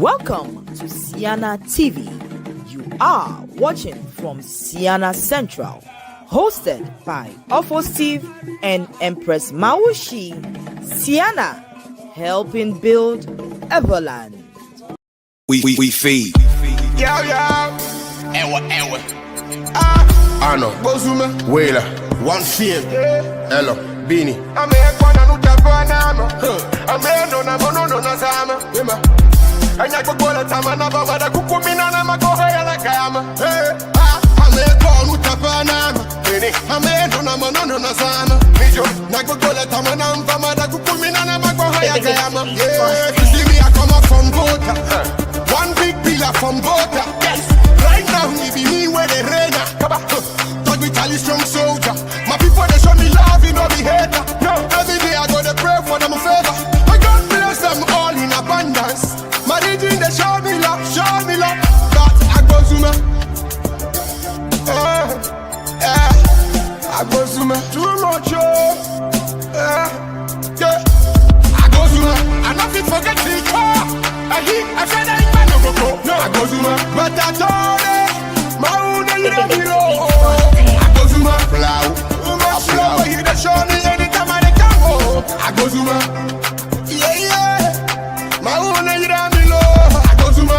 Welcome to Ceana TV. You are watching from Ceana Central, hosted by Ofo Steve and Empress Mawushi. Ceana, helping build Everland. We feed. Yo, yo. Ewa. Ano, Bozuma, Wela. one feel. Hello. Bini. Amekwana nutapanama. Ameno na mono na zama. Yema. Anyakokola tamana baba da kukumina na makoha ya la kama. Amekwana nutapanama. Ameno na mono na zama. Mijo. Nakokola tamana baba da kukumina na makoha ya kama. Yeah. You see me I come up from Bota. One big pillar from Bota. Yes. Right now it be me where they rain. Talk with Charlie strong soldier. My people they show me love, you know be hater. No, every day I go to pray for them a favor. I God bless them all in abundance. My region they show me love. But I go Zuma. I go Zuma. Too much yeah. I go Zuma. I nothing forget the car. I said I ain't no go. No, I go Zuma. But I told it. My own hero. I go Zuma. Flow. He the show me anytime I come. I go Zuma. Yeah. My own hero. I go Zuma.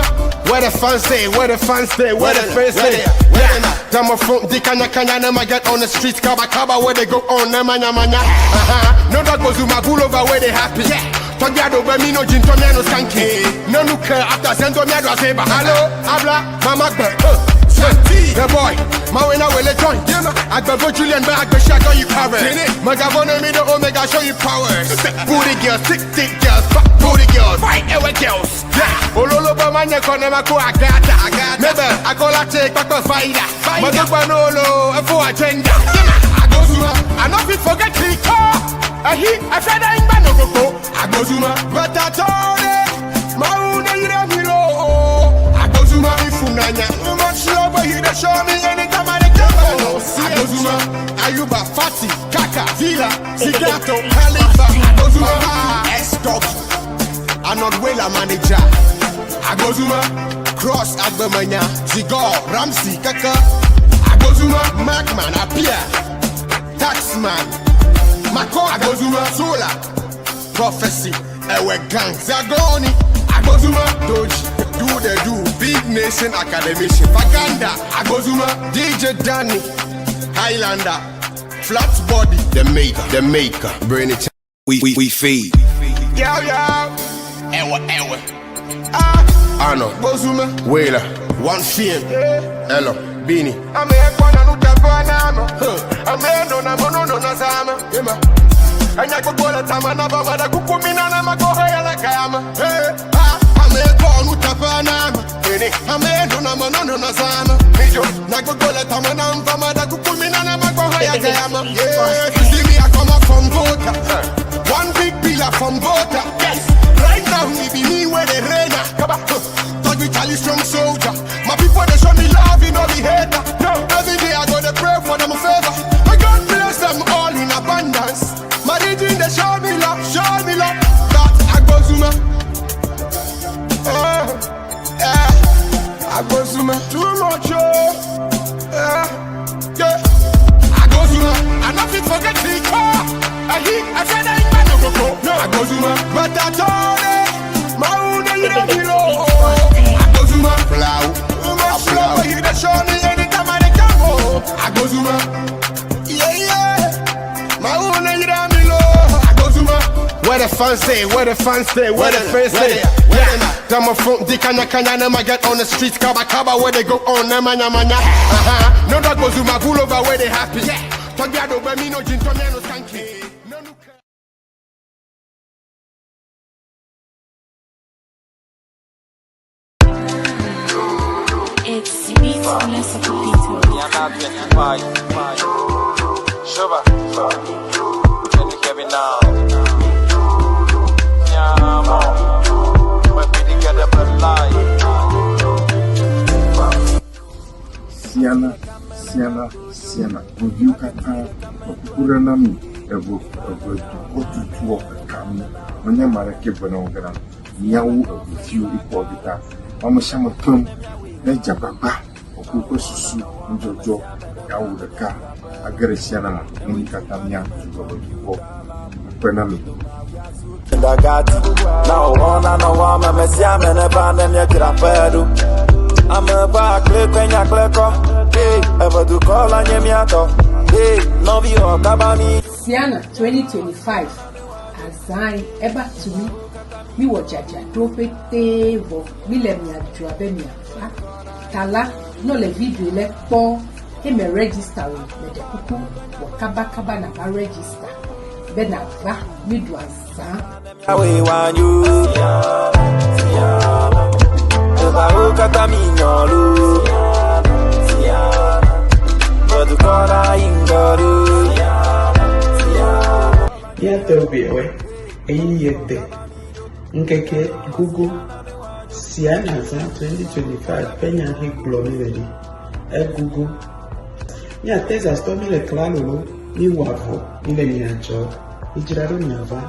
Where the fans stay, where the fans stay, where the friends stay. Them a front, the kanya them a get on the streets, kaba where they go on, them manya. No dog goes to my pull over where they happy. Togiado me no gin to me no skanky. No look after send to me do say hello, habla, mama the boy, my winner will join. I go Julian back, but I got you covered. My governor me the omega show you powers. Booty girls, thick girls, fat booty girls, fight our girls. Ololo ba manya kone mako agata. Maybe I call a take back to fighter. Mazubanolo, for agenda. I go Zuma, I not fit forget the car. I said I ain't no go. I go Zuma, but I told it. My own hero. I go Zuma, Ifunanya. Much love, but he show me anytime I come. I go Zuma, Ayuba, Fati, Kaka, Villa, Zigato, Khalifa. I go Zuma, S-Dog. I'm not well a manager. I go Zuma, Cross Agbemanya, Zigar, Ramsey, Kaka. I go Zuma, Macman, Apia, Taxman, Mako, I go Zuma, Sola, Prophecy, Ewe Gang, Zagoni. I go Zuma, Doji, do, Big Nation Academy, Faganda. I go Zuma, DJ Danny, Highlander, Flat Body, the maker, Brain it. We feed. Yo. Ewa. Ano, Bozuma, Wela. one feel. Hello. Bini. Amekwana nutapanama. Ameno na mono na zama. Yema. Anyakokola tamana baba da kukumina na makoha ya la kama. Amekwana nutapanama. Ameno na mono na zama. Mijo. Nakokola tamana baba da kukumina na makoha ya kama. Yeah. You see me I come up from Bota. One big pillar from Bota. Yes. Right now it be me where they rain. Talk with Charlie strong soldier. My people they show me love, you know be hater. No, every day I go to pray for them a favor. I God bless them all in abundance. My region they show me love. That I go Zuma. I go Zuma. Too much yeah. I go Zuma. I nothing forget the car. I said I ain't no go. No, I go Zuma. But I told it. My own hero. I go Zuma. Flow. He the show me anytime I come. I go Zuma. Yeah. My own hero. I go Zuma. Where the fans stay, where the friends stay. Them a front, the kanya them a get on the streets, kaba where they go on, them manya. No dog goes to my pull over where they happy. Togiado me no gin to me no skanky. It's beats less of a beat. Ceana, would you kata Kuranami, a book of what to walk a cam when your mother kept an organ Niawu of you report that. Mama Shama Plum, Nejababa, Okuko Susu, Njojo, Yawu the car, Agarisiana, Minikatamia, to go before Penami. Now one and one, my Messiah, and a band and your Grapedo. I'm a back, click when you click off. Hey, ever to call on your miato. Hey, no view of Cabani. Ceana 2025 Azai Eba to me watch Jaja Trope Tevo Millemia Drabemia Tala no le video le pon him a register with the cuckoo or Kabakaba na register Bena va midwansa away one you Eva Catamino but the corner in Garu. There be away a year. Nkeke Google Ceana 2025 Penya Hig Blomilady Google. Ya Tesa Stomy le Clalo, ni Wavo, in the Niacho, Ijrado Nava,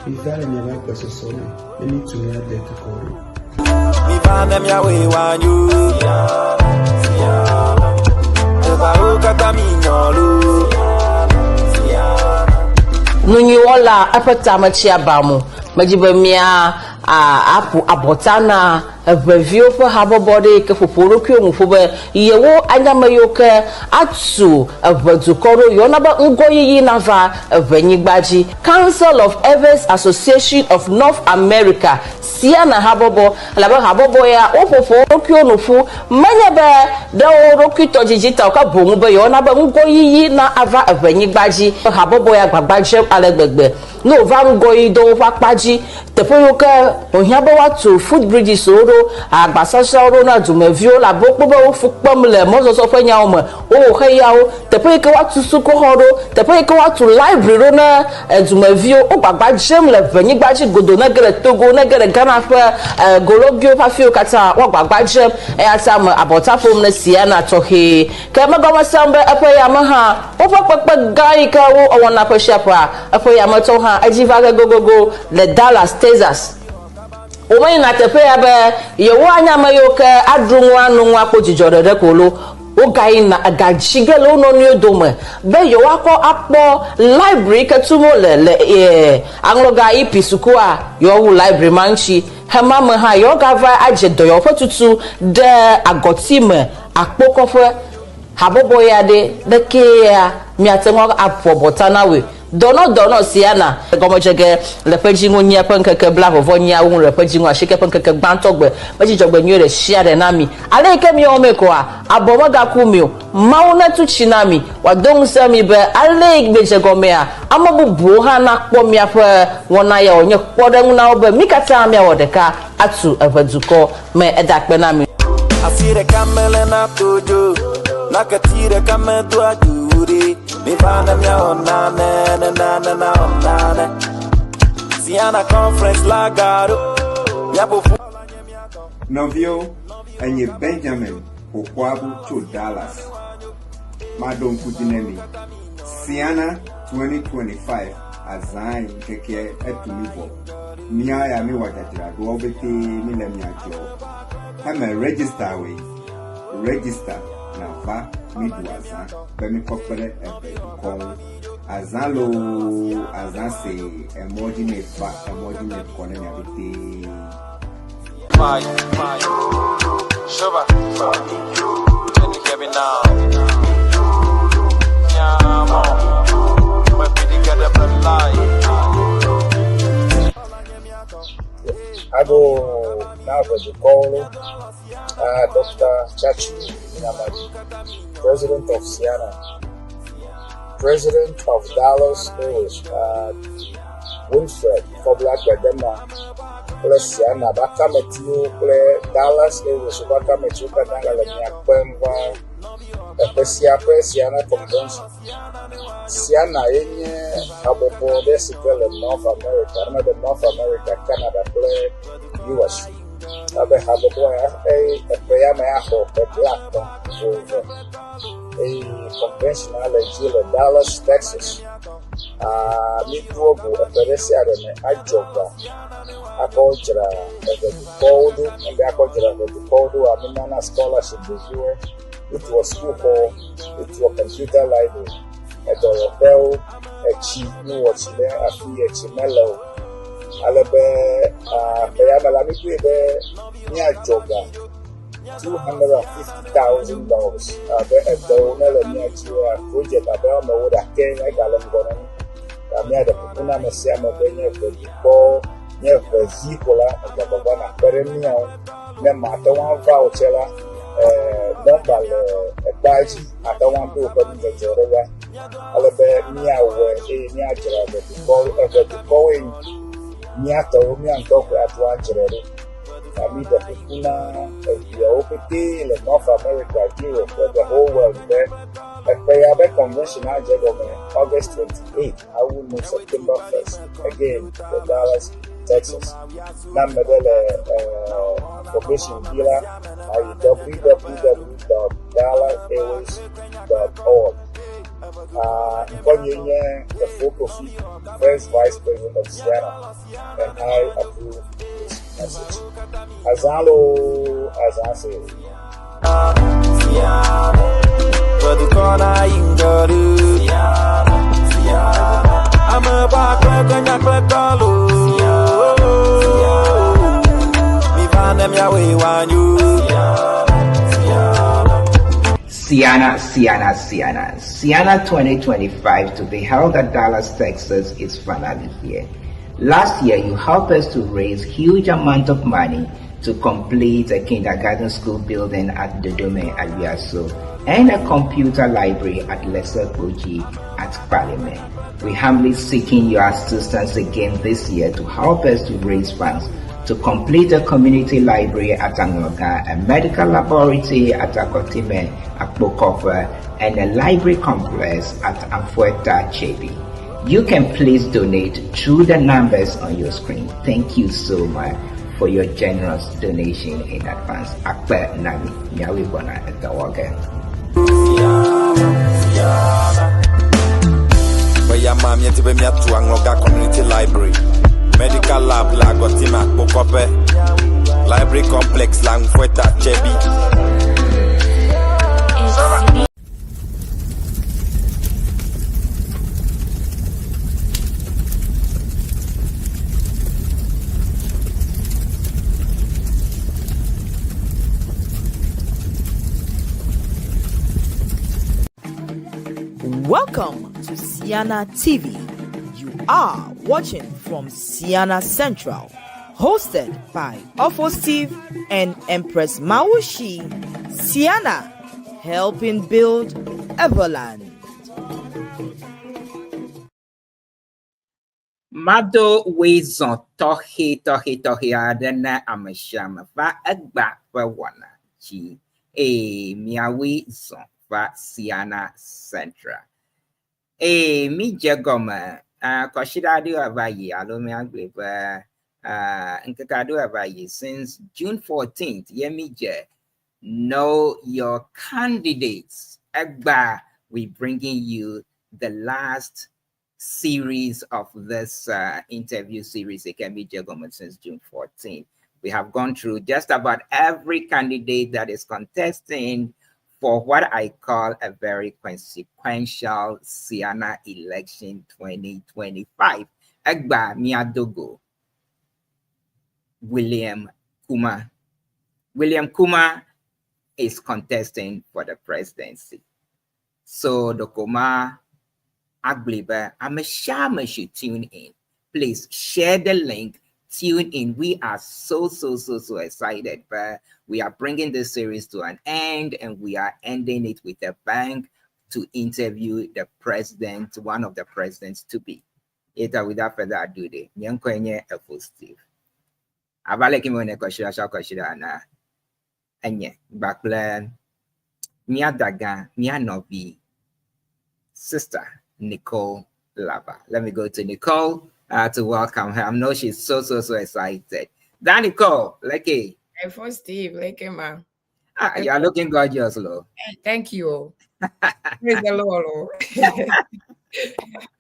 Vivale Nava Persona, and need to learn there to call. Vivan them Yahweh one you. Nunyola apatama chiabamu majibamia apu abotana review for harbor body ke foporo kwe mufube yewo anyamayoke atu abadukoro yonaba ngoyi nava venyigbaji Council of Events Association of North America Ceana habobo laba habobo ya ofoforo kwe nufu manyabe dawo kito jijita ka bomu be yonaba ngoyi na ava venyigbaji habobo ya gbagbaje alegbegbe no vangoyi do papaji tepoyoke ohiaba watu food bridges oro agbasasa oro na dumevio la bokpo fukpom le mozoso fenya omo o heyawo tepoyoke watu suko horo tepoyoke watu library na dumevio o gbagbajem le venyigbaji godo na gere Togo na gere Ghana fa gologio pafio kata wa gbagbajem atam abotafom na Ceana tohe ke magoma sambe apayama ha opakpakpa gai ka wo owona kwashapa apayama to ha ajivaga gogogo le Dallas Texas Omo na tepe ya be yewo anyamayoke adrunwa nunwa kojijore rekolo o gai na agajigelo no ni odome be yo akọ apo library ketumo le angloga ipisuku a yo wu library manchi hemama ha yo gava ajedo yo fotutu de agotime akpokofo habobo ya de ke ya miatengo apo botana we dono Ceana gomojege le pejingu nya pankeke bla vovonya un le pejingu ashike pankeke gbantogbe mejijogbe nyere share nami ale ke mi omeko a abomaga kumio mauna tu chinami wadong sami be ale gbejegome a amabubu ha na kpo mi afa wona ya onye kpodem na obe mikata mi awodeka atu evaduko me edakpe nami asire kamele na tojo nakatire kametu ajuri Vivana mia onane na onane Ceana conference lagaro Yabufu Novio enye Benjamin Okwabu to Dallas Madon Kutinemi Ceana 2025 Azai keke etumivo Mia ya mi wajajira do obete mi le mi ajo Heme register na va midwaza bemi kokpere ebe kon azalo azase emoji me kone nya bite my shoba can you hear me now nyamo me pidi kada play Ago now the call Dr. Chachi President of Ceana, President of Dallas Airways, Winfred Kobla Gadema, plus Ceana, Bakametiu, Dallas Airways, Bakametiu, Kananga, Pemba, Ceana Convention. Ceana, Abobo, Desical in North America, another North America, Canada, US. I have a boy, a conventional in Dallas, Texas. me drogo a peresia a joga. I called the Coldo, and I called the Coldo, I mean, a scholarship reviewer. It was school hall, it was computer library. At the bell, a cheap, no watch there, a fee, a chimello. Alabe, Bayamalabi, near Joga, $250,000. A donor near to project about my wood, I can't, I got them. I made the Puna Messiama Benya for the ball. Near the Zicola and the Babana Peremian, Nemata one voucher, number a badge, I don't want to open the Jorah, Alabe, Mia, where a Niagara, the ball ever to go in Niato, me and talk at one Jerry. I meet the Puna, the OPT, the North America, Europe, the whole world there. A Payabe convention I did on August 28th. I will move September 1st. Again, the Dallas, Texas. Number information dealer at www.dallasairways.org. The full first vice president of Ceana, and I approve this message. Azalo, as I say. I'm a back Ceana 2025 to be held at Dallas, Texas is finally here. Last year, you helped us to raise huge amount of money to complete a kindergarten school building at Dodome Aliaso and a computer library at Lesser Koji at Parliament. We humbly seeking your assistance again this year to help us to raise funds to complete a community library at Angoga, a medical laboratory at Akotime, Akbokofa, and a library complex at Amfueta, Chebi. You can please donate through the numbers on your screen. Thank you so much for your generous donation in advance. Akpe Nami, Nyawi Bona at the Waga. Community library, medical lab, Lagotima, Bokope, library complex, Langfueta, Chebi. Welcome to Ceana TV. You are watching from Ceana Central, hosted by Awful Steve and Empress Mawushi. Ceana, helping build Everland. Mado wezon tohi adena amashama va agba va wana chi miawi zon va Ceana Central. Mi jagoma koshidadu avayi alomi agbeba nkakadu avayi since June 14th. Yemije, know your candidates. Agba, we bringing you the last series of this interview series. It can be Jagoma since June 14th. We have gone through just about every candidate that is contesting for what I call a very consequential Ceana election 2025. Agba Miadogo, William KUMAH. William KUMAH is contesting for the presidency. So the KUMAH Agliba, I'm a shaman should tune in. Please share the link. Tune in. We are so excited. But we are bringing this series to an end, and we are ending it with a bang to interview the president, one of the presidents to be. Without further ado, Nyankwenye Awful Steve. Abaleki mwene koshira na enye bakle miadaga mianobi sister Nicole Larba. Let me go to Nicole to welcome her. I know she's so excited. That Nicole, Lucky. Awful Steve, Lucky ma. You're looking gorgeous, Lord. Thank you. Praise the Lord.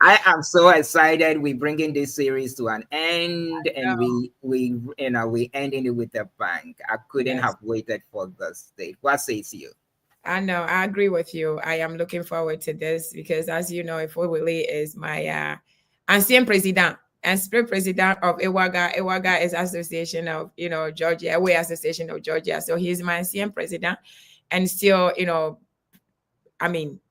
I am so excited. We're bringing this series to an end, and we ending it with a bang. I couldn't have waited for this date. What says you? I know. I agree with you. I am looking forward to this because, as you know, Ifowili is my ancien president and spirit president of Ewaga. Ewaga is Association of, Georgia, Away Association of Georgia. So he's my ancien president and still,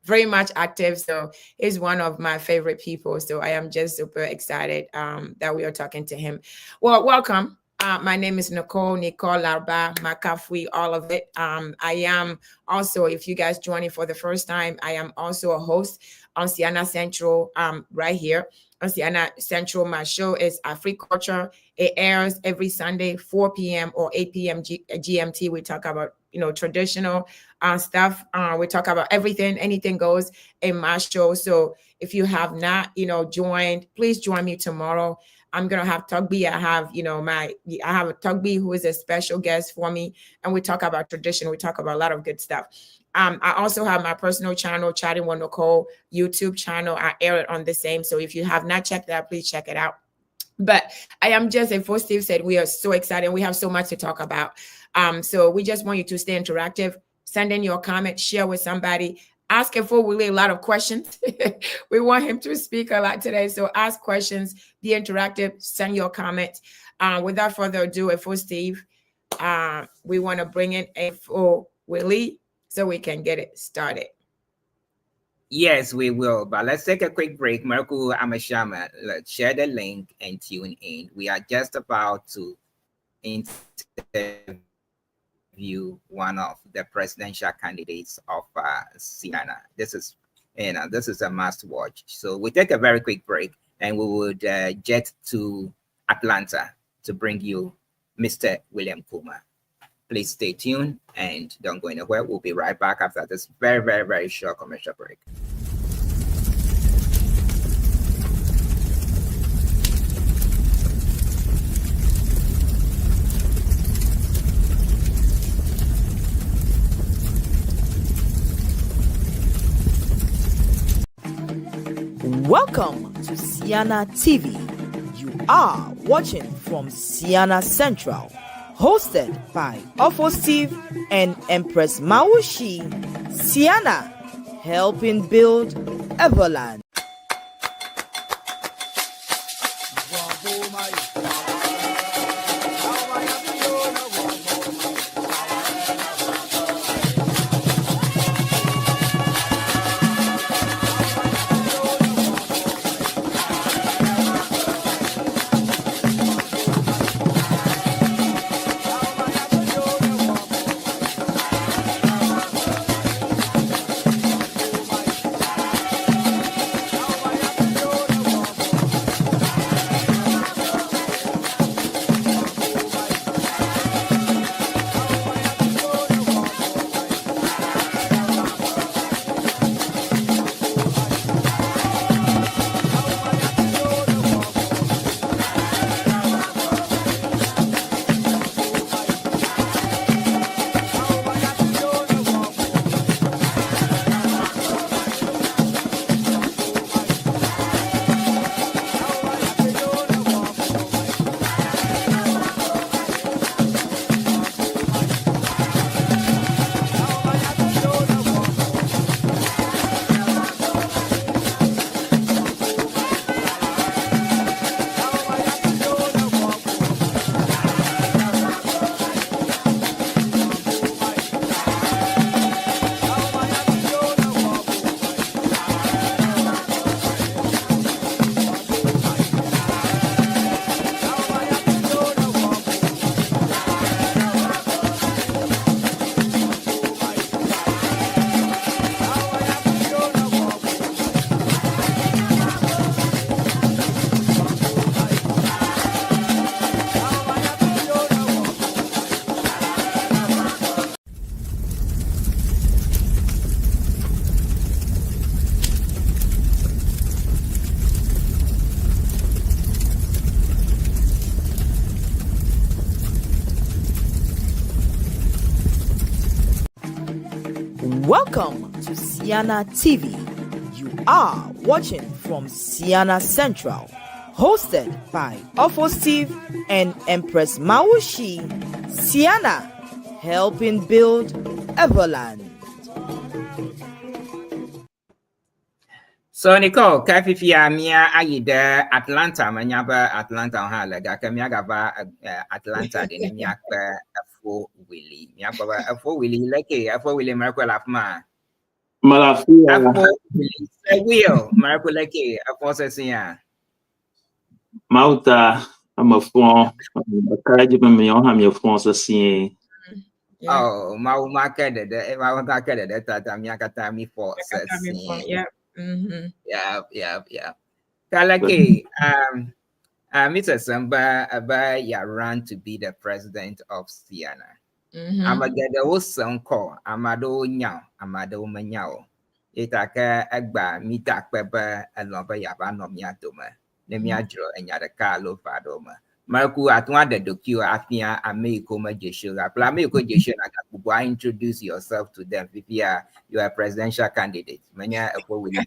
very much active. So he's one of my favorite people. So I am just super excited that we are talking to him. Well, welcome. My name is Nicole Larba, Makafui, all of it. I am also, if you guys joining for the first time, I am also a host on Ceana Central right here. On Ceana Central, my show is Africulture. It airs every Sunday, 4 p.m. or 8 p.m. GMT. We talk about, traditional stuff. We talk about everything, anything goes in my show. So if you have not, joined, please join me tomorrow. I'm gonna have Tugby. I have a Tugby who is a special guest for me, and we talk about tradition. We talk about a lot of good stuff. I also have my personal channel, Chatting with Nicole, YouTube channel. I air it on the same. So if you have not checked that, please check it out. But I am just, as Steve said, we are so excited. We have so much to talk about. So we just want you to stay interactive. Send in your comment, share with somebody. Ask Ifowili a lot of questions. We want him to speak a lot today. So ask questions, be interactive, send your comments. Without further ado, Steve, we want to bring in Ifowili so we can get it started. Yes, we will. But let's take a quick break. Marco Amashama, let's share the link and tune in. We are just about to interview one of the presidential candidates of Ceana. This is a must watch. So we take a very quick break and we would jet to Atlanta to bring you Mr. William KUMAH. Please stay tuned and don't go anywhere. We'll be right back after this very, very, very short commercial break. Welcome to Ceana TV. You are watching from Ceana Central, hosted by Steve and Empress Maushi. Ceana, helping build Everland. Welcome to Ceana TV. You are watching from Ceana Central, hosted by Ofo Steve and Empress Mawushi. Ceana, helping build Everland. So Nicole, kafifia mia ayida Atlanta manyaba Atlanta halaga kamia gava Atlanta de mia kwa afo willy. Mia kwa afo willy leke afo willy marako lafma. Malafia. Afo willy se wheel marako leke afo sesia. Mauta amafon kaji me me on me fon se Oh, mau makede de mau makede de tata mia kata mi for sesia. Yeah. Mm-hmm. Yeah. Kalake, Mr. Samba, ya ran to be the president of Ceana. Amagada was some call, Amado Nyao, Amado Manyao. Itaka Agba, Mita Pepper, and Lomba Yabano Miatoma, Nemiadro, and Yadakalo Fadoma. Marku at one the docu Afia, Americo Jesura, Plamiko Jesura, introduce yourself to them if you are a presidential candidate. Manya, what will you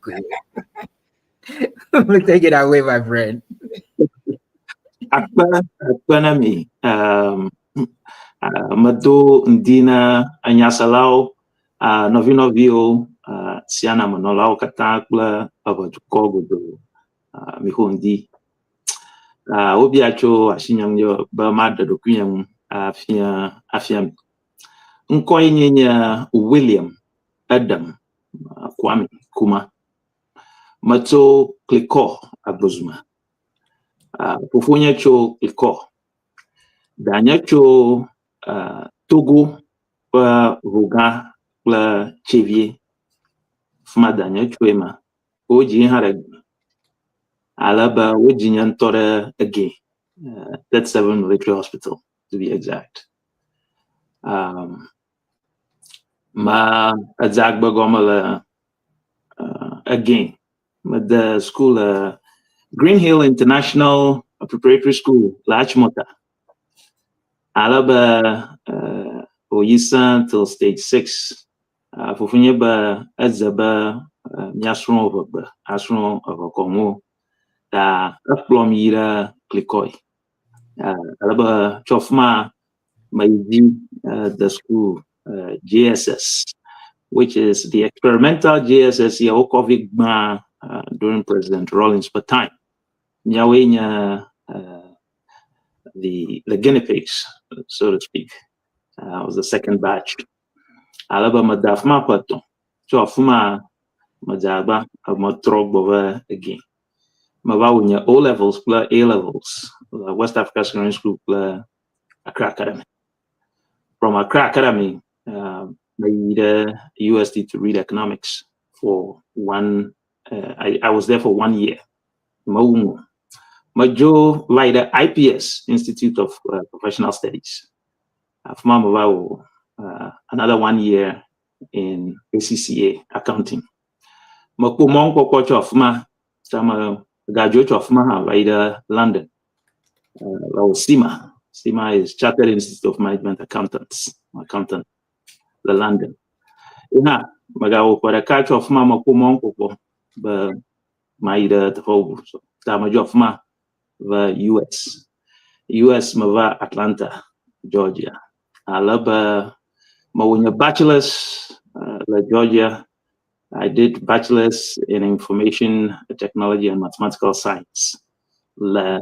take it away, my friend. Akpanami, Mado Ndina Anyasalau, Novinovio, Ceana Manolau Katakla, Avajukogo, Mihondi. Obiacho, Ashinyang, Bamada, Dokuyam, Afiam. Nkoyinya William Adam Kwame KUMAH. Mato Kliko Abuzuma. Pufunya cho Kliko. Danya cho Togo Ruga la Chevier. Fuma danya cho ema. Oji harag. Alaba oji nyantore again. That's 7 Military Hospital to be exact. Ma Azagba Gomala again. With the school Green Hill International Preparatory School, Lachmota. Alaba Oyisa till stage 6. Fufunyeba Azaba Nyasron of Asron of Congo. Da Aplom Yira Klikoi. Alaba Chofma Maiji the school JSS, which is the experimental JSS Yaokovigma during President Rawlings' time. Nyawenya the guinea pigs, so to speak, was the second batch. Alabama Dafma Pato, Chofuma Majaba, Matrog again. Mawunya O levels plus A levels, West Africa Secondary School plus Accra Academy. From Accra Academy, I read USD to read economics for one. I was there for 1 year. Majo like the IPS Institute of Professional Studies. Another 1 year in ACCA accounting. Mako monko kocho of ma sama graduate of ma like London. CIMA. CIMA is Chartered Institute of Management Accountants. Accountant, the London. Ina magawo para culture of ma mako monko but maida the whole so tama of ma the US mava Atlanta, Georgia. Alaba mawunya bachelor's la Georgia. I did bachelor's in information technology and mathematical science. La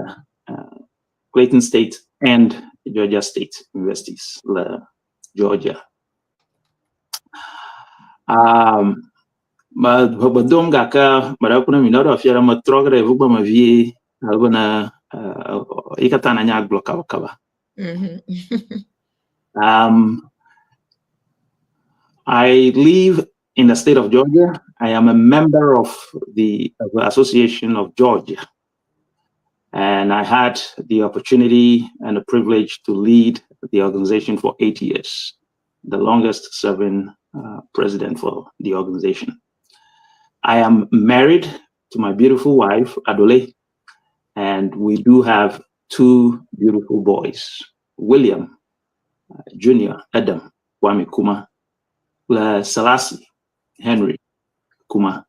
Clayton State and Georgia State Universities, la Georgia. Badom gaka marakuna minoro afiara matrogre vuba mavie albana ikatana nya bloka wakaba. I live in the state of Georgia. I am a member of the Association of Georgia. And I had the opportunity and the privilege to lead the organization for 8 years, the longest serving president for the organization. I am married to my beautiful wife, Adole, and we do have 2 beautiful boys, William Jr. Adam Kwame KUMAH, Selassie Henry KUMAH,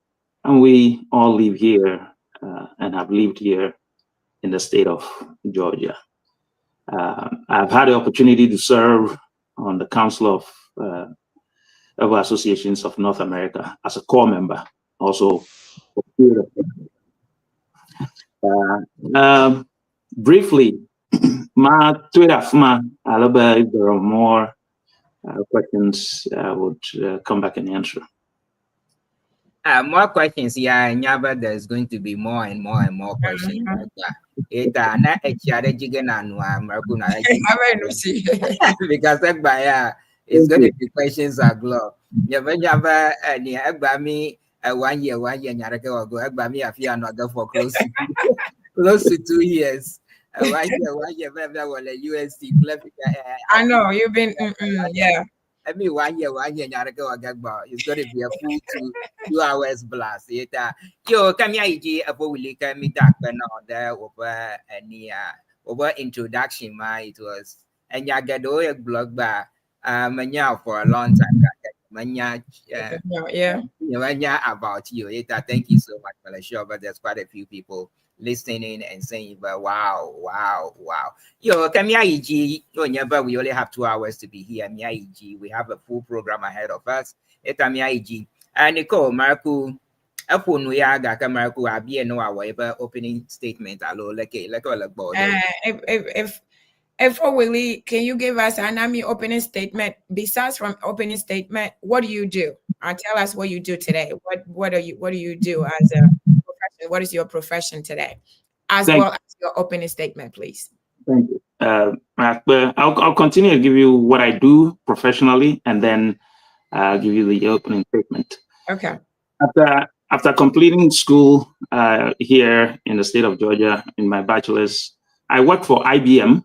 and we all live here and have lived here in the state of Georgia. I've had the opportunity to serve on the Council of Associations of North America as a core member, also for a period of time. Briefly, my Twitter, if there are more questions, I would come back and answer. More questions, yeah, Nyaba, there's going to be more and more and more questions. Because it's going to be questions are glow. Nyaba, me 1 year, me a few another for close to 2 years. 1 year, USC. I know you've been, yeah. I mean, 1 year, it's going to be a full 2 hours blast. Yo, come here, me dark there over any over introduction. It was and ya get a blog bar for a long time. About you. Thank you so much for the show. But there's quite a few people listening and saying, but wow. Yo, Kamiaiji, we only have 2 hours to be here. Miaiji, we have a full program ahead of us. Miaiji. And Nicole, Marku, upon we are Marku, I'll be no however opening statement. If Willie, can you give us an army opening statement? Besides from opening statement, what do you do? Tell us what you do today. What do you do as a profession? What is your profession today? Well as your opening statement, please. Thank you. I'll continue to give you what I do professionally, and then give you the opening statement. Okay. After completing school here in the state of Georgia in my bachelor's, I worked for IBM,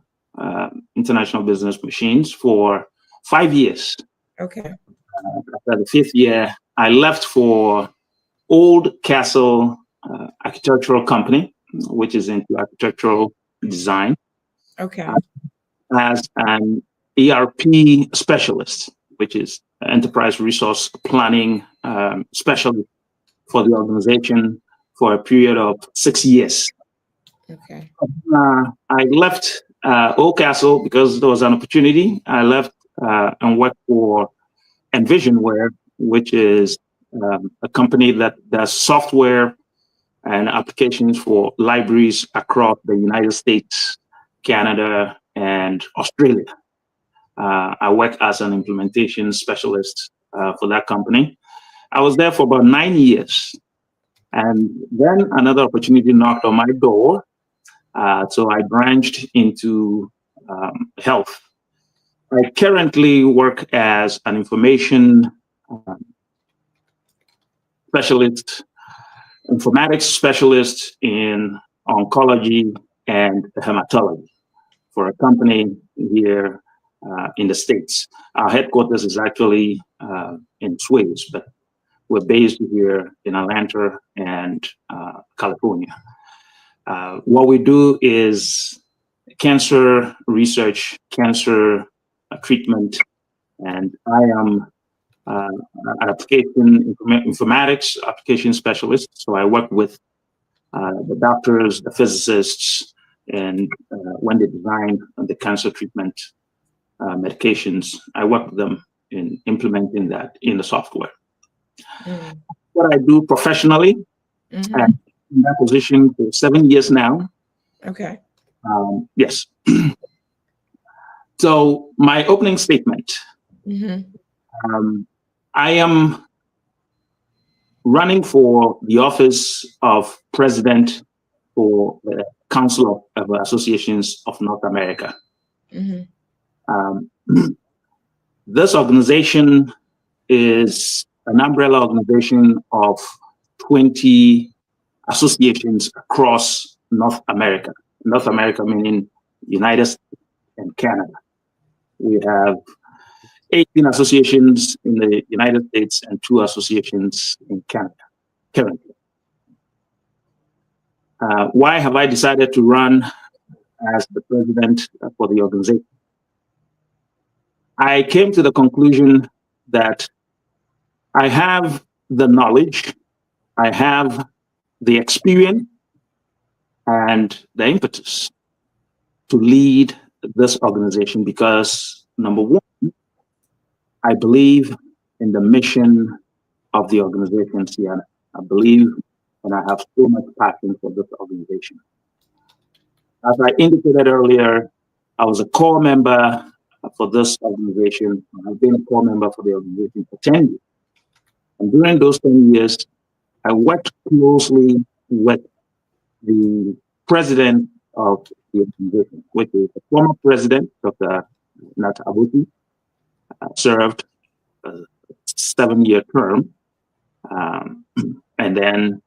International Business Machines, for 5 years. Okay. After the 5th year, I left for Old Castle Architectural Company, which is into architectural design. Okay. As an ERP specialist, which is enterprise resource planning specialist for the organization for a period of 6 years. Okay. I left Old Castle because there was an opportunity. I left and worked for Envisionware, which is a company that does software and applications for libraries across the United States, Canada, and Australia. I worked as an implementation specialist for that company. I was there for about 9 years. And then another opportunity knocked on my door. So I branched into health. I currently work as an information specialist, informatics specialist in oncology and hematology for a company here in the States. Our headquarters is actually in Swiss, but we're based here in Atlanta and California. What we do is cancer research, cancer treatment, and I am an informatics application specialist. So I work with the doctors, the physicists, and when they design the cancer treatment medications, I work with them in implementing that in the software. What I do professionally, and in that position for 7 years now. Okay. Yes. So my opening statement. I am running for the office of president for the Council of Associations of North America. This organization is an umbrella organization of 20 associations across North America. North America meaning United States and Canada. We have 18 associations in the United States and 2 associations in Canada currently. Why have I decided to run as the president for the organization? I came to the conclusion that I have the knowledge, I have the experience, and the impetus to lead this organization because, number one, I believe in the mission of the organization, Ceana. I believe and I have so much passion for this organization. As I indicated earlier, I was a core member for this organization. I've been a core member for the organization for 10 years. And during those 10 years, I worked closely with the president of the organization, which is the former president, Dr. Nat Abuti, served a 7-year term, and then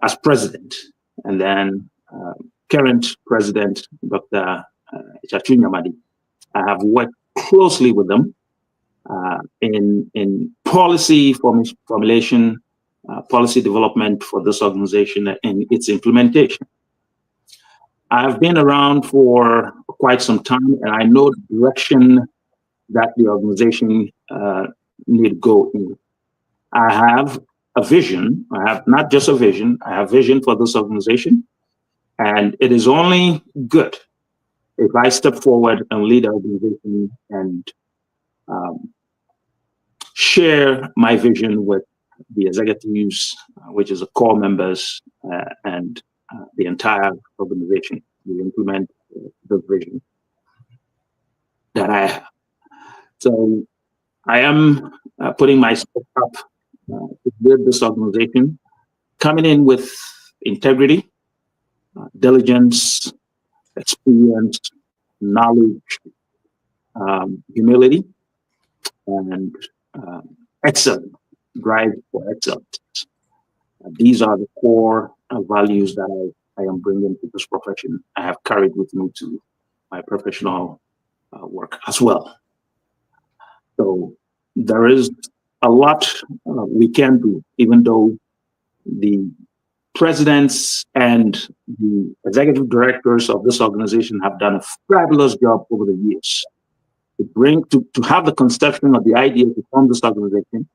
as president, and then current president, Dr. Chachunya Madi. I have worked closely with them in policy formulation, policy development for this organization and its implementation. I've been around for quite some time, and I know the direction that the organization need to go in. I have a vision. I have not just a vision. I have vision for this organization, and it is only good if I step forward and lead the organization and share my vision with the executives, which is the core members and the entire organization. We implement the vision that I have. So I am putting myself up to build this organization, coming in with integrity, diligence, experience, knowledge, humility, and excellence, drive for excellence. These are the core values that I am bringing to this profession. I have carried with me to my professional work as well. So there is a lot we can do, even though the presidents and the executive directors of this organization have done a fabulous job over the years to have the conception of the idea to form this organization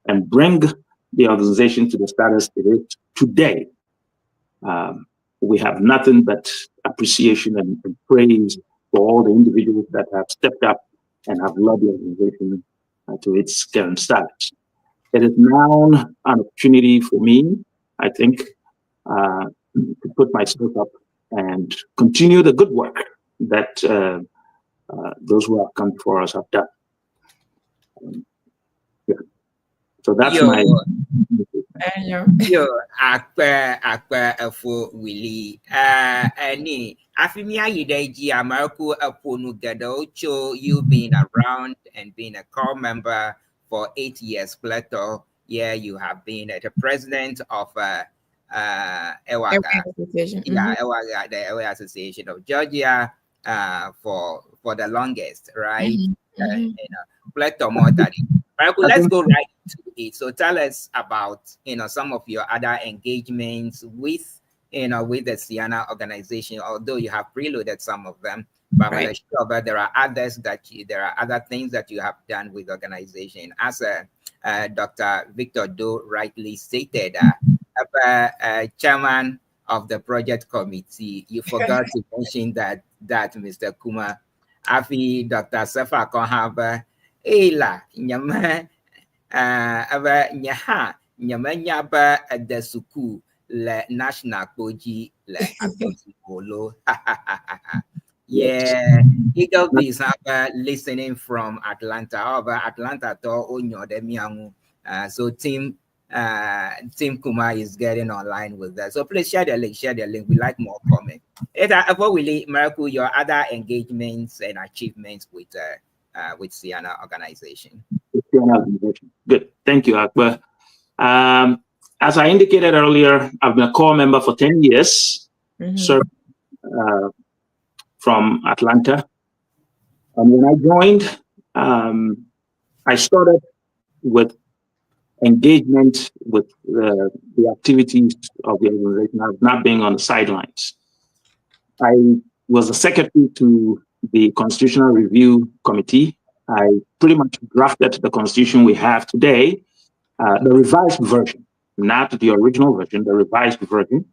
and bring the organization to the status it is today. We have nothing but appreciation and praise for all the individuals that have stepped up and have led the organization to its current status. It is now an opportunity for me, I think, to put myself up and continue the good work that those who have come before us have done. Yeah. So that's my. Yo, akpa afo Willie. Any afimia yidaiji America aponu gadocho. You being around and being a core member for 8 years. Plato. Yeah, you have been the president of EWAGA. Yeah, EWAGA, the EWAGA Association of Georgia. For the longest, right? Plato Mortally. Let's go right to it. So tell us about some of your other engagements with with the Ceana organization. Although you have preloaded some of them, but right. Sure, there are others there are other things that you have done with the organization. As Dr. Victor Doe rightly stated, chairman of the project committee, you forgot to mention that Mr. KUMAH. Afi Dr. Sefa Konhaba, Ela, Nyama, Nyama Nyaba at the Suku, Le National Koji, Le Agosi Polo. Yeah, Eagle Bees have listening from Atlanta. Over Atlanta to Onyo Demiangu. So Team KUMAH is getting online with that. So please share the link. We like more comments. Before we leave, Miracle, your other engagements and achievements with Ceana organization. Good. Thank you, Akbar. As I indicated earlier, I've been a core member for 10 years, served from Atlanta. And when I joined, I started with engagement with the activities of the organization. I've not been on the sidelines. I was the secretary to the Constitutional Review Committee. I pretty much drafted the constitution we have today, the revised version, not the original version, the revised version.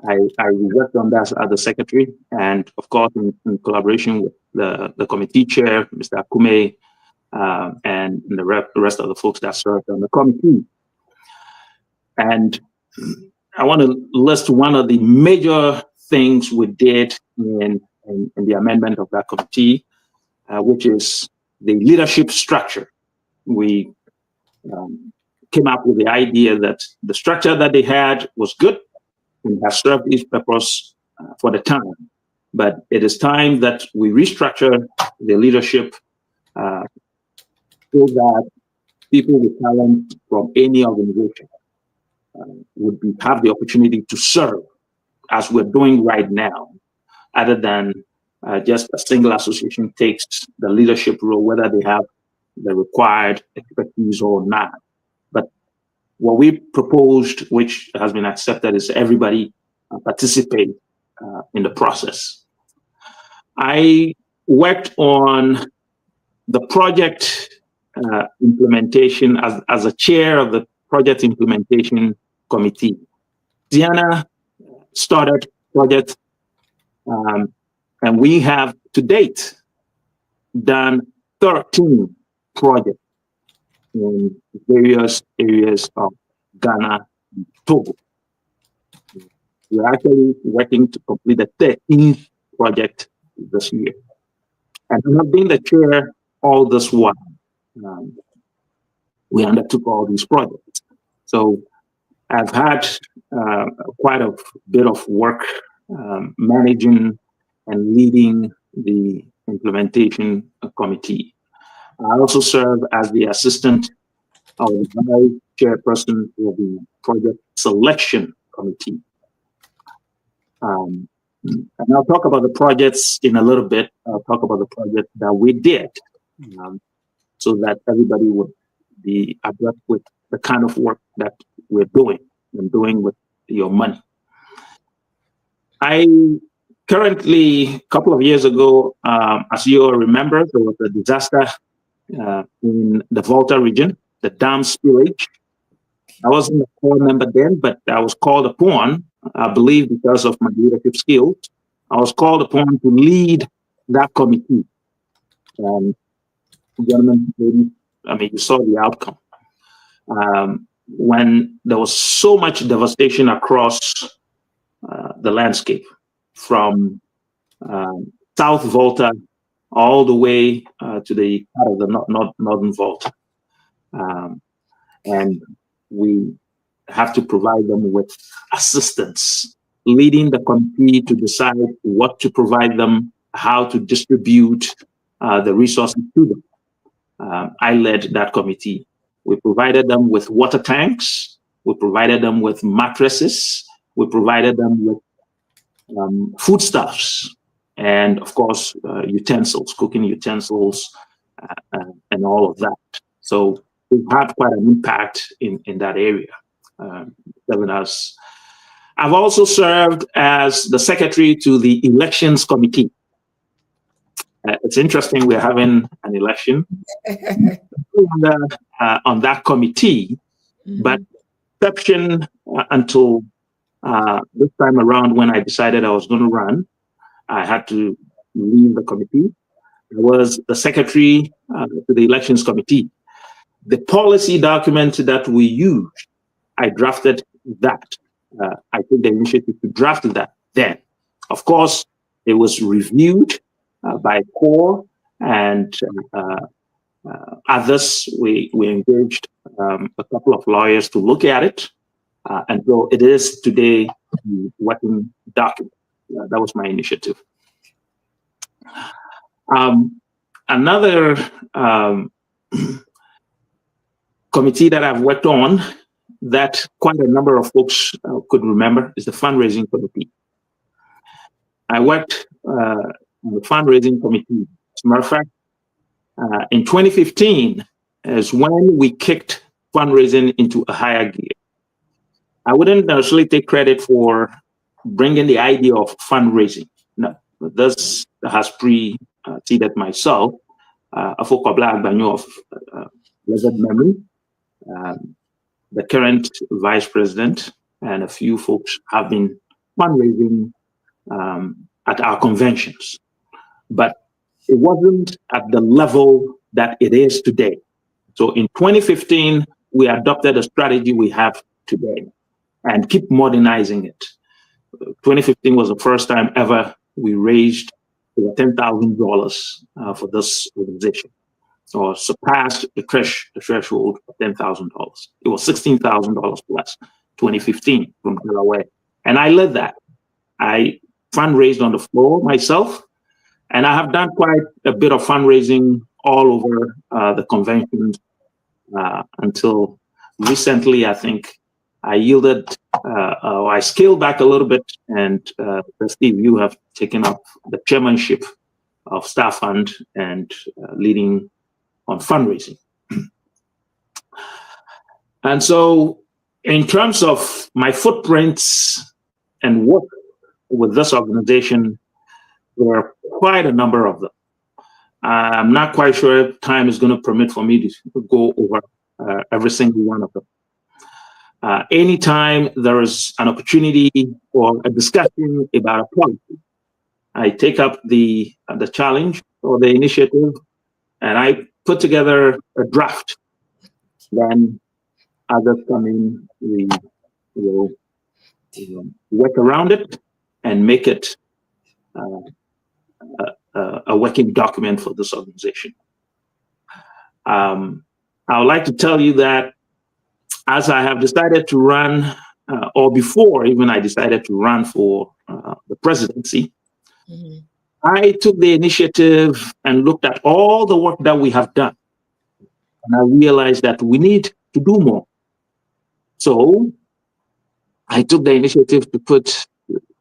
I worked on that as the secretary, and of course, in collaboration with the committee chair, Mr. KUMAH, and the rest of the folks that served on the committee. And I want to list one of the major things we did in the amendment of that committee, which is the leadership structure. We came up with the idea that the structure that they had was good and has served its purpose for the time. But it is time that we restructure the leadership so that people with talent from any organization would have the opportunity to serve as we're doing right now, other than just a single association takes the leadership role, whether they have the required expertise or not. But what we proposed, which has been accepted, is everybody participate in the process. I worked on the project implementation as a chair of the project implementation committee. Ceana started project, and we have to date done 13 projects in various areas of Ghana and Togo. We're actually working to complete the 13th project this year. And I have been the chair all this while. We undertook all these projects. So I've had quite a bit of work managing and leading the implementation committee. I also serve as the assistant or the vice chairperson for the project selection committee. And I'll talk about the projects in a little bit. I'll talk about the project that we did so that everybody would be abreast with the kind of work that we're doing and doing with your money. I currently, a couple of years ago, as you all remember, there was a disaster in the Volta region, the dam spillage. I wasn't a core member then, but I was called upon, I believe because of my leadership skills, I was called upon to lead that committee. Gentlemen, ladies, I mean, you saw the outcome. When there was so much devastation across the landscape, from South Volta all the way to the part of the northern Volta. And we have to provide them with assistance, leading the committee to decide what to provide them, how to distribute the resources to them. I led that committee. We provided them with water tanks. We provided them with mattresses. We provided them with foodstuffs, and of course, utensils, cooking utensils, and all of that. So we've had quite an impact in that area. I've also served as the secretary to the elections committee. It's interesting, we're having an election on that committee, but exception until this time around when I decided I was going to run, I had to leave the committee. I was the secretary to the elections committee. The policy document that we used, I drafted that. I took the initiative to draft that then. Of course, it was reviewed by CORE and others. We engaged a couple of lawyers to look at it. And so it is today the working document. That was my initiative. Another committee that I've worked on that quite a number of folks could remember is the fundraising committee. I worked on the fundraising committee. As a matter of fact, in 2015 is when we kicked fundraising into a higher gear. I wouldn't necessarily take credit for bringing the idea of fundraising. No, this has preceded myself. Afokobla Agbanyo of blessed memory, the current vice president, and a few folks have been fundraising at our conventions, but it wasn't at the level that it is today. So in 2015, we adopted a strategy we have today and keep modernizing it. 2015 was the first time ever we raised over $10,000 for this organization, or surpassed the threshold of $10,000. It was $16,000 plus 2015 from Delaware. And I led that. I fundraised on the floor myself, and I have done quite a bit of fundraising all over the conventions until recently. I think I yielded, I scaled back a little bit, and Steve, you have taken up the chairmanship of Staff Fund and leading on fundraising. And so in terms of my footprints and work with this organization, there are quite a number of them. I'm not quite sure if time is going to permit for me to go over every single one of them. Anytime there is an opportunity or a discussion about a policy, I take up the challenge or the initiative, and I put together a draft. Then others come in, we will work around it and make it a working document for this organization. I would like to tell you that as I have decided to run, or before even I decided to run for the presidency, I took the initiative and looked at all the work that we have done. And I realized that we need to do more. So I took the initiative to put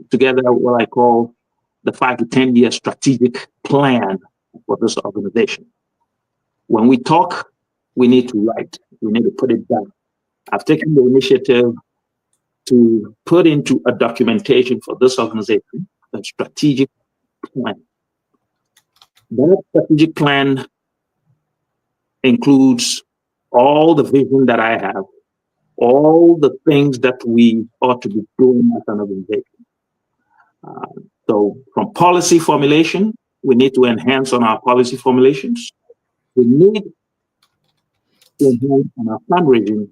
together what I call the 5 to 10 year strategic plan for this organization. When we talk, we need to write, we need to put it down. I've taken the initiative to put into a documentation for this organization, a strategic plan. That strategic plan includes all the vision that I have, all the things that we ought to be doing as an organization. So from policy formulation, we need to enhance on our policy formulations. We need to enhance on our fundraising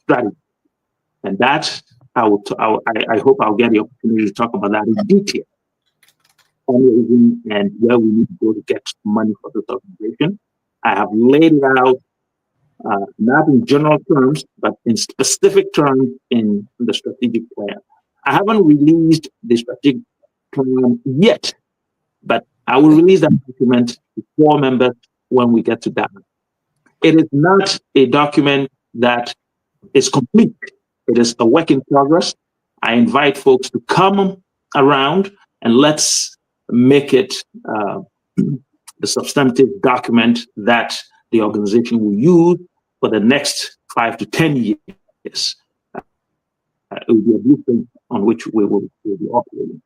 strategy. And that, I hope I'll get the opportunity to talk about that in detail. Fundraising and where we need to go to get money for this organization. I have laid it out, not in general terms, but in specific terms in the strategic plan. I haven't released the strategic plan yet, but I will release that document to 4 members when we get to that. It is not a document that is complete. It is a work in progress. I invite folks to come around and let's make it the substantive document that the organization will use for the next 5 to 10 years. It will be a blueprint on which we will be operating.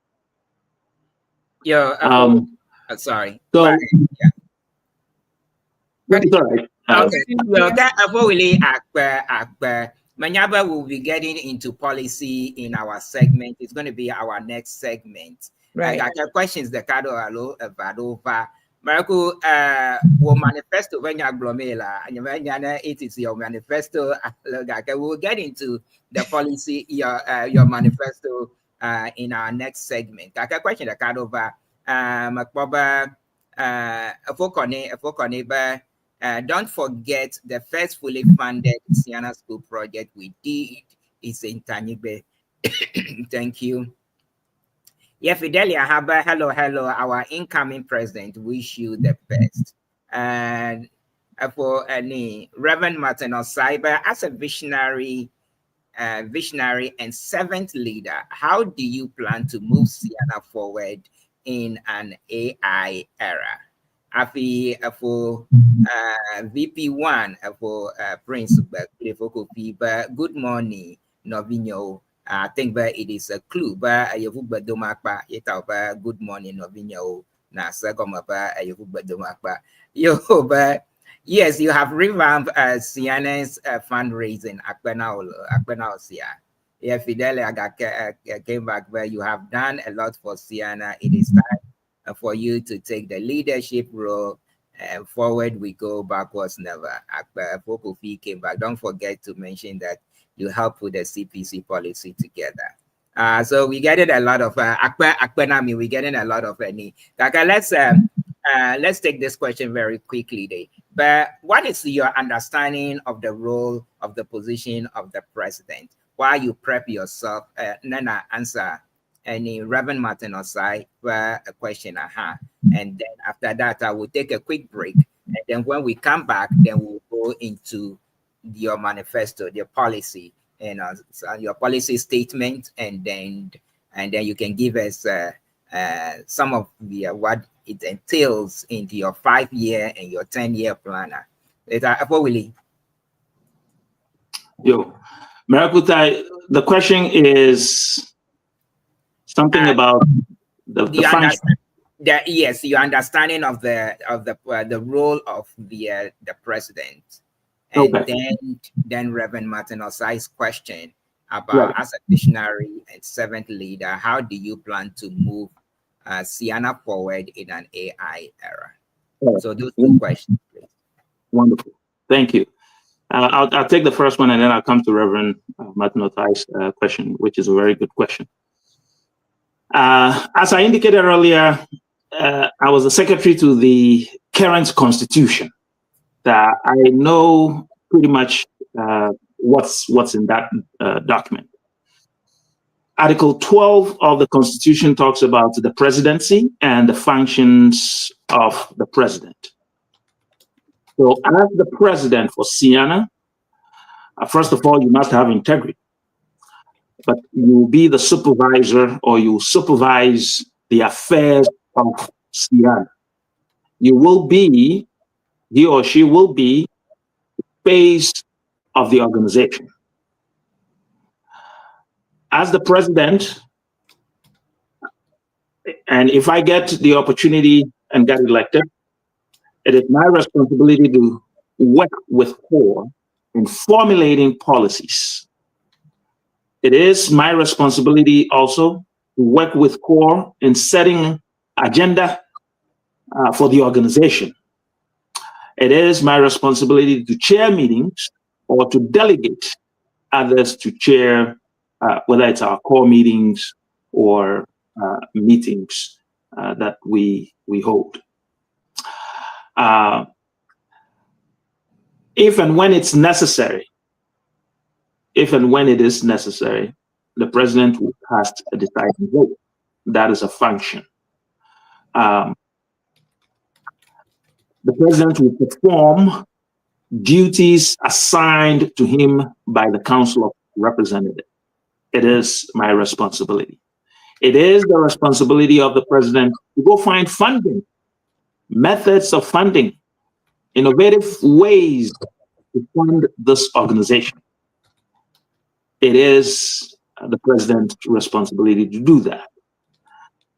Sorry. So, yeah. That's all right. Well, that really Manyaba will be getting into policy in our segment. It's going to be our next segment. Right. I got questions that Kado Alo Vadova. Marco, will manifesto when you're glomela, and it is your manifesto. We'll get into the policy, your manifesto in our next segment. I got a question that Kadova, Makboba, don't forget the first fully funded Ceana School project we did is in Tanibe. Thank you. Yeah, Fidelia Haba, hello, our incoming president, wish you the best. And for Reverend Martin Osaiba, as a visionary and servant leader, how do you plan to move Ceana forward in an AI era? Afi for VP1 for Prince Clifford, good morning, Novinho. I think that it is a clue, but good morning, Novinho. Yes, you have revamped Ceana's fundraising. Yeah, Fidel came back where you have done a lot for Ceana. It is time for you to take the leadership role. And forward we go, backwards never. Fokofi came back. Don't forget to mention that you help with the CPC policy together. So we getting a lot of Akpenami. We getting a lot of any. Let's take this question very quickly. But what is your understanding of the role of the position of the president? While you prep yourself, Nana answer any Reverend Martin Osai for a question. And then after that, I will take a quick break. And then when we come back, then we'll go into your manifesto, your policy, and your policy statement, and then you can give us some of the what it entails into your 5-year and your 10-year planner. Willie. Yo, Marakutai, the question is something about the function. Yes, your understanding of the role of the president, and okay. then Reverend Martin Osai's question about as a visionary and servant leader, how do you plan to move Ceana forward in an AI era? So those two questions, please. Wonderful, thank you. I'll take the first one, and then I'll come to Reverend Martin Osai's question, which is a very good question. As I indicated earlier, I was the secretary to the current constitution. That I know pretty much what's in that document. Article 12 of the Constitution talks about the presidency and the functions of the president. So as the president for Ceana, first of all, you must have integrity. But you will be the supervisor, or you supervise the affairs of Ceana. You will be, he or she will be, the face of the organization. As the president, and if I get the opportunity and get elected, it is my responsibility to work with CORE in formulating policies. It is my responsibility also to work with CORE in setting agenda for the organization. It is my responsibility to chair meetings or to delegate others to chair, whether it's our CORE meetings or meetings that we hold. If and when it's necessary, if and when it is necessary, the president will cast a deciding vote. That is a function. The president will perform duties assigned to him by the Council of Representatives. It is my responsibility. It is the responsibility of the president to go find funding, methods of funding, innovative ways to fund this organization. It is the president's responsibility to do that.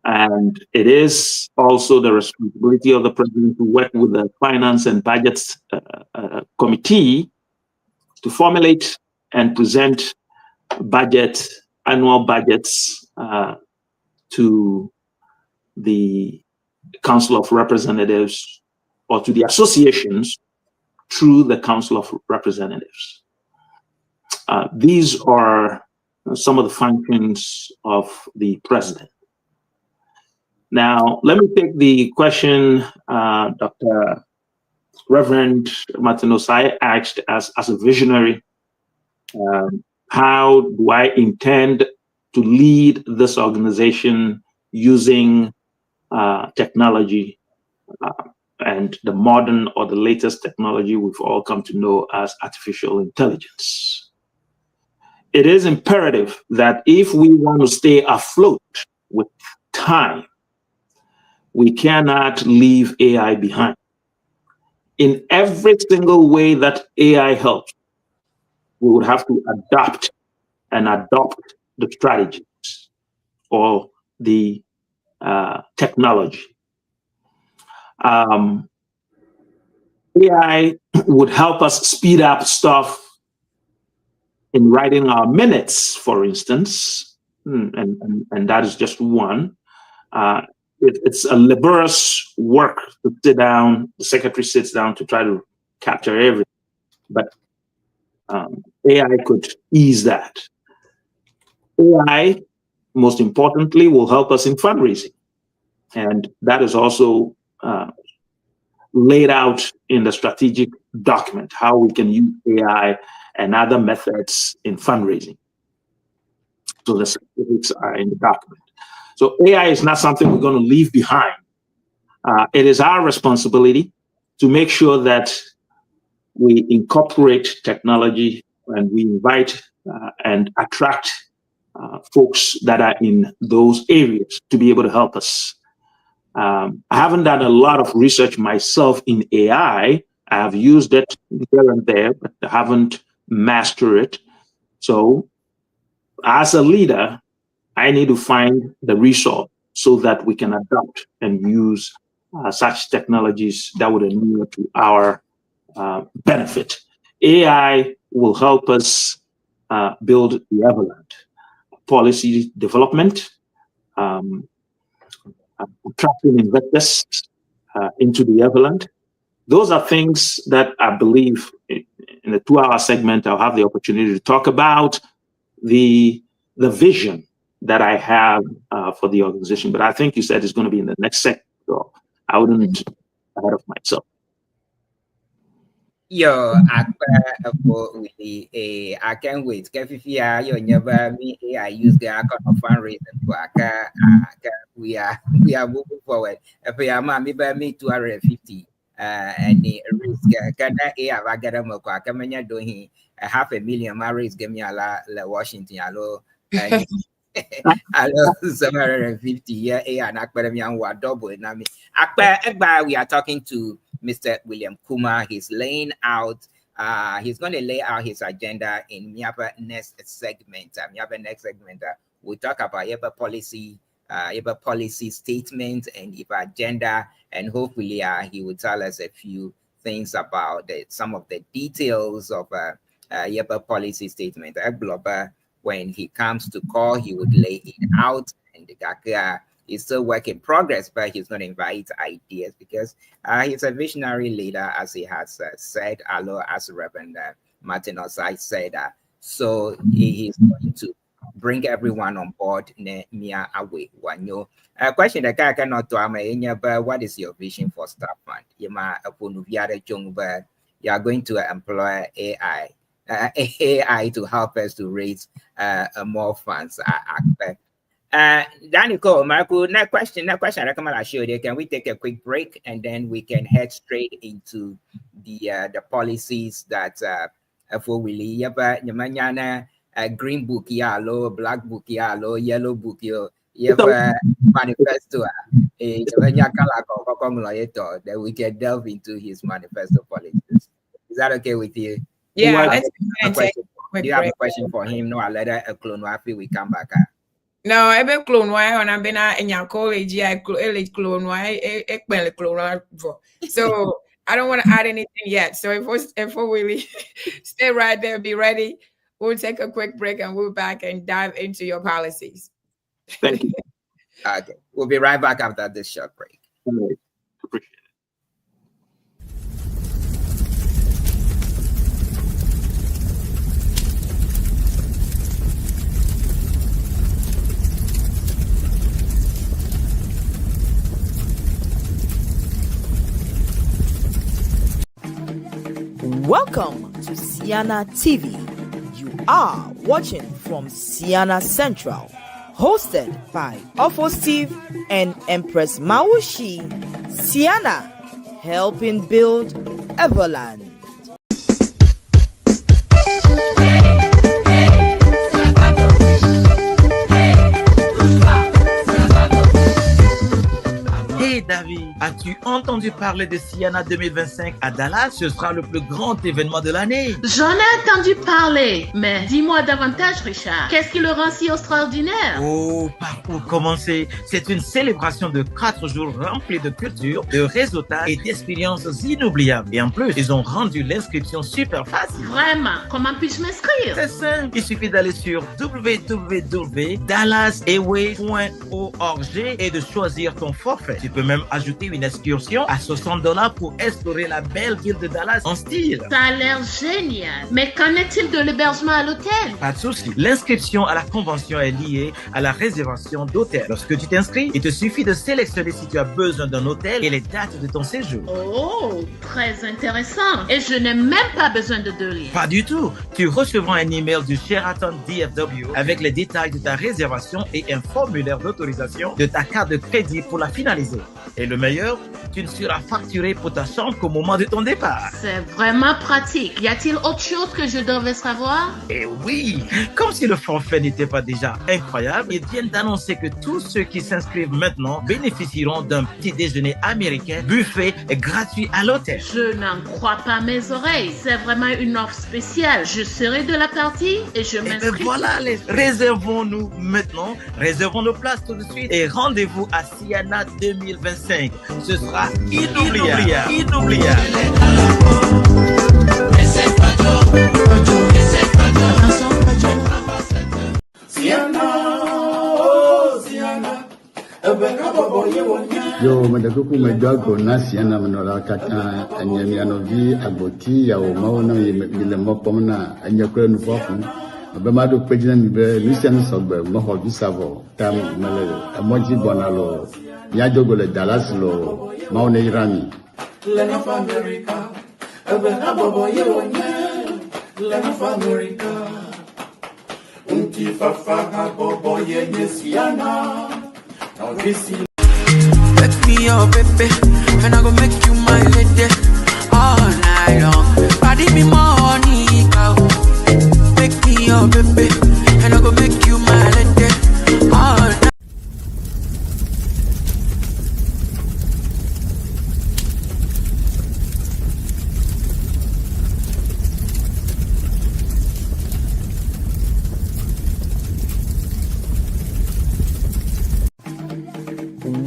And it is also the responsibility of the president to work with the Finance and Budgets Committee to formulate and present annual budgets to the Council of Representatives or to the associations through the Council of Representatives. These are some of the functions of the president. Now, let me take the question Dr. Reverend Martin Osai asked as a visionary. How do I intend to lead this organization using technology and the modern or the latest technology we've all come to know as artificial intelligence? It is imperative that if we want to stay afloat with time, we cannot leave AI behind. In every single way that AI helps, we would have to adapt and adopt the strategies or the technology. AI would help us speed up stuff in writing our minutes, for instance, and that is just one. It's a laborious work to sit down. The secretary sits down to try to capture everything, but AI could ease that. AI, most importantly, will help us in fundraising, and that is also laid out in the strategic document, how we can use AI and other methods in fundraising. So the specifics are in the document. So AI is not something we're going to leave behind. It is our responsibility to make sure that we incorporate technology and we invite and attract folks that are in those areas to be able to help us. I haven't done a lot of research myself in AI. I have used it here and there, but I haven't mastered it. So as a leader, I need to find the resource so that we can adopt and use such technologies that would inure to our benefit. AI will help us build the Everland. Policy development, attracting investors into the Everland. Those are things that I believe in the 2-hour segment, I'll have the opportunity to talk about the vision that I have for the organization. But I think you said it's going to be in the next sector, so I wouldn't ahead of myself. Yo, I can't wait. You never me. I use the account of fundraising. We are moving forward. If we are me 250. Any risk. Can I have get them? Can doing 500,000? My risk give me a la Washington. Hello. Hello, 750. Yeah, and we are double. We are talking to Mr. William KUMAH. He's laying out. He's going to lay out his agenda in Miapa next segment. We'll talk about policy statement and agenda, and hopefully he will tell us a few things about some of the details of policy statement. When he comes to call, he would lay it out, and it's still work in progress, but he's going to invite ideas because he's a visionary leader, as he has said, as Reverend Martin Osai said. So he is going to bring everyone on board. Question that I cannot do, but what is your vision for Staff Fund? You are going to employ AI to help us to raise more funds. Nicole, Marco, next question. I recommend I show you. Can we take a quick break and then we can head straight into the policies that for Willie green book black book yellow book manifesto that we can delve into his manifesto policies. Is that okay with you? Yeah. Do you have a question for him? No, I'll let a clone after we come back. No, I be clone why when I've been in your college, clone why clone. So I don't want to add anything yet. So if we really stay right there, be ready. We'll take a quick break and we'll be back and dive into your policies. Thank you. Okay, we'll be right back after this short break. Right. Appreciate it. Welcome to Ceana TV. You are watching from Ceana Central, hosted by Ofo Steve and Empress Mawushi. Ceana, helping build Everland. Hey, David, As-tu entendu parler de Ceana 2025 à Dallas? Ce sera le plus grand événement de l'année. J'en ai entendu parler, mais dis-moi davantage, Richard. Qu'est-ce qui le rend si extraordinaire? Oh, par où commencer? C'est une célébration de 4 jours remplis de culture, de réseautage et d'expériences inoubliables. Et en plus, ils ont rendu l'inscription super facile. Vraiment? Comment puis-je m'inscrire? C'est simple. Il suffit d'aller sur www.dallasairways.org et de choisir ton forfait. Tu peux même ajouter une excursion à $60 pour explorer la belle ville de Dallas en style. Ça a l'air génial. Mais qu'en est-il de l'hébergement à l'hôtel? Pas de souci. L'inscription à la convention est liée à la réservation d'hôtel. Lorsque tu t'inscris, il te suffit de sélectionner si tu as besoin d'un hôtel et les dates de ton séjour. Oh, très intéressant. Et je n'ai même pas besoin de 2 liens. Pas du tout. Tu recevras un email du Sheraton DFW avec les détails de ta réservation et un formulaire d'autorisation de ta carte de crédit pour la finaliser. Et le meilleur, tu ne seras facturé pour ta chambre qu'au moment de ton départ. C'est vraiment pratique. Y a-t-il autre chose que je devrais savoir? Eh oui, comme si le forfait n'était pas déjà incroyable, ils viennent d'annoncer que tous ceux qui s'inscrivent maintenant bénéficieront d'un petit déjeuner américain, buffet et gratuit à l'hôtel. Je n'en crois pas mes oreilles. C'est vraiment une offre spéciale. Je serai de la partie et je m'inscris. Et voilà, réservons-nous maintenant, réservons nos places tout de suite et rendez-vous à Ceana 2025. Ce sera inoubliable. Yo, madakuku majago na Ceana manola kaka anyamianovi agoti ya omaona yile mopomna anyakwe nufofu abemado pejina mibe Lucian Sogbe moho bisavo tam mele emoji bonalo nyajogo le Dallas lo maone irami Lena of America abena bobo yewonya Lena of America Untifafa bobo yenye Ceana. Now this is Wake me up, baby, and I go make you my lady all night long. Body me money, cow. Wake me up, baby, and I go make you my lady all night.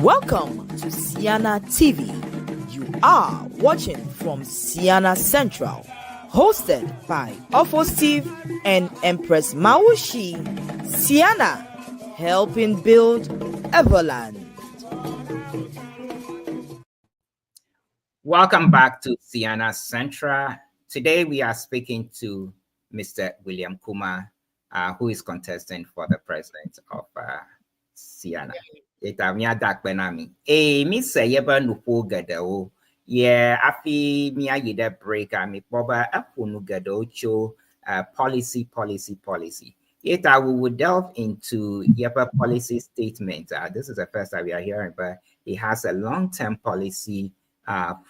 Welcome to Ceana TV. You are watching from Ceana Central, hosted by Ofo Steve and Empress Mawushi. Ceana, helping build Everland. Welcome back to Ceana Central. Today we are speaking to Mr. William KUMAH, who is contesting for the president of Ceana. Itamia dak benami. Mi say yeba nupo gado. Yeah, afi mi ayida break mi boba apunu gado cho policy. Yeta we will delve into Yepa policy statement. This is the first time we are hearing, but it has a long-term policy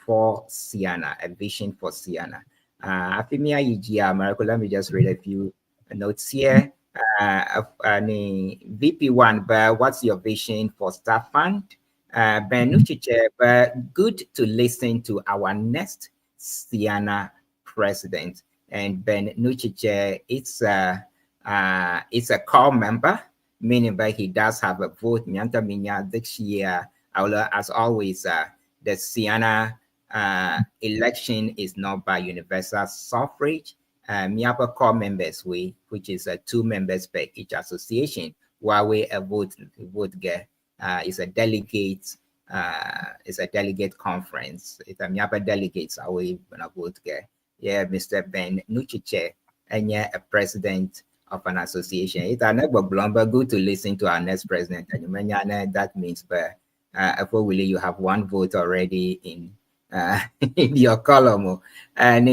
for Ceana, a vision for Ceana. Afi mi ayida America. Let me just read a few notes here. VP1, but what's your vision for staff fund? Ben Nuchiche, but good to listen to our next Ceana president. And Ben Nuchiche, it's a core member, meaning that he does have a vote. Mianta Minya this year, as always, the Ceana election is not by universal suffrage. Miapa core members which is 2 members per each association, while we vote get is a delegate conference. It's a Miapa delegates are we gonna vote get. Yeah, Mr. Ben Nuchiche, and yeah, a president of an association. It's a never blumber. Good to listen to our next president. And that means, but probably you have 1 vote already in your column. And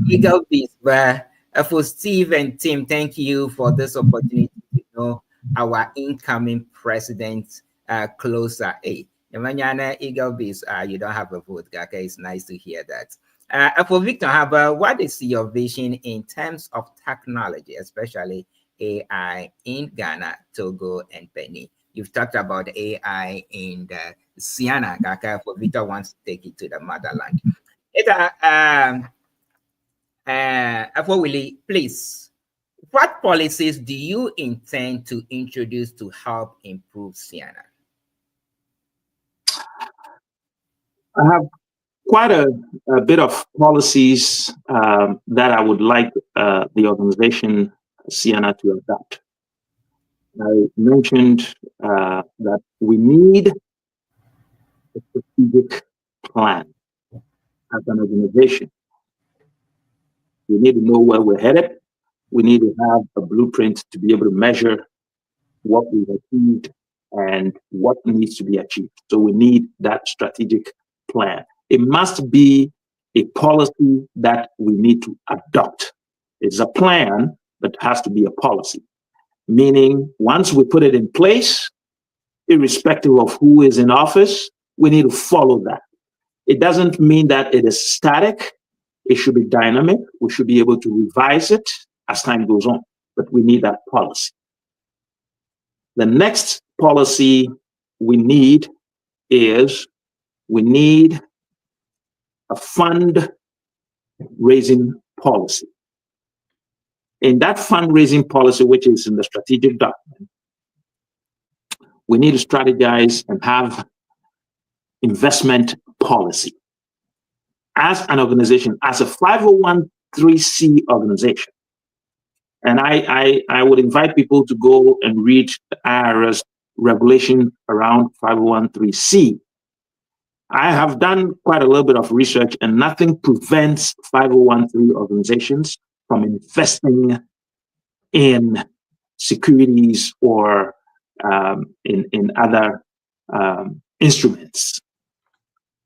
Eagle Beast, but for Steve and Tim, thank you for this opportunity to know our incoming president closer. Hey, Eagle Beast, you don't have a vote, okay? It's nice to hear that. For Victor Haber, what is your vision in terms of technology, especially AI in Ghana, Togo, and Benin? You've talked about AI in the Ceana, Kaka, for Vita wants to take it to the motherland. For Willie, please, what policies do you intend to introduce to help improve Ceana? I have quite a bit of policies that I would like the organization Ceana to adopt. I mentioned that we need a strategic plan as an organization. We need to know where we're headed. We need to have a blueprint to be able to measure what we've achieved and what needs to be achieved. So we need that strategic plan. It must be a policy that we need to adopt. It's a plan, but it has to be a policy. Meaning, once we put it in place, irrespective of who is in office, we need to follow that. It doesn't mean that it is static. It should be dynamic. We should be able to revise it as time goes on, but we need that policy. The next policy we need is we need a fundraising policy. In that fundraising policy, which is in the strategic document, we need to strategize and have investment policy. As an organization, as a 501(c) organization, and I would invite people to go and read the IRS regulation around 501(c). I have done quite a little bit of research, and nothing prevents 501(c) organizations from investing in securities or in other instruments.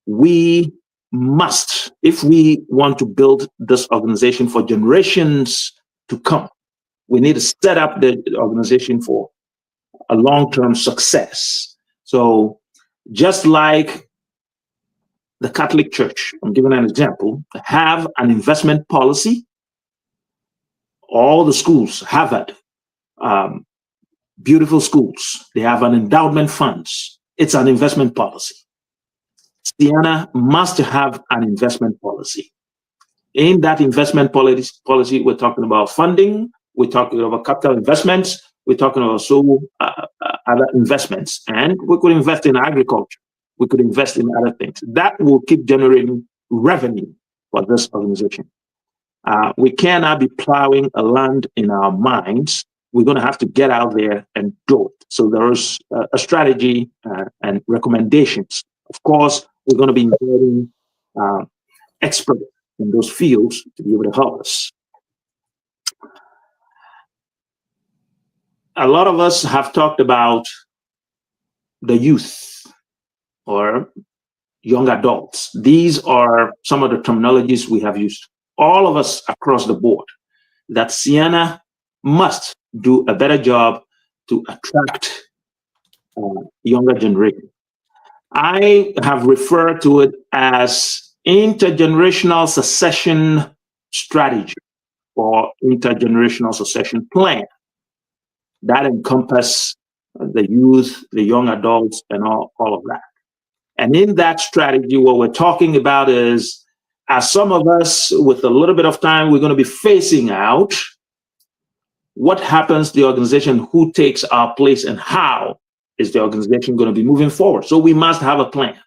We must, if we want to build this organization for generations to come, we need to set up the organization for a long-term success. So just like the Catholic Church, I'm giving an example, have an investment policy. All the schools, Harvard, beautiful schools, they have an endowment funds. It's an investment policy. Ceana must have an investment policy. In that investment policy, we're talking about funding, we're talking about capital investments, we're talking about other investments, and we could invest in agriculture. We could invest in other things. That will keep generating revenue for this organization. We cannot be plowing a land in our minds. We're going to have to get out there and do it. So there is a strategy and recommendations. Of course, we're going to be inviting experts in those fields to be able to help us. A lot of us have talked about the youth or young adults. These are some of the terminologies we have used, all of us across the board, that Ceana must do a better job to attract younger generation. I have referred to it as intergenerational succession strategy or intergenerational succession plan. That encompasses the youth, the young adults, and all of that. And in that strategy, what we're talking about is, as some of us, with a little bit of time, we're going to be phasing out, what happens to the organization, who takes our place, and how is the organization going to be moving forward? So we must have a plan.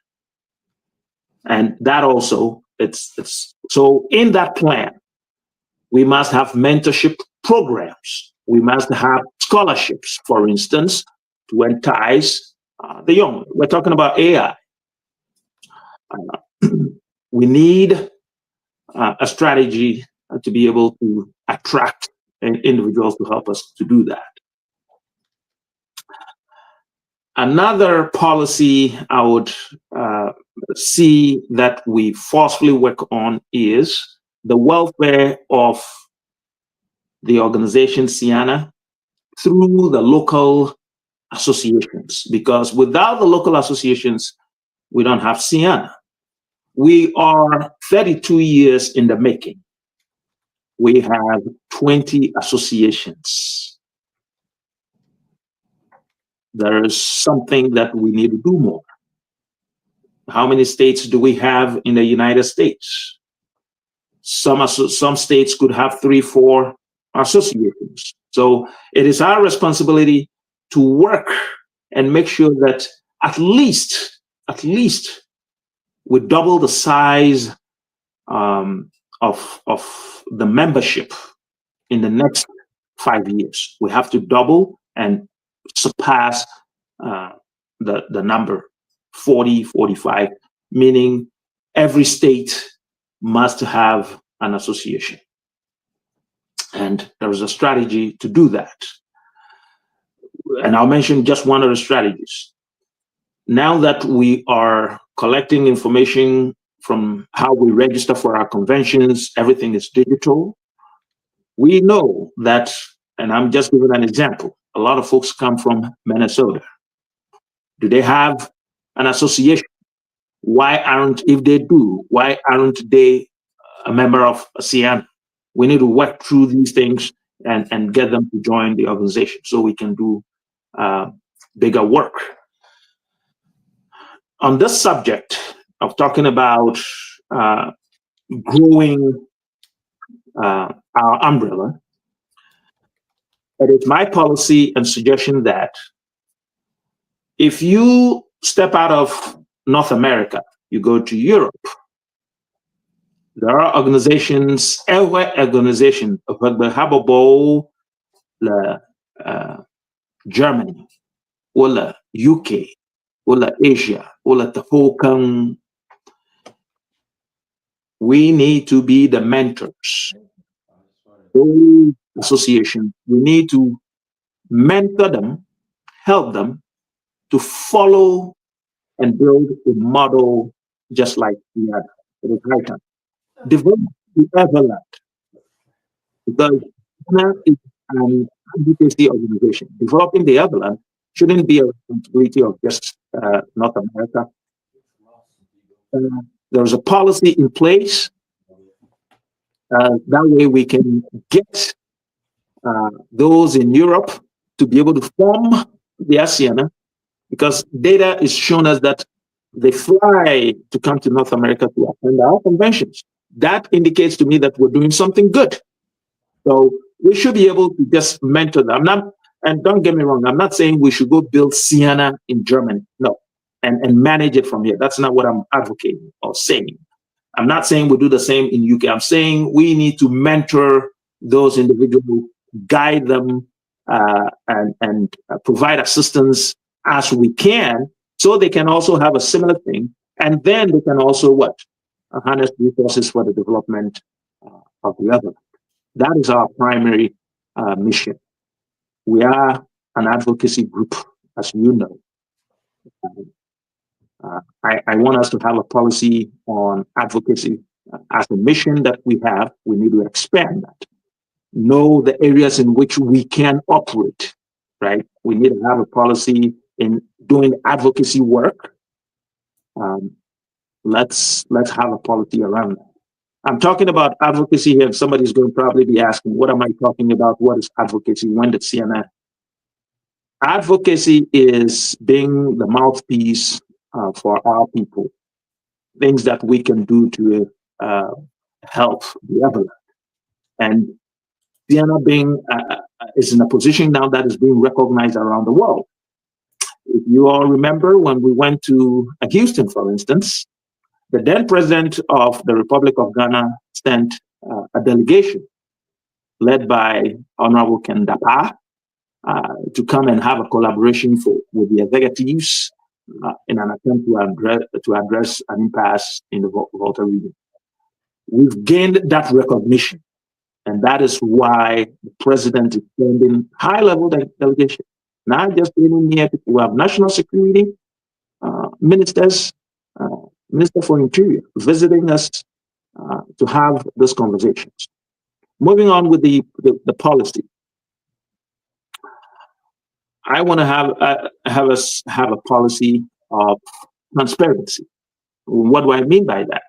And that also, so in that plan, we must have mentorship programs. We must have scholarships, for instance, to entice the young. We're talking about AI. We need a strategy to be able to attract individuals to help us to do that. Another policy I would see that we forcefully work on is the welfare of the organization Ceana through the local associations, because without the local associations, we don't have Ceana. We are 32 years in the making. We have 20 associations. There is something that we need to do more. How many states do we have in the United States? Some states could have 3, 4 associations. So it is our responsibility to work and make sure that at least we double the size of the membership in the next 5 years. We have to double and surpass the number 40, 45, meaning every state must have an association. And there is a strategy to do that. And I'll mention just one of the strategies. Now that we are collecting information from how we register for our conventions, everything is digital. We know that, and I'm just giving an example, a lot of folks come from Minnesota. Do they have an association? If they do, why aren't they a member of Ceana? We need to work through these things and get them to join the organization so we can do bigger work. On this subject of talking about growing our umbrella, it is my policy and suggestion that if you step out of North America, you go to Europe, there are organizations, Germany, or UK, or Asia, or the whole we need to be the mentors. Those associations, we need to mentor them, help them to follow and build a model just like we had. It is high time. Develop the Everland, because Ghana is an advocacy organization. Developing the Everland shouldn't be a responsibility of just North America. There's a policy in place. That way we can get those in Europe to be able to form the Ceana, because data is showing us that they fly to come to North America to attend our conventions. That indicates to me that we're doing something good. So we should be able to just mentor them. And don't get me wrong, I'm not saying we should go build Ceana in Germany, no, and manage it from here. That's not what I'm advocating or saying. I'm not saying we do the same in UK. I'm saying we need to mentor those individuals, guide them, and provide assistance as we can, so they can also have a similar thing, and then they can also harness resources for the development of the other. That is our primary mission. We are an advocacy group, as you know. I want us to have a policy on advocacy as a mission that we have. We need to expand that. Know the areas in which we can operate, right? We need to have a policy in doing advocacy work. Let's have a policy around that. I'm talking about advocacy here, and somebody's going to probably be asking, what am I talking about? What is advocacy? When did Ceana? Advocacy is being the mouthpiece for our people, things that we can do to help the other. And Ceana is in a position now that is being recognized around the world. If you all remember, when we went to Houston, for instance, the then president of the Republic of Ghana sent a delegation led by Honorable Ken Dapa to come and have a collaboration with the executives in an attempt to address an impasse in the Volta region. We've gained that recognition, and that is why the president is sending high-level delegation, not just any near people. We have national security ministers, Minister for Interior, visiting us to have these conversations. Moving on with the policy, I want to have a policy of transparency. What do I mean by that?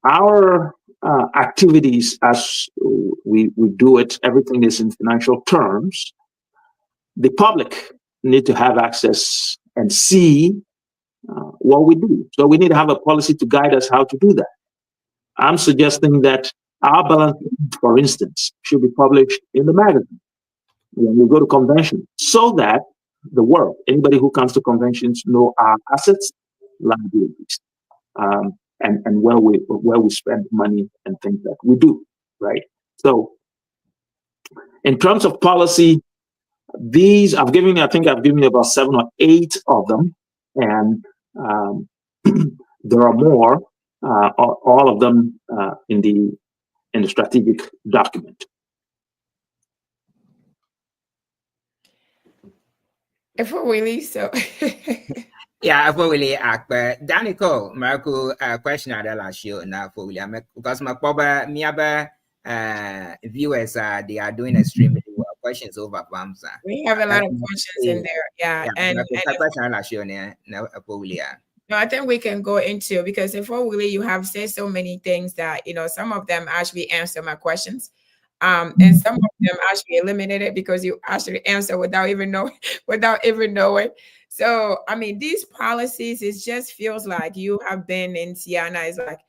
Our activities, as we do it, everything is in financial terms. The public need to have access and see what we do. So we need to have a policy to guide us how to do that. I'm suggesting that our balance sheet, for instance, should be published in the magazine when we go to convention, so that the world, anybody who comes to conventions, know our assets, liabilities, and where we spend money and things that we do, right? So in terms of policy, these I think I've given you about 7 or 8 of them, and there are more, all of them in the strategic document. If we're really so. Yeah, for really Danico, Marco, question I last year now for William because my papa viewers they are doing extremely well. Questions over Bamsa. We have a lot of questions in there, yeah. And question last year now for William. No, I think we can go into, because if really you have said so many things that some of them actually answer my questions. And some of them actually eliminated because you actually answer without even knowing. So I mean, these policies, it just feels like you have been in Ceana. It's like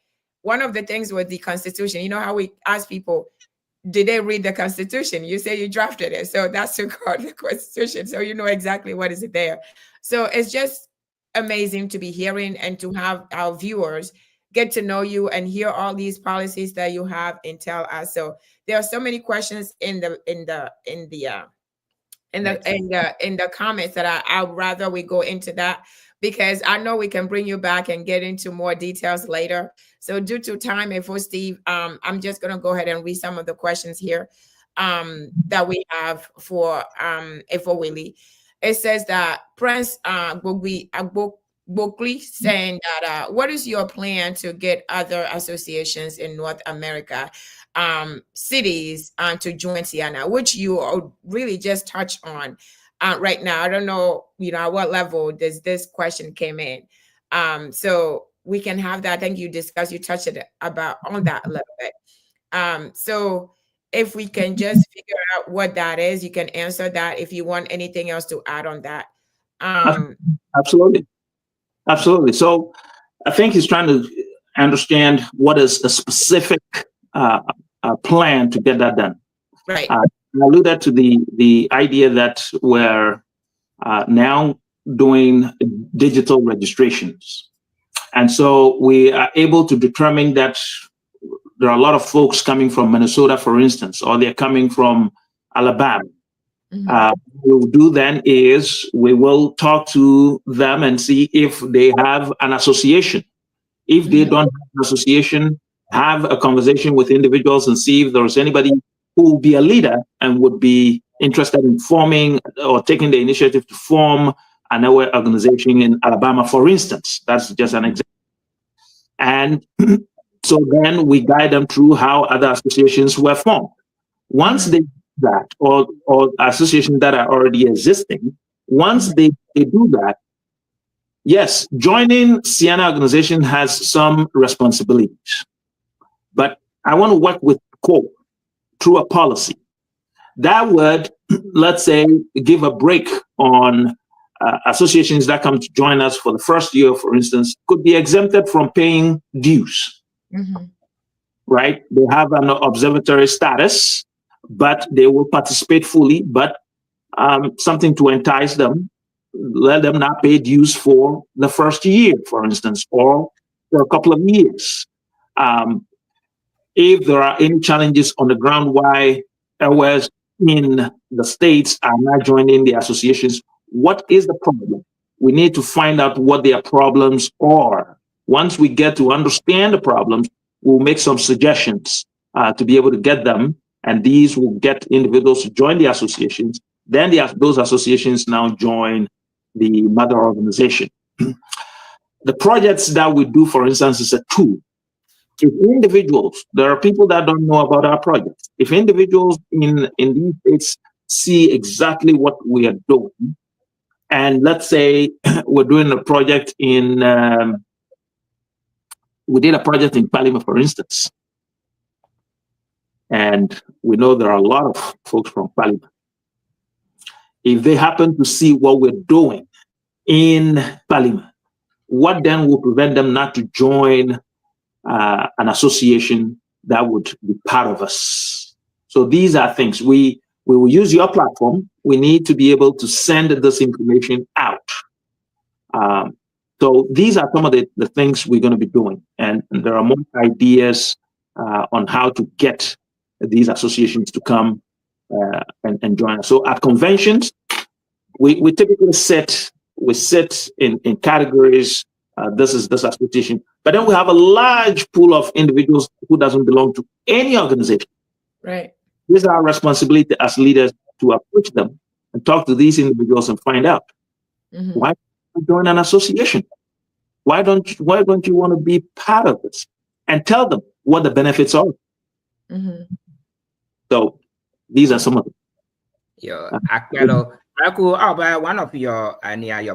one of the things with the Constitution. You know how we ask people, did they read the Constitution? You say you drafted it, so that's called the Constitution. So you know exactly what is there. So it's just amazing to be hearing and to have our viewers get to know you and hear all these policies that you have and tell us. So there are so many questions in the comments that I'd rather we go into that, because I know we can bring you back and get into more details later. So due to time, for Steve, I'm just gonna go ahead and read some of the questions here that we have for Willie. It says that Prince Bokli saying that what is your plan to get other associations in North America cities to join Ceana, which you really just touched on right now. I don't know, at what level does this question came in. So we can have that. I think you touched it about on that a little bit. So if we can just figure out what that is, you can answer that if you want anything else to add on that. Absolutely. So I think he's trying to understand what is a specific plan to get that done. Right. I alluded to the idea that we're now doing digital registrations. And so we are able to determine that there are a lot of folks coming from Minnesota, for instance, or they're coming from Alabama. What we'll do then is we will talk to them and see if they have an association. If they don't have an association, have a conversation with individuals and see if there's anybody who will be a leader and would be interested in forming or taking the initiative to form another organization in Alabama, for instance. That's just an example. And so then we guide them through how other associations were formed. Once they do that, or associations that are already existing, once they do that, yes, joining Ceana organization has some responsibilities. But I want to work with CORE through a policy that would, let's say, give a break on associations that come to join us for the first year, for instance, could be exempted from paying dues. Right? They have an observatory status, but they will participate fully, but something to entice them, let them not pay dues for the first year, for instance, or for a couple of years. If there are any challenges on the ground why airways in the States are not joining the associations, what is the problem? We need to find out what their problems are. Once we get to understand the problems, we'll make some suggestions to be able to get them, and these will get individuals to join the associations. Then those associations now join the mother organization. The projects that we do, for instance, is a tool. If individuals, there are people that don't know about our projects. If individuals in these states see exactly what we are doing, and let's say we're doing a project in, we did a project in Palima, for instance, and we know there are a lot of folks from Palima. If they happen to see what we're doing in Palima, what then will prevent them not to join an association that would be part of us? So these are things we will use your platform. We need to be able to send this information out. So these are some of the things we're going to be doing, and there are more ideas on how to get these associations to come and join us. So at conventions, we typically sit in categories. This is this association, but then we have a large pool of individuals who doesn't belong to any organization. Right. This is our responsibility as leaders to approach them and talk to these individuals and find out why don't you join an association? Why don't you want to be part of this? And tell them what the benefits are. So these are some of them. One of your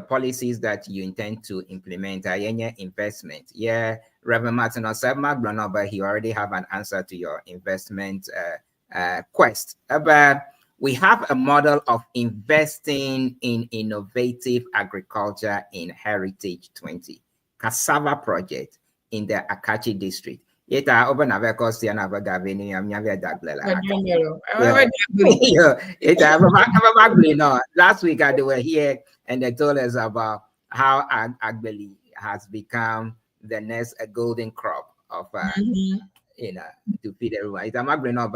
policies that you intend to implement are investment. Yeah, Reverend Martin Osebma, but he already have an answer to your investment quest. But we have a model of investing in innovative agriculture in Heritage 20 cassava project in the Akachi district. Last week they were here and they told us about how Agbeli has become the next golden crop of to feed everyone. It's a migraine of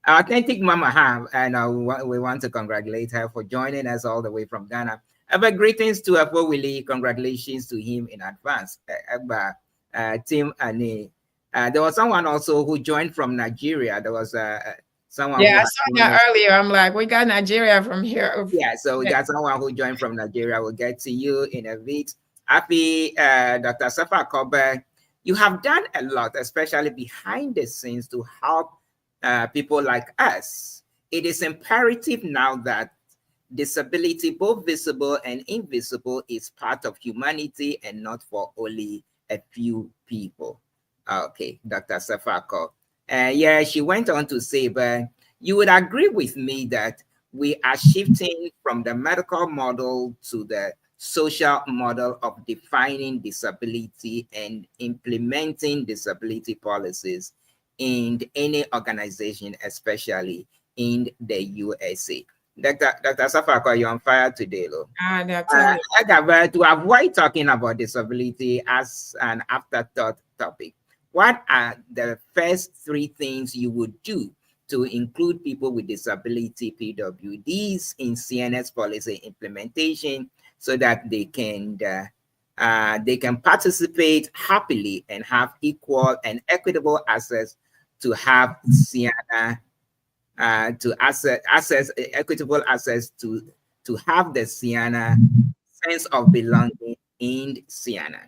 Authentic Mama Ham, and we want to congratulate her for joining us all the way from Ghana. Greetings to Afo Willie. Congratulations to him in advance. Tim Ane. There was someone also who joined from Nigeria. There was someone. Yeah, I saw that earlier. I'm like, we got Nigeria from here. Yeah, so we got someone who joined from Nigeria. We'll get to you in a bit. Happy Dr. Safa Kobe. You have done a lot, especially behind the scenes, to help people like us. It is imperative now that disability, both visible and invisible, is part of humanity and not for only a few people. Okay, Dr. Safako. Yeah, she went on to say, but you would agree with me that we are shifting from the medical model to the social model of defining disability and implementing disability policies in any organization, especially in the USA. Dr. Safako, you're on fire today, though. To avoid talking about disability as an afterthought topic, what are the first three things you would do to include people with disability PWDs in CNS policy implementation so that they can participate happily and have equal and equitable access to have Ceana, equitable access to have the Ceana sense of belonging in Ceana.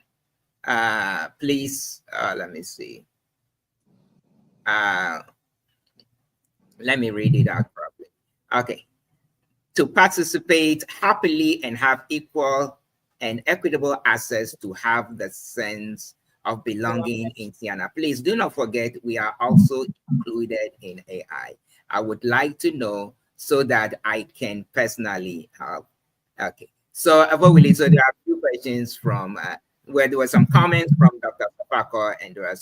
Please, let me see. Let me read it out properly. Okay. To participate happily and have equal and equitable access to have the sense of belonging in Ceana. Please do not forget, we are also included in AI. I would like to know so that I can personally help. Okay. So, so there are a few questions from where there were some comments from Dr. Safako, and there are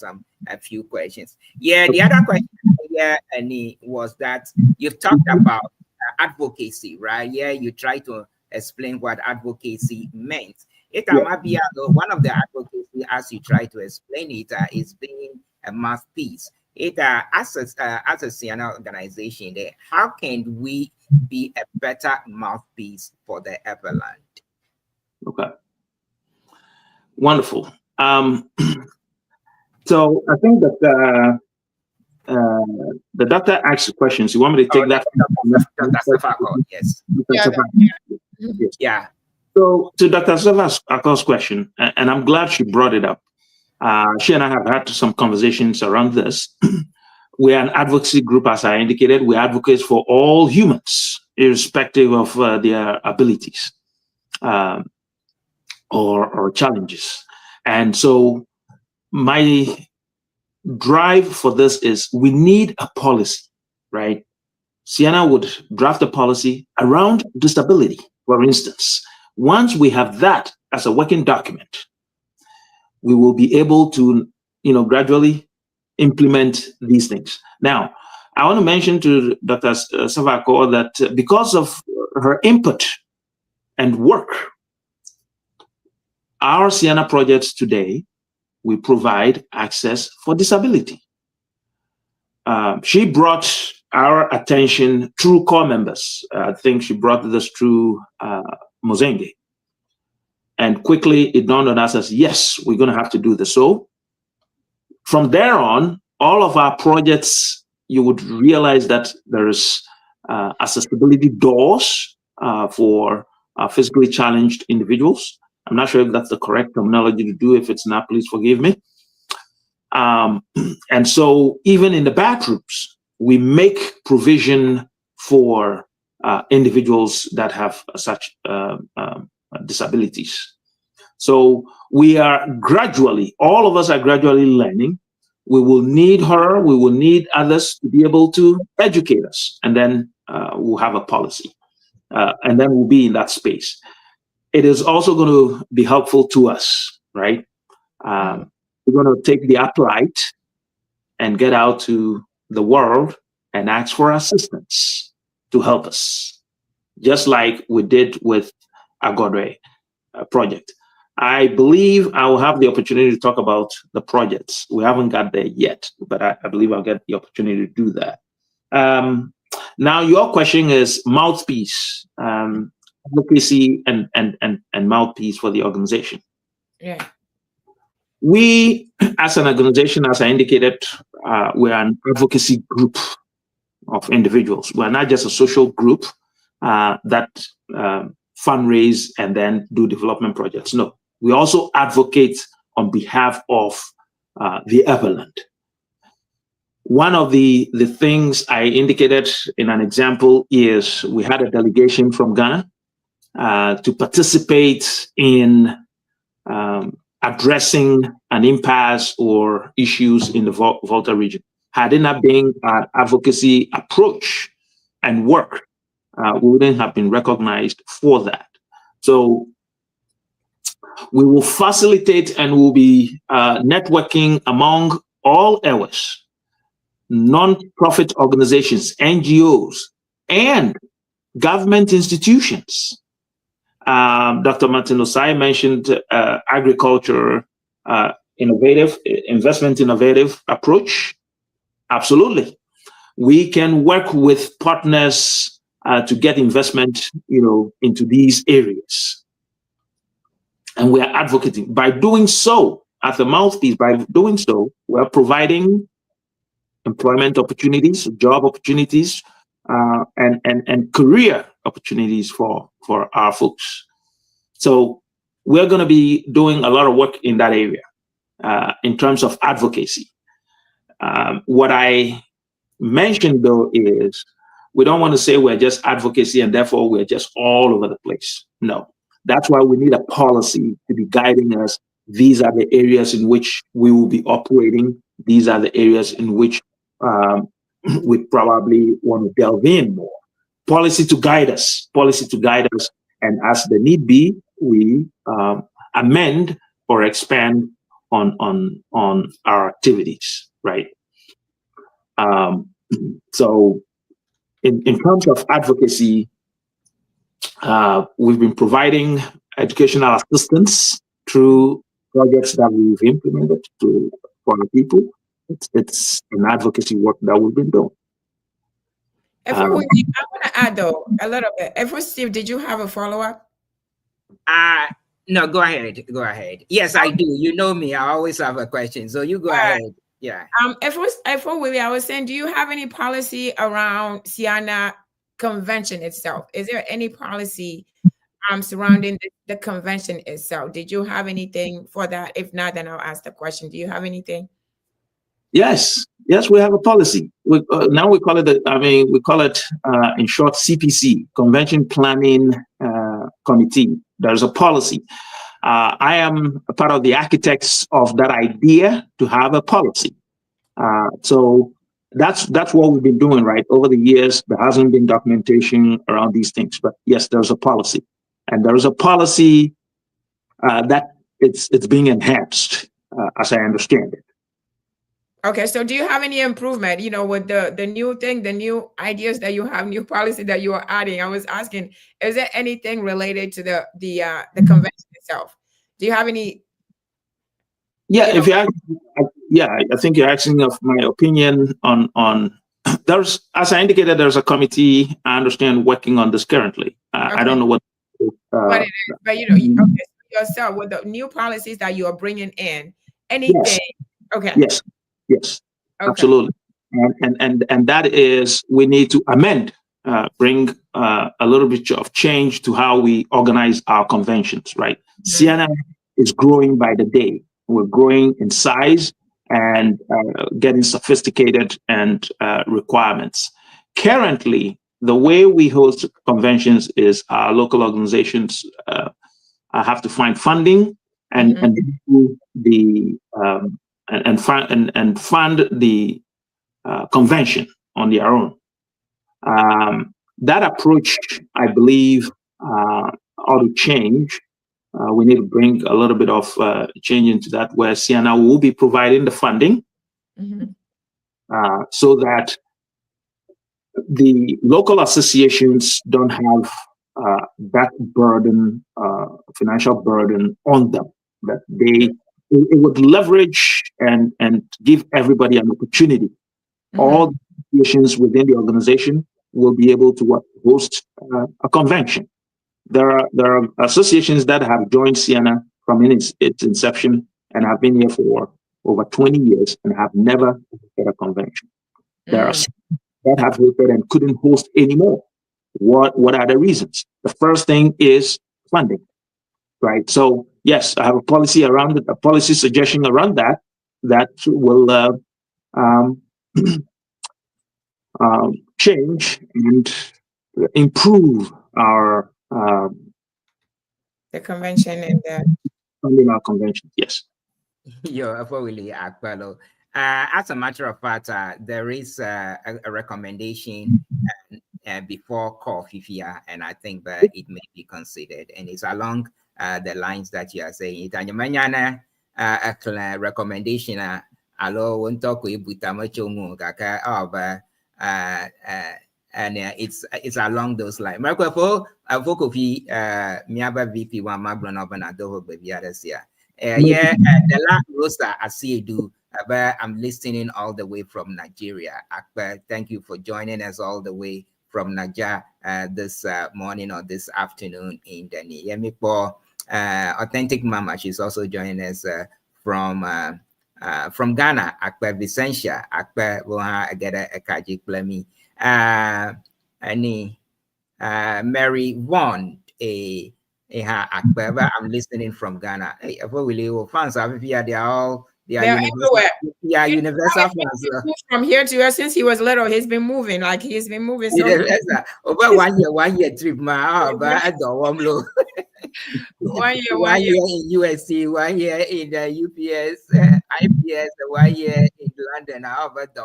a few questions. Yeah, the other question here, Annie, was that you've talked about advocacy, right? Yeah, you try to explain what advocacy meant. Might be one of the advocacy, as you try to explain it, is being a mouthpiece. As a Ceana organization, how can we be a better mouthpiece for the Everland? Okay. Wonderful. So I think that the doctor asked questions. You want me to take that? Yes. Yeah. So to Dr. Safako's question, and I'm glad she brought it up. She and I have had some conversations around this. We're an advocacy group, as I indicated. We advocate for all humans, irrespective of their abilities or challenges. And so my drive for this is we need a policy, right? Ceana would draft a policy around disability, for instance. Once we have that as a working document, we will be able to, gradually implement these things. Now, I want to mention to Dr. Savako that because of her input and work, our Ceana projects today, we provide access for disability. She brought our attention through core members. I think she brought this through Mozenge. And quickly it dawned on us as, yes, we're going to have to do this. So from there on, all of our projects, you would realize that there is accessibility doors for physically challenged individuals. I'm not sure if that's the correct terminology to do. If it's not, please forgive me. And so even in the bathrooms, we make provision for individuals that have such disabilities. So we are gradually, all of us are gradually learning. We will need her, we will need others to be able to educate us, and then we'll have a policy, and then we'll be in that space. It is also going to be helpful to us, right? We're going to take the uplight and get out to the world and ask for assistance to help us, just like we did with Agodre project. I believe I will have the opportunity to talk about the projects. We haven't got there yet, but I believe I'll get the opportunity to do that. Now, your question is mouthpiece, advocacy and mouthpiece for the organization. Yeah. We, as an organization, as I indicated, we're an advocacy group of individuals. We're not just a social group that fundraise and then do development projects. No, we also advocate on behalf of the Everland. One of the things I indicated in an example is we had a delegation from Ghana to participate in addressing an impasse or issues in the Volta region. Had it not been our advocacy approach and work, we wouldn't have been recognized for that. So we will facilitate and we'll be networking among all EWAs, non-profit organizations, NGOs, and government institutions. Dr. Martin Osai mentioned agriculture, innovative approach. Absolutely. We can work with partners to get investment, into these areas. And we are advocating. By doing so, as a mouthpiece, by doing so, we're providing employment opportunities, job opportunities, and career opportunities for our folks. So we're going to be doing a lot of work in that area in terms of advocacy. What I mentioned, though, is we don't want to say we're just advocacy and therefore we're just all over the place. No, that's why we need a policy to be guiding us. These are the areas in which we will be operating. These are the areas in which we probably want to delve in more. Policy to guide us, and as the need be, we amend or expand on our activities, right? So in terms of advocacy, we've been providing educational assistance through projects that we've implemented for the people. It's an advocacy work that we've been doing. I want to add though a little bit. Steve, did you have a follow-up? No, go ahead. Yes, I do. You know me. I always have a question. So you go ahead. Yeah. I was saying, do you have any policy around Ceana convention itself? Is there any policy surrounding the convention itself? Did you have anything for that? If not, then I'll ask the question. Do you have anything? Yes, we have a policy. Now we call it in short CPC, Convention Planning Committee. There's a policy. I am a part of the architects of that idea to have a policy. So that's what we've been doing, right? Over the years, there hasn't been documentation around these things, but yes, there's a policy. and there is a policy that it's being enhanced, as I understand it. Okay, so do you have any improvement, with the new thing, the new ideas that you have, new policy that you are adding? I was asking, is there anything related to the convention itself? Do you have any? Yeah, if you ask, I think you're asking of my opinion on. There's, as I indicated, there's a committee, I understand, working on this currently. I don't know what. What it is, but okay, so yourself with the new policies that you are bringing in, anything? Yes. Okay. Yes. Yes. Okay. Absolutely. And that is, we need to amend, bring a little bit of change to how we organize our conventions. Right. Ceana is growing by the day. We're growing in size and getting sophisticated and requirements. Currently, the way we host conventions is our local organizations have to find funding and do the and fund the convention on their own. That approach, I believe, ought to change. We need to bring a little bit of change into that, where Ceana will be providing the funding so that the local associations don't have that burden, financial burden on them, that it would leverage and give everybody an opportunity. All the associations within the organization will be able to host a convention. There are associations that have joined Ceana from its inception and have been here for over 20 years and have never hosted a convention. There are some that have hosted and couldn't host anymore. What are the reasons? The first thing is funding, right? So yes, I have a policy around it, a policy suggestion around that will change and improve our the convention and funding our convention. Yes. Really as a matter of fact, there is a recommendation before Fifia, and I think that it may be considered, and it's along the lines that you are saying. It a recommendation. Alo won't and it's along those lines. Marco for Vokofi Miaba VP one Magbron up and Adoho baby here. The last roster I see do. I'm listening all the way from Nigeria. Akbar, thank you for joining us all the way from Nigeria this morning or this afternoon in the Yemipo. Authentic Mama, she's also joining us from Ghana. Akbar Vicentia, Akbar Woha Agada Akaji Plemi. Mary Vaughn, Akbar, I'm listening from Ghana. Hey, fans are here, they are everywhere. Yeah, universal fans. From here to here since he was little, he's been moving. Like he's been moving. So over 1 year trip, but I don't want to. 1 year, 1 year in USC, 1 year in the UPS, IPS, 1 year in London. But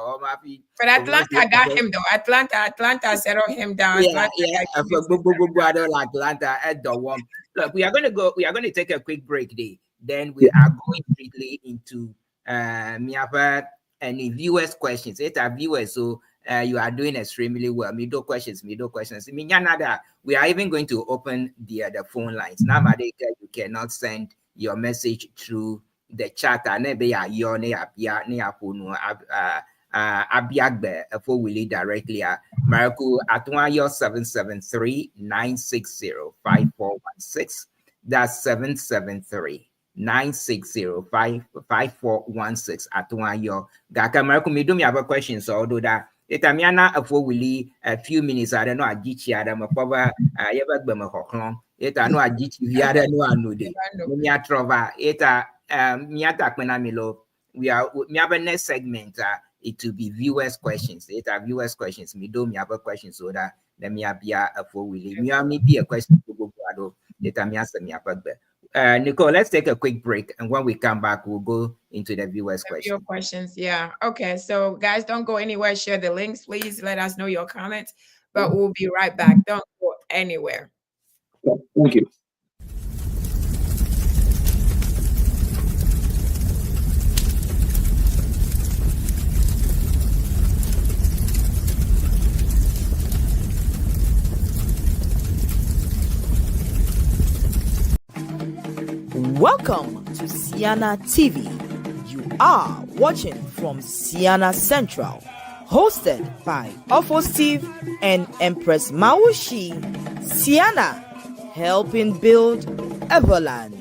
Atlanta got him though. Atlanta settled him down. Yeah. Atlanta at the one. Look, we are going to take a quick break there. Then we are going strictly into Miapa and viewers' questions. It's our viewers, so you are doing extremely well. Middle questions. We are even going to open the phone lines. Nowadays, you cannot send your message through the chat. Abiagbe for Willie directly. Maraku Atwayo 773-960-5416. That's 773-960-5416 Atwayo. Gaka Maraku Midumi have a question, so although that Itamiana for Willie a few minutes, I don't know, I get you Adam Papa, Yabagbe Hoklon. It I know I get you the other no anude. Mia Trova, Eta Miata Kwenamilo. We have a next segment. It will be viewers' questions. It are viewers' questions. Me do me have a question so that let me have a for Willie. Me have me be a question to go to Nicole, let's take a quick break, and when we come back, we'll go into the viewers' questions. Your questions, yeah. Okay, so guys, don't go anywhere. Share the links, please. Let us know your comments, but we'll be right back. Don't go anywhere. Yeah, thank you. Welcome to Ceana TV. You are watching from Ceana Central, hosted by Awful Steve and Empress Maushi. Ceana, helping build Everland.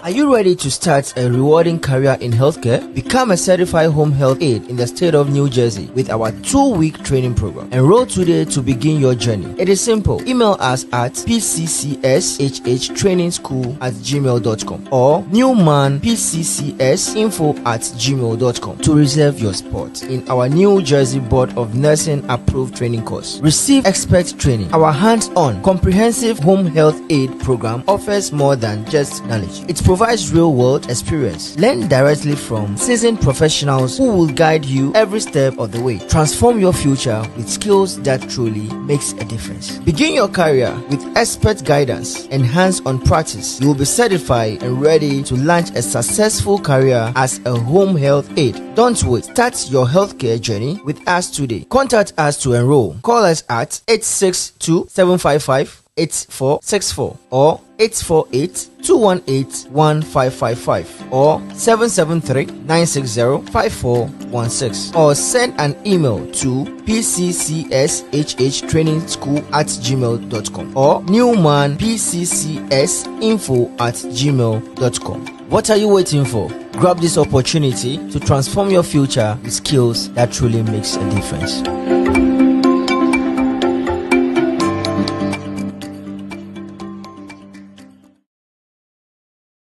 Are you ready to start a rewarding career in healthcare? Become a certified home health aide in the state of New Jersey with our 2-week training program. Enroll today to begin your journey. It is simple. Email us at pccshhtrainingschool@gmail.com or newmanpccsinfo@gmail.com to reserve your spot in our New Jersey Board of Nursing approved training course. Receive expert training. Our hands-on comprehensive home health aid program offers more than just knowledge. It provides real-world experience. Learn directly from seasoned professionals who will guide you every step of the way. Transform your future with skills that truly makes a difference. Begin your career with expert guidance and hands-on practice. You will be certified and ready to launch a successful career as a home health aide. Don't wait. Start your healthcare journey with us today. Contact us to enroll. Call us at 862-755-8464 or 848-218-1555 or 773-960-5416 or send an email to pccshhtrainingschool@gmail.com or newmanpccsinfo@gmail.com. What are you waiting for? Grab this opportunity to transform your future with skills that truly makes a difference.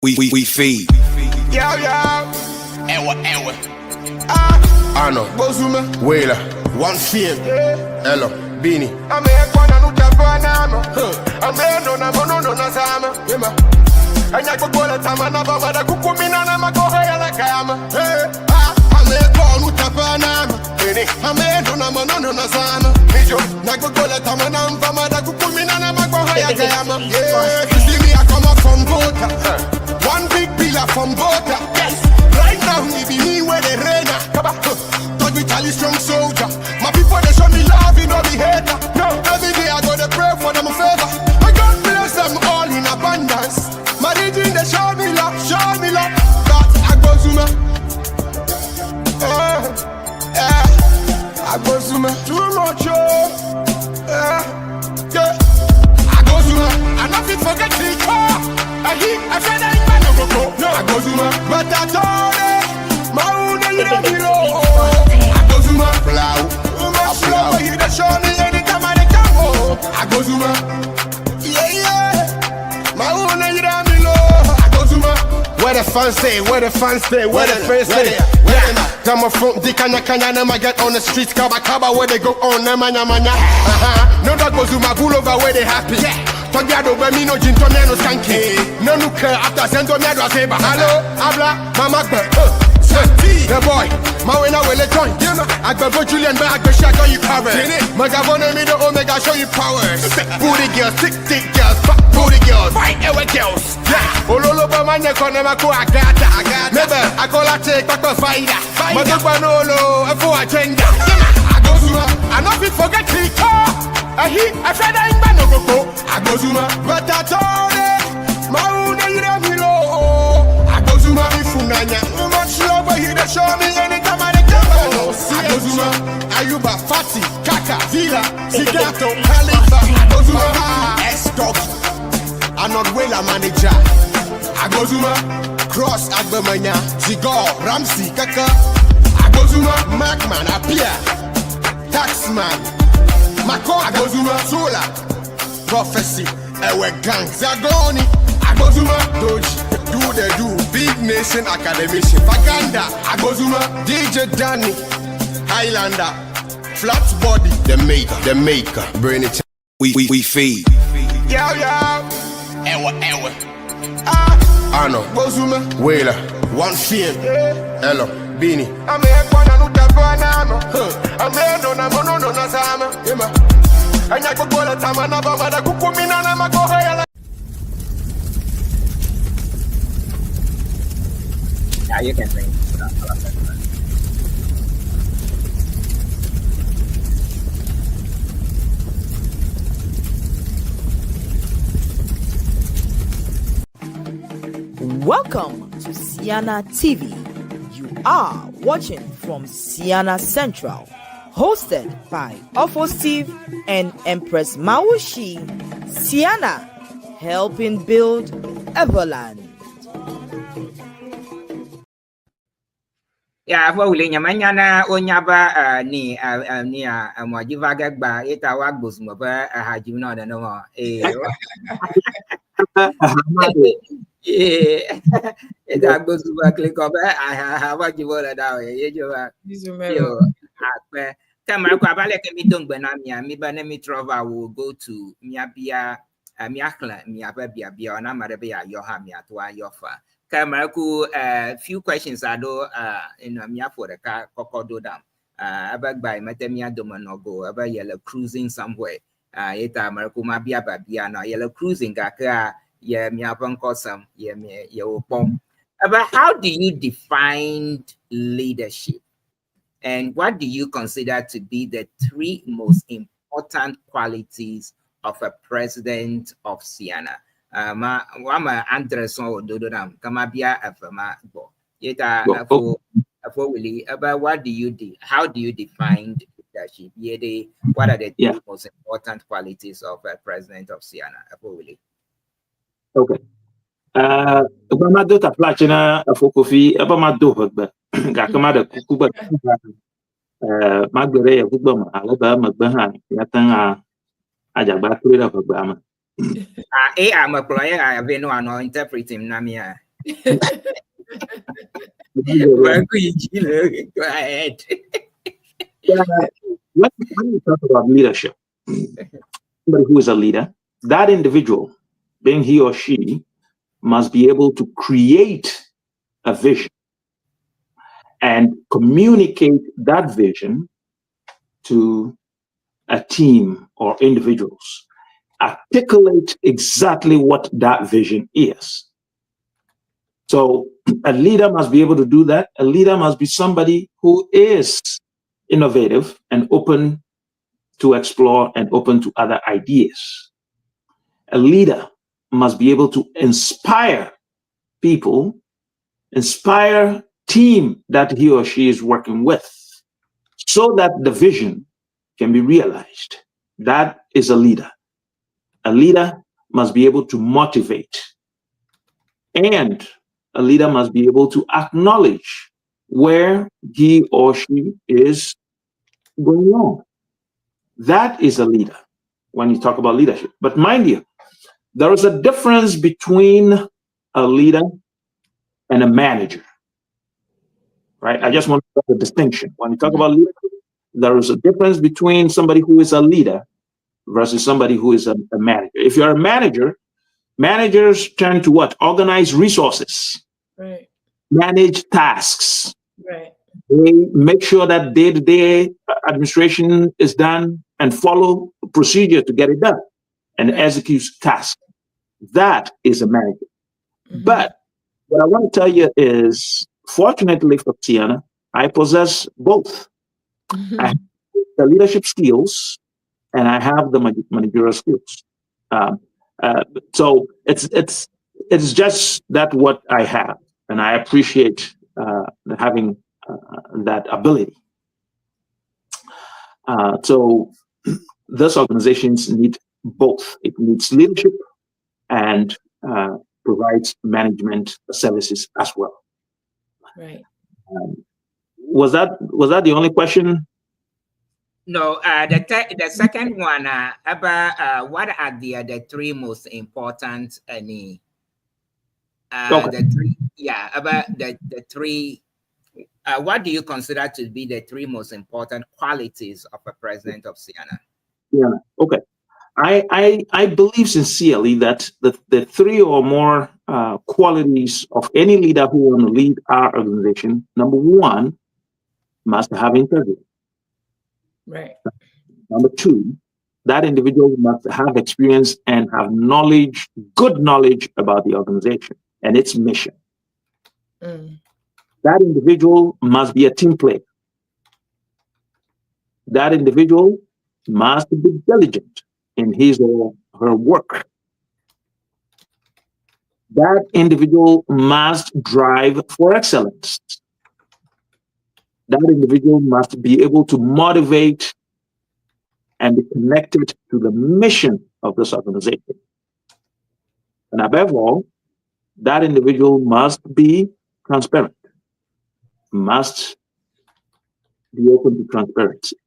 We feed. Yo. Ewa. Ano, Bozuma, Wela, One Field, Hello, Bini. I'm a Kwana Nutafanama. I'm a no Nazama. And I could call it Tamana Baba, the Kukumina Namakoya Lakama. I'm a Kwana Nutafanama. I'm a no Nazama. Nagogola Tamana Baba, the Kukumina Namakoya Lakama. Yeah, you see me, I come up from Bota. One big pillar from Bota. Yes, right now, it be me where they rain. But we tell you strong soldier. My people, they show me love, you know, be hater. No, every day I go to pray for them a favor. I God bless them all in abundance. My region, they show me love. But I go Zuma. I go Zuma. Too much, yeah. I go Zuma. I nothing forget it. I said I ain't no go. No, I go Zuma. But I told it. My own hero. I go Zuma. Flow. I hear the show me anytime I come. I go Zuma. Yeah. My own hero. I go Zuma. Where the fans stay, where the fans stay, where the fans stay. Come on from the kanya them I get on the streets, kaba where they go on them manya. No that goes to my pull over where they happy. Togiado Bamino Jintomiano Skanky. No nuke after Santomiado Seba. Hello, Abla, Mama the boy, Mawena will join. I go Julian back, I show you cover. Magabona me the Omega show you powers. Booty girls, thick girls, fat booty girls, fight our girls. Ololo Bamanya Konamako Agata. Never, I call a take back a fighter. Magabanolo, a full agenda. I go Zuma, I not forget Tito. I said I ain't no go. I go Zuma, but I told it. Mauna Yiramilo. I go Zuma, Ifunanya. Much love, but he show me anytime I go. I go Zuma, Ayuba, Fati, Kaka, Villa, Zigato, Khalifa. I go Zuma, S-Dog. I'm not well a manager. I go Zuma, Cross Agbemanya, Zigar, Ramsey, Kaka. I go Zuma, Magman, Apia, Taxman. Mako Agozuma Sola Prophecy Ewe Gang Zagoni Agozuma Doji Do Big Nation Academy Faganda Agozuma DJ Danny Highlander Flat Body The maker Brain it We feed Yo Ewe Ano Gozuma Wela One Field Hello Bini I'm a Japanama. I'm here, no, Sama. And I could go to Tamana, but I could come in and I'm a go ahead. Yeah, you can sing. Welcome to Ceana TV. You are watching from Ceana Central, hosted by Ofo Steve and Empress Mawushi. Ceana, helping build Everland. Ya afọ wuli nyamanya na onyaba ni mojiva gagba ita wa gbosmo ba hajim na da no ita gbosmo click up ha wa jibo la da ye jo wa yo akpe kamara kwa bale ke mi dongbe na mi ba na mi travel will go to miabia miakla miabia bia na mare be ya yo ha mi atwa yo fa Kamaraku, few questions I do in Mia for the car Kokodo Dam. About by Matemia Domanogo, about yellow cruising somewhere. Eta Maraku Mabia Babiana, yellow cruising Gaka, yeah, Mia Pankosam, yeah, me, yo pom. About how do you define leadership? And what do you consider to be the three most important qualities of a president of Ceana? Wama Anderson Dododam, Kamabia Afama Bo. Yeta Afo Willie, about what do you do? How do you define leadership? What are the three most important qualities of a president of Ceana? Afo Willie. Okay. Obama do ta plachina Afo Kofi, Obama do hogba. Gakamada Kukuba Magbere Yabubama, Alaba Magbahan, Yatanga Ajaba Twitter Obama. I'm a player. I have been no interpreting Namia. Go ahead. When you talk about leadership, somebody who is a leader, that individual, being he or she, must be able to create a vision and communicate that vision to a team or individuals. Articulate exactly what that vision is. So a leader must be able to do that. A leader must be somebody who is innovative and open to explore and open to other ideas. A leader must be able to inspire people, inspire team that he or she is working with, so that the vision can be realized. That is a leader. A leader must be able to motivate, and a leader must be able to acknowledge where he or she is going on. That is a leader when you talk about leadership. But mind you, there is a difference between a leader and a manager, right? I just want to make a distinction. When you talk about leadership, there is a difference between somebody who is a leader versus somebody who is a manager. If you're a manager, managers tend to what? Organize resources, right, manage tasks, right. They make sure that day-to-day administration is done and follow procedure to get it done and execute tasks. That is a manager. But what I want to tell you is, fortunately for Ceana, I possess both. I have the leadership skills and I have the managerial skills. So it's just that what I have, and I appreciate having that ability. So those organizations need both. It needs leadership and provides management services as well. Right. Was that the only question? No, the second one about what are the three most important the three, about the three. What do you consider to be the three most important qualities of a president of Ceana? Yeah. Okay. I believe sincerely that the three or more qualities of any leader who want to lead our organization. Number one must have integrity. Right. Number two, that individual must have experience and have knowledge, good knowledge about the organization and its mission. That individual must be a team player. That individual must be diligent in his or her work. That individual must drive for excellence. That individual must be able to motivate and be connected to the mission of this organization. And above all, that individual must be transparent, must be open to transparency.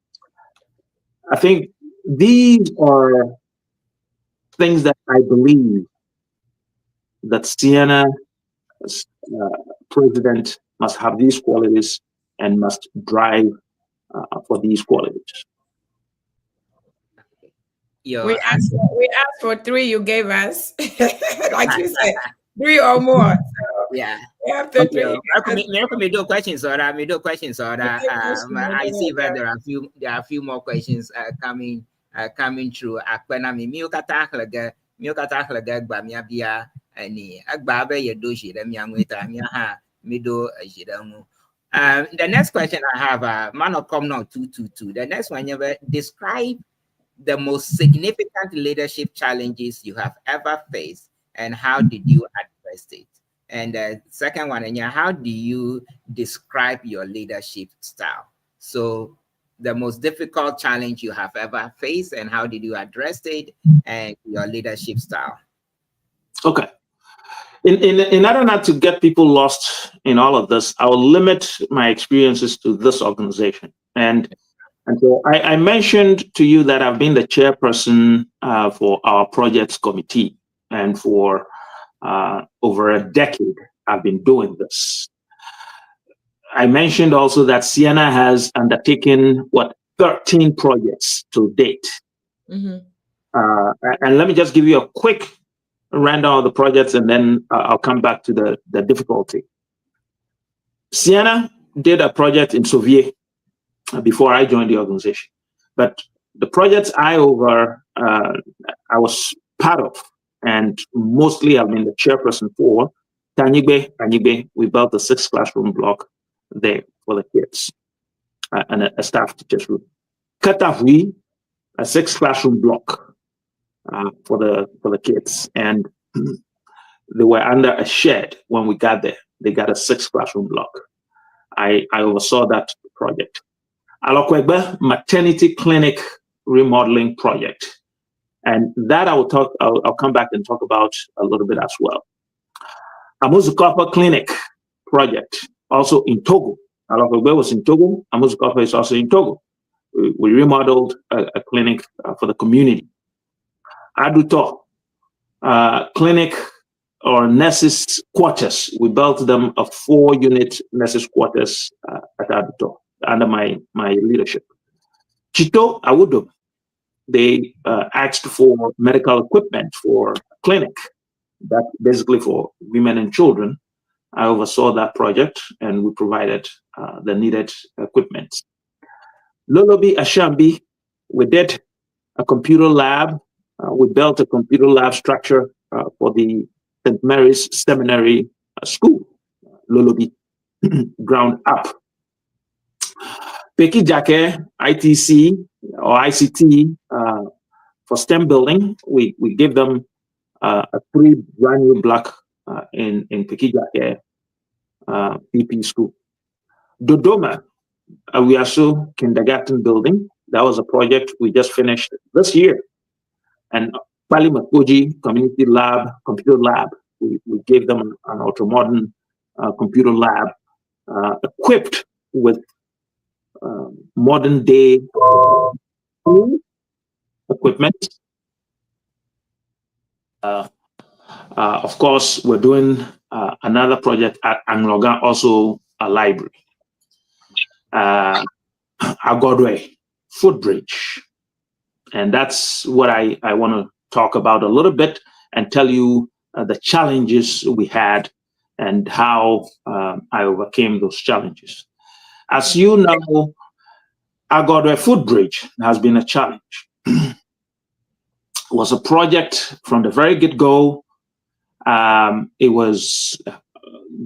I think these are things that I believe that Ceana president must have these qualities and must drive for these qualities. We asked for 3 you gave us. Like you said, 3 or more. So yeah. After 3. Me do questions or I see that there are a few more questions coming through. Akpena mi kata hlaga gba mi abia ani agba be ye do shi da mi anweta mi ha mi do jidamu. The next question I have, man of come now 222. The next one, describe the most significant leadership challenges you have ever faced and how did you address it? And the second one, how do you describe your leadership style? So the most difficult challenge you have ever faced and how did you address it and your leadership style? Okay. In order not to get people lost in all of this, I will limit my experiences to this organization. And so I mentioned to you that I've been the chairperson for our projects committee. And for over a decade, I've been doing this. I mentioned also that Ceana has undertaken, 13 projects to date. And let me just give you a quick rundown of the projects, and then I'll come back to the difficulty. Ceana did a project in Soviet before I joined the organization. But the projects I was part of, and mostly I've been the chairperson for, Tanyigbe, we built a 6 classroom block there for the kids and a staff teachers room. Katafui, a 6 classroom block for the kids. And they were under a shed when we got there. They got a 6 classroom block. I oversaw that project. Alokwegbe maternity clinic remodeling project. And that I'll come back and talk about a little bit as well. Amuzukapa clinic project, also in Togo. Alokwegbe was in Togo. Amuzukapa is also in Togo. We remodeled a clinic for the community. Aduto clinic or nurses quarters. We built them a 4-unit nurses quarters at Aduto under my leadership. Chito Awudo, they asked for medical equipment for a clinic, that basically for women and children. I oversaw that project and we provided the needed equipment. Lolobi Ashambi, we did a computer lab. We built a computer lab structure for the St. Mary's Seminary School, Lolobi, ground up. Peki Jake, ITC or ICT for STEM building, we gave them a 3 brand new block in Peki Jake PP school. Dodoma, we also kindergarten building. That was a project we just finished this year. And Pali Makoji community lab, computer lab, we gave them an ultra-modern computer lab equipped with modern day equipment. Of course, we're doing another project at Anglogan, also a library. Agodwe, footbridge. And that's what I want to talk about a little bit and tell you the challenges we had and how I overcame those challenges. As you know, Agodwe Footbridge has been a challenge. It was a project from the very get-go. It was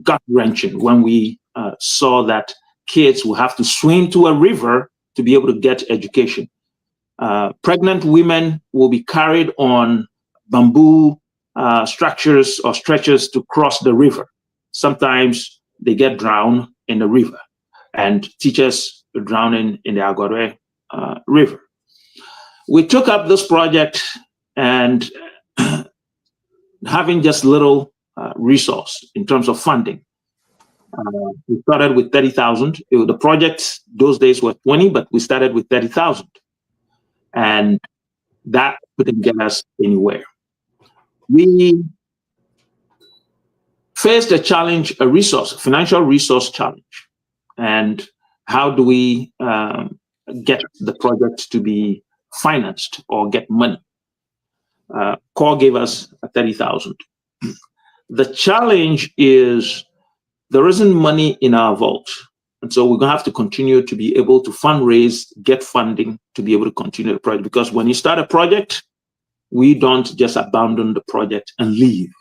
gut-wrenching when we saw that kids will have to swim to a river to be able to get education. Pregnant women will be carried on bamboo structures or stretchers to cross the river. Sometimes they get drowned in the river, and teachers are drowning in the Agodwe River. We took up this project, and having just little resource in terms of funding. We started with 30,000. The project those days were 20, but we started with 30,000. And that couldn't get us anywhere. We faced a challenge, a financial resource challenge. And how do we get the project to be financed or get money? CORE gave us 30,000. The challenge is there isn't money in our vault. And so we're going to have to continue to be able to fundraise, get funding to be able to continue the project. Because when you start a project, we don't just abandon the project and leave.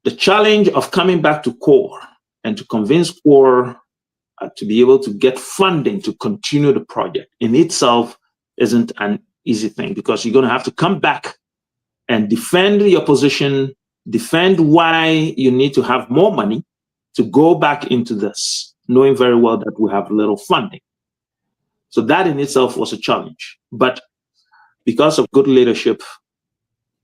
The challenge of coming back to CORE and to convince CORE to be able to get funding to continue the project in itself isn't an easy thing, because you're going to have to come back and defend your position, defend why you need to have more money to go back into this, knowing very well that we have little funding. So that in itself was a challenge. But because of good leadership,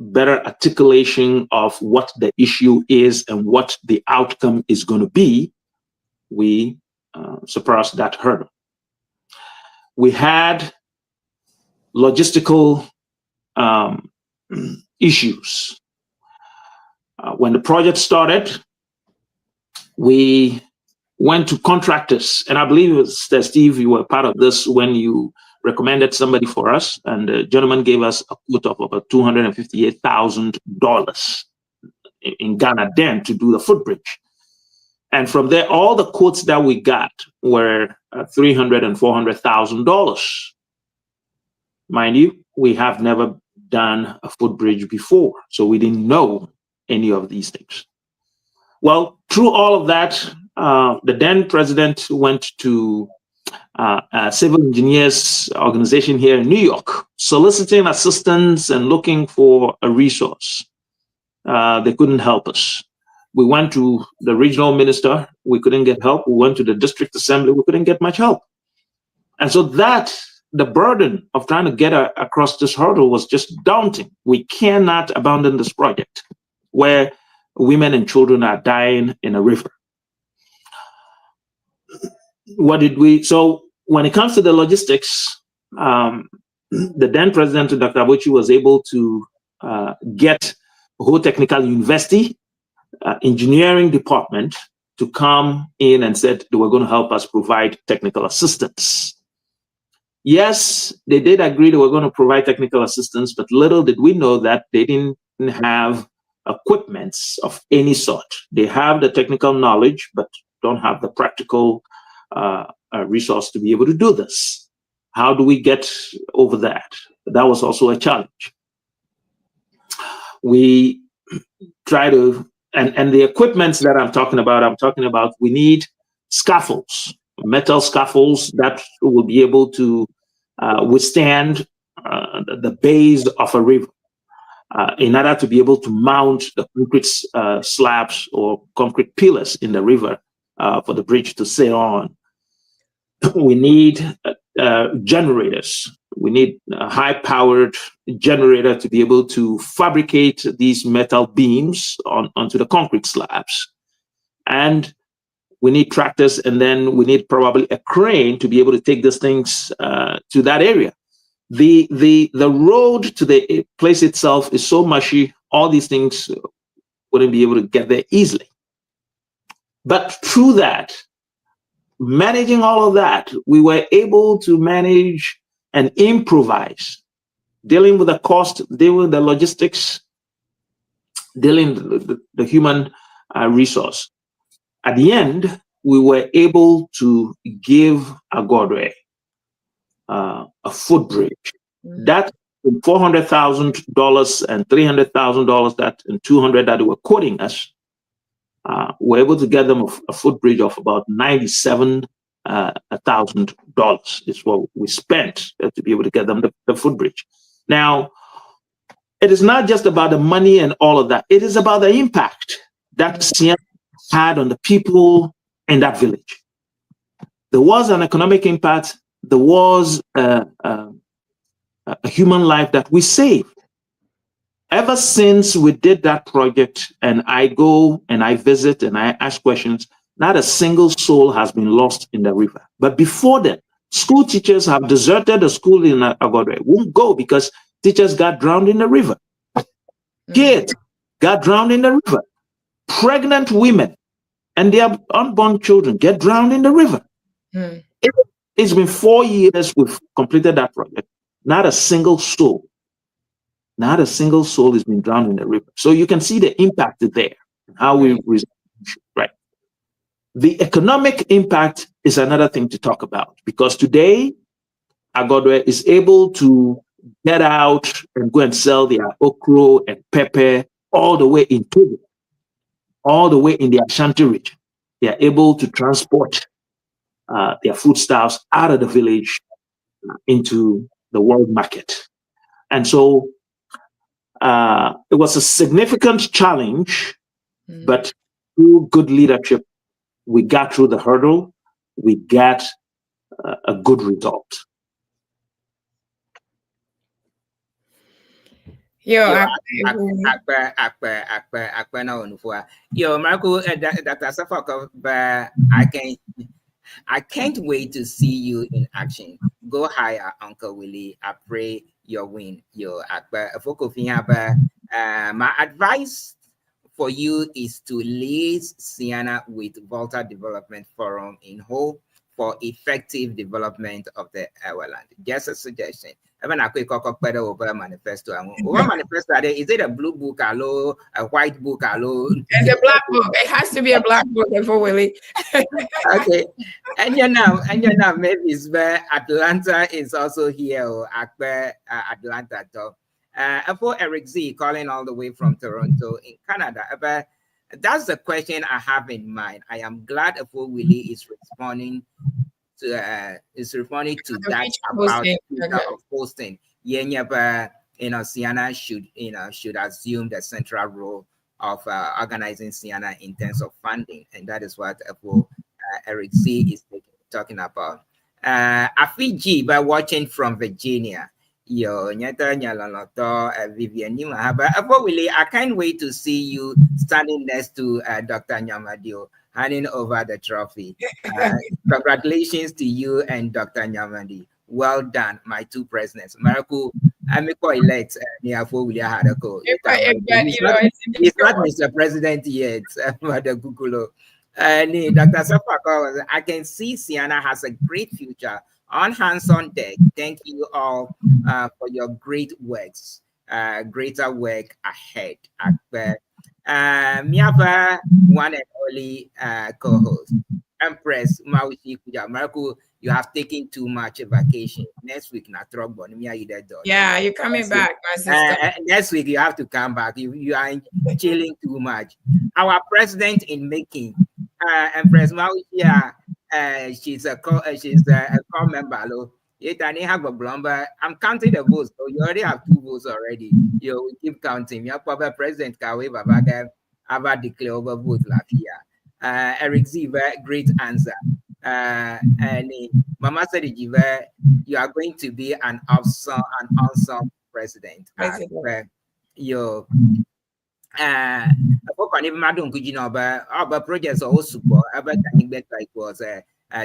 better articulation of what the issue is and what the outcome is going to be, we surpassed that hurdle. We had logistical issues. When the project started, we went to contractors, and I believe it was Steve, you were part of this when you recommended somebody for us, and the gentleman gave us a quote of about $258,000 in Ghana then to do the footbridge. And from there, all the quotes that we got were $300,000 and $400,000. Mind you, we have never done a footbridge before, so we didn't know any of these things. Well, through all of that, the then president went to a civil engineers organization here in New York, soliciting assistance and looking for a resource. They couldn't help us. We went to the regional minister, we couldn't get help. We went to the district assembly, we couldn't get much help. And so the burden of trying to get across this hurdle was just daunting. We cannot abandon this project where women and children are dying in a river. What did we? So when it comes to the logistics, the then president, Dr. Abochi, was able to get a whole technical university, engineering department to come in and said they were going to help us provide technical assistance. Yes, they did agree they were going to provide technical assistance, but little did we know that they didn't have equipments of any sort. They have the technical knowledge, but don't have the practical resource to be able to do this. How do we get over that? That was also a challenge. We try to, and the equipments that I'm talking about, we need scaffolds, metal scaffolds that will be able to withstand the base of a river in order to be able to mount the concrete slabs or concrete pillars in the river for the bridge to sail on. We need generators. We need a high-powered generator to be able to fabricate these metal beams onto the concrete slabs. And we need tractors, and then we need probably a crane to be able to take these things to that area. The road to the place itself is so mushy, all these things wouldn't be able to get there easily. But through that, managing all of that, we were able to manage and improvise, dealing with the cost, dealing with the logistics, dealing with the human resource. At the end, we were able to give Agodre a footbridge. That $400,000 and $300,000 that and $200 that they were quoting us, we're able to get them a footbridge of about $97,000 is what we spent to be able to get them the footbridge. Now, it is not just about the money and all of that. It is about the impact that Ceana had on the people in that village. There was an economic impact. There was a human life that we saved. Ever since we did that project, and I go and I visit and I ask questions, not a single soul has been lost in the river. But before that, school teachers have deserted the school in Agodre. Won't go because teachers got drowned in the river. Kids got drowned in the river. Pregnant women and their unborn children get drowned in the river. It's been 4 years we've completed that project. Not a single soul has been drowned in the river. So you can see the impact there, how we resolve the issue, right? The economic impact is another thing to talk about, because today, Agodre is able to get out and go and sell their okra and pepper all the way in Togo, all the way in the Ashanti region. They are able to transport their foodstuffs out of the village into the world market. And so it was a significant challenge, but through good leadership, we got through the hurdle. We got a good result. I can't wait to see you in action. Go higher, Uncle Willie. I pray your win. My advice for you is to liaise Ceana with Volta Development Forum in hope for effective development of the land. Just a suggestion. Even a quick over manifesto. Over manifesto, is it a blue book, a white book, It's a black book. It has to be a black book for Willie. Okay. And you know, maybe it's where Atlanta is also here, or Atlanta. For Eric Z calling all the way from Toronto in Canada. But that's the question I have in mind. I am glad for Willie is responding to that about posting. Ceana should assume the central role of organizing Ceana in terms of funding, and that is what Eric Z is talking about. Afiji by watching from Virginia. Vivian, Willie, I can't wait to see you standing next to Dr. Nyamadio, handing over the trophy. Congratulations to you and Dr. Nyamadi. Well done, my two presidents. Maraku, I'm a elect near for William Hadako. He's not Mr. President yet, Mother Gugulo. Dr. Safako, I can see Ceana has a great future. On hands on deck. Thank you all for your great works. Greater work ahead. Miava, one and only co-host, Empress Maushi Kuja. Marco, you have taken too much vacation. Next week, yeah, you're coming back, my sister. Next week, you have to come back. You are chilling too much. Our president in making, Empress Maushi, she's a core member. I'm counting the votes. So you already have 2 votes already. We keep counting. Your probably president Kawe Babaga ever declare over vote last year. Eric Z, great answer. And Mama said, you are going to be an awesome president. Projects also was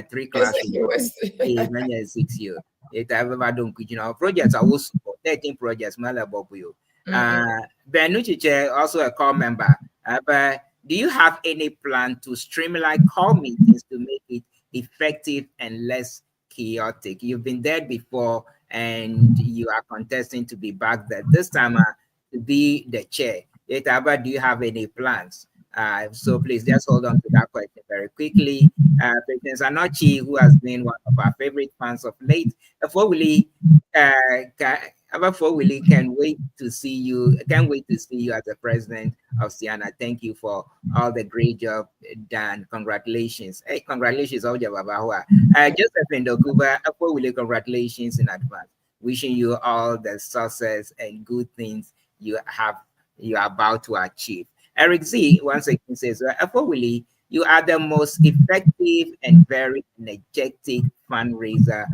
3 classrooms, 6 years. Projects are also 13 projects. Benuchiche, also a core member. But do you have any plan to streamline call meetings to make it effective and less chaotic? You've been there before and you are contesting to be back there. This time to be the chair. Do you have any plans So please just hold on to that question very quickly. Patience Anochi, who has been one of our favorite fans of late, before Willie, can wait to see you. Can't wait to see you as the president of Ceana. Thank you for all the great job done. Congratulations. Hey, congratulations, Oja Babahua. Joseph Ndokuba, before Willie, congratulations in advance. Wishing you all the success and good things you are about to achieve. Eric Z once again says, Willie, you are the most effective and very energetic fundraiser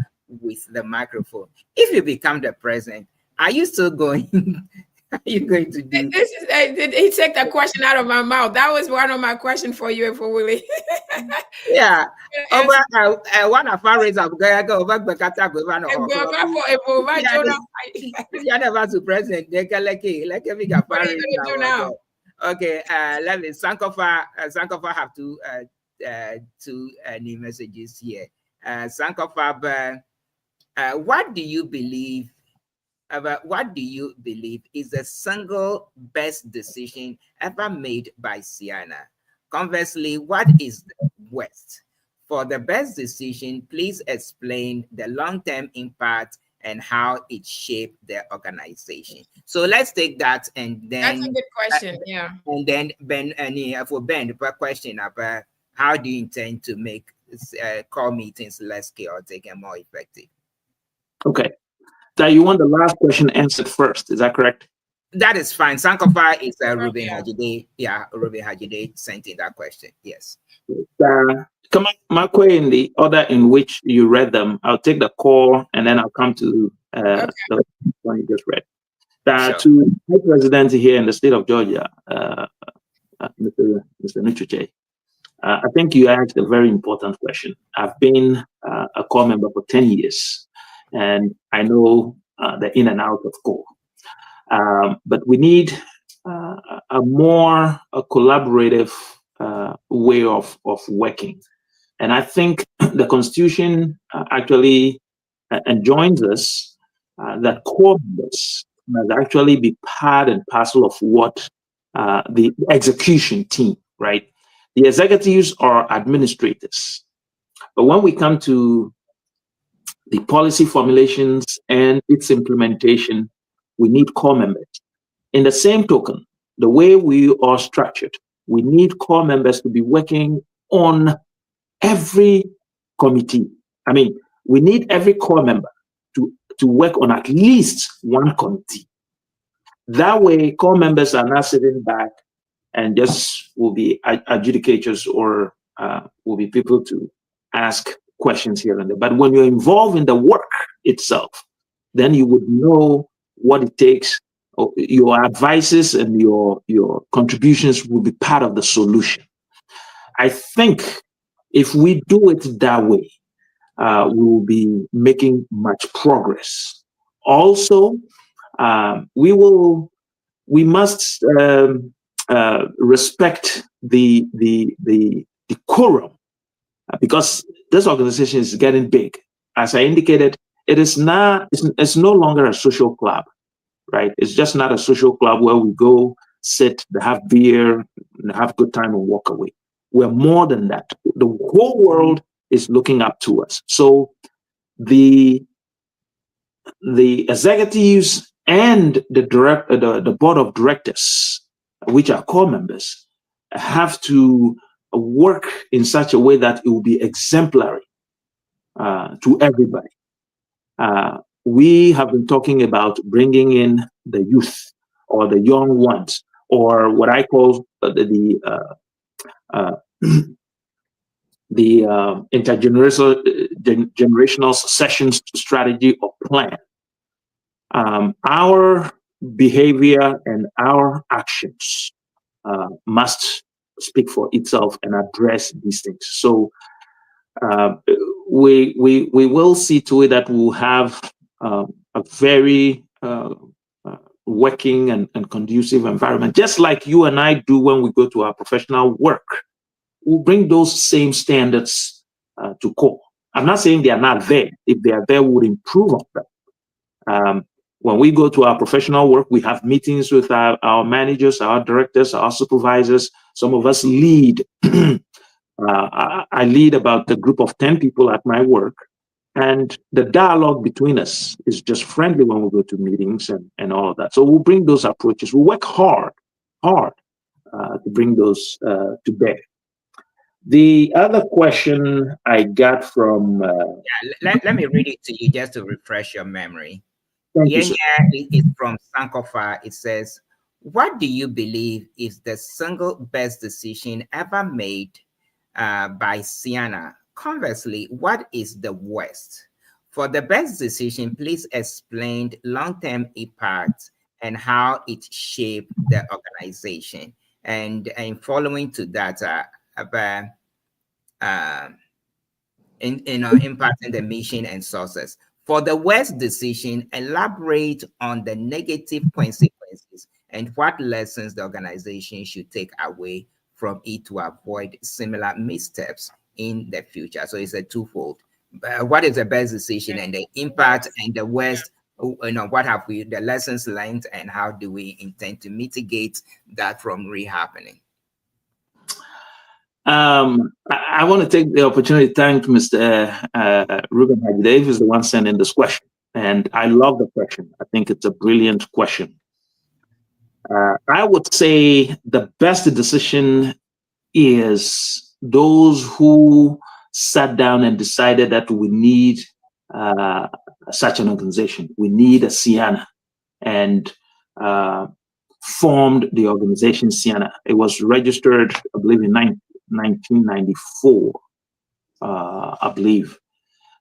with the microphone. If you become the president, are you still going? Are you going to do? This is he took the question out of my mouth. That was one of my questions for you, for Willie. Yeah. Over one of our raisers go over Bekata Governor. You never to president. They can like every now. Okay, let me Sankofa have two new messages here. Sankofa, what do you believe is the single best decision ever made by Ceana? Conversely, what is the worst? For the best decision, please explain the long-term impact and how it shaped the organization. So let's take that, and then that's a good question. Yeah. And then for Ben, the question about how do you intend to make call meetings less chaotic and more effective? Okay. So you want the last question answered first, is that correct? That is fine. Sankofa is Ruben Hajide. Yeah, Ruben Hajide sent in that question. Yes. Come on, Makwe, in the order in which you read them, I'll take the call and then I'll come to the one you just read. Sure. To my president here in the state of Georgia, Mr. Nichuche, I think you asked a very important question. I've been a core member for 10 years, and I know the in and out of core. But we need a more collaborative way of working. And I think the Constitution actually enjoins us that core members must actually be part and parcel of what the execution team, right? The executives are administrators. But when we come to the policy formulations and its implementation, we need core members. In the same token, the way we are structured, we need core members to be working on every committee. I mean, we need every core member to work on at least one committee. That way, core members are not sitting back and just will be adjudicators or will be people to ask questions here and there. But when you're involved in the work itself, then you would know what it takes. Your advices and your contributions will be part of the solution. I think if we do it that way, we will be making much progress. Also, we must respect the quorum, because this organization is getting big. As I indicated, it's no longer a social club, right? It's just not a social club where we go, sit, have beer, and have a good time and walk away. We're more than that. The whole world is looking up to us. So the executives and the board of directors, which are core members, have to work in such a way that it will be exemplary to everybody. We have been talking about bringing in the youth or the young ones, or what I call the intergenerational succession strategy or plan. Our behavior and our actions must speak for itself and address these things. So we will see to it that we'll have a very working and conducive environment, just like you and I do when we go to our professional work. We'll bring those same standards to core. I'm not saying they are not there. If they are there, we would improve on them. When we go to our professional work, we have meetings with our managers, our directors, our supervisors. Some of us lead. I lead about a group of 10 people at my work, and the dialogue between us is just friendly when we go to meetings and all of that. So we'll bring those approaches. We work hard to bring those to bear. The other question I got from... let me read it to you just to refresh your memory. Thank you, sir. Is from Sankofa. It says, what do you believe is the single best decision ever made by Ceana? Conversely, what is the worst? For the best decision, please explain long-term impact and how it shaped the organization. And following to that, impacting the mission and sources. For the worst decision, elaborate on the negative consequences and what lessons the organization should take away from it to avoid similar missteps in the future. So it's a twofold. What is the best decision and the impact, and the worst, what have we, the lessons learned, and how do we intend to mitigate that from re-happening? I want to take the opportunity to thank Mr. Ruben Hajidave, who's the one sending this question. And I love the question. I think it's a brilliant question. I would say the best decision is those who sat down and decided that we need such an organization. We need a Ceana, and formed the organization Ceana. It was registered, I believe, in 1994, I believe.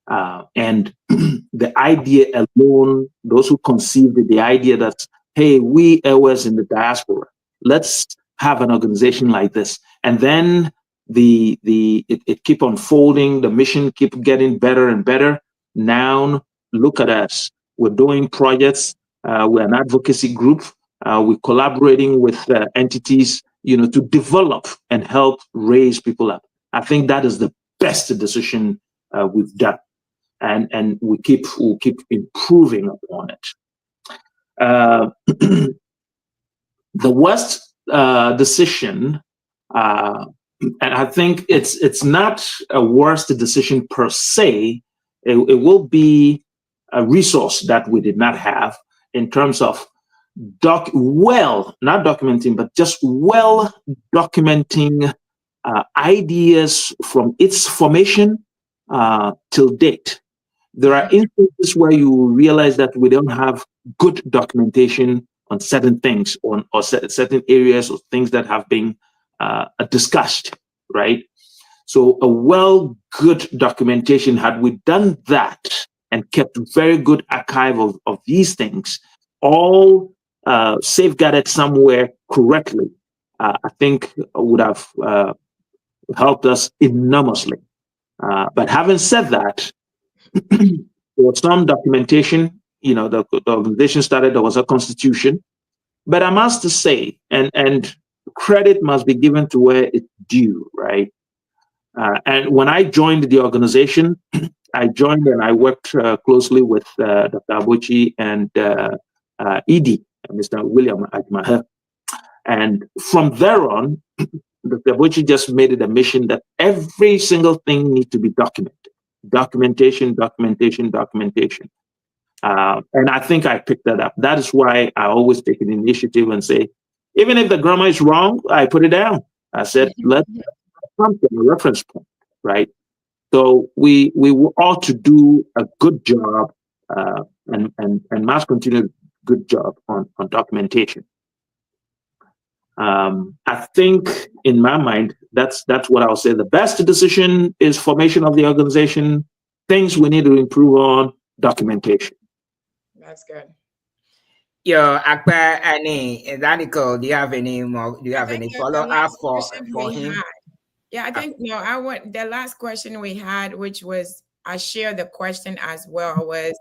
And the idea alone, those who conceived it, the idea that, hey, we Ewes in the diaspora, let's have an organization like this. And then it keep unfolding, the mission keep getting better and better. Now, look at us. We're doing projects. We're an advocacy group. We're collaborating with entities, to develop and help raise people up. I think that is the best decision we've done, and we'll keep improving upon it. The worst decision, and I think it's not a worst decision per se. It will be a resource that we did not have in terms of not documenting, but just well documenting ideas from its formation till date. There are instances where you realize that we don't have good documentation on certain things, or certain areas or things that have been discussed, right? So good documentation, had we done that and kept very good archive of these things, all safeguarded somewhere correctly, I think would have helped us enormously. But having said that, there was some documentation. The organization started, there was a constitution. But I must say, and credit must be given to where it's due, right? And when I joined the organization, I joined and I worked closely with Dr. Abuchi and ED, Mr. William Ajmaher. And from there on, Dr. Abuchi just made it a mission that every single thing needs to be documented. Documentation. And I think I picked that up. That is why I always take an initiative and say, even if the grammar is wrong, I put it down. I said, let's come to a reference point, right? So we ought to do a good job and must continue good job on documentation. I think in my mind, that's what I'll say. The best decision is formation of the organization. Things we need to improve on, documentation. That's good. Akbar, Nicole, do you have any more? Do you have any follow-up for him? Yeah, I think the last question we had, which was, I share the question as well, was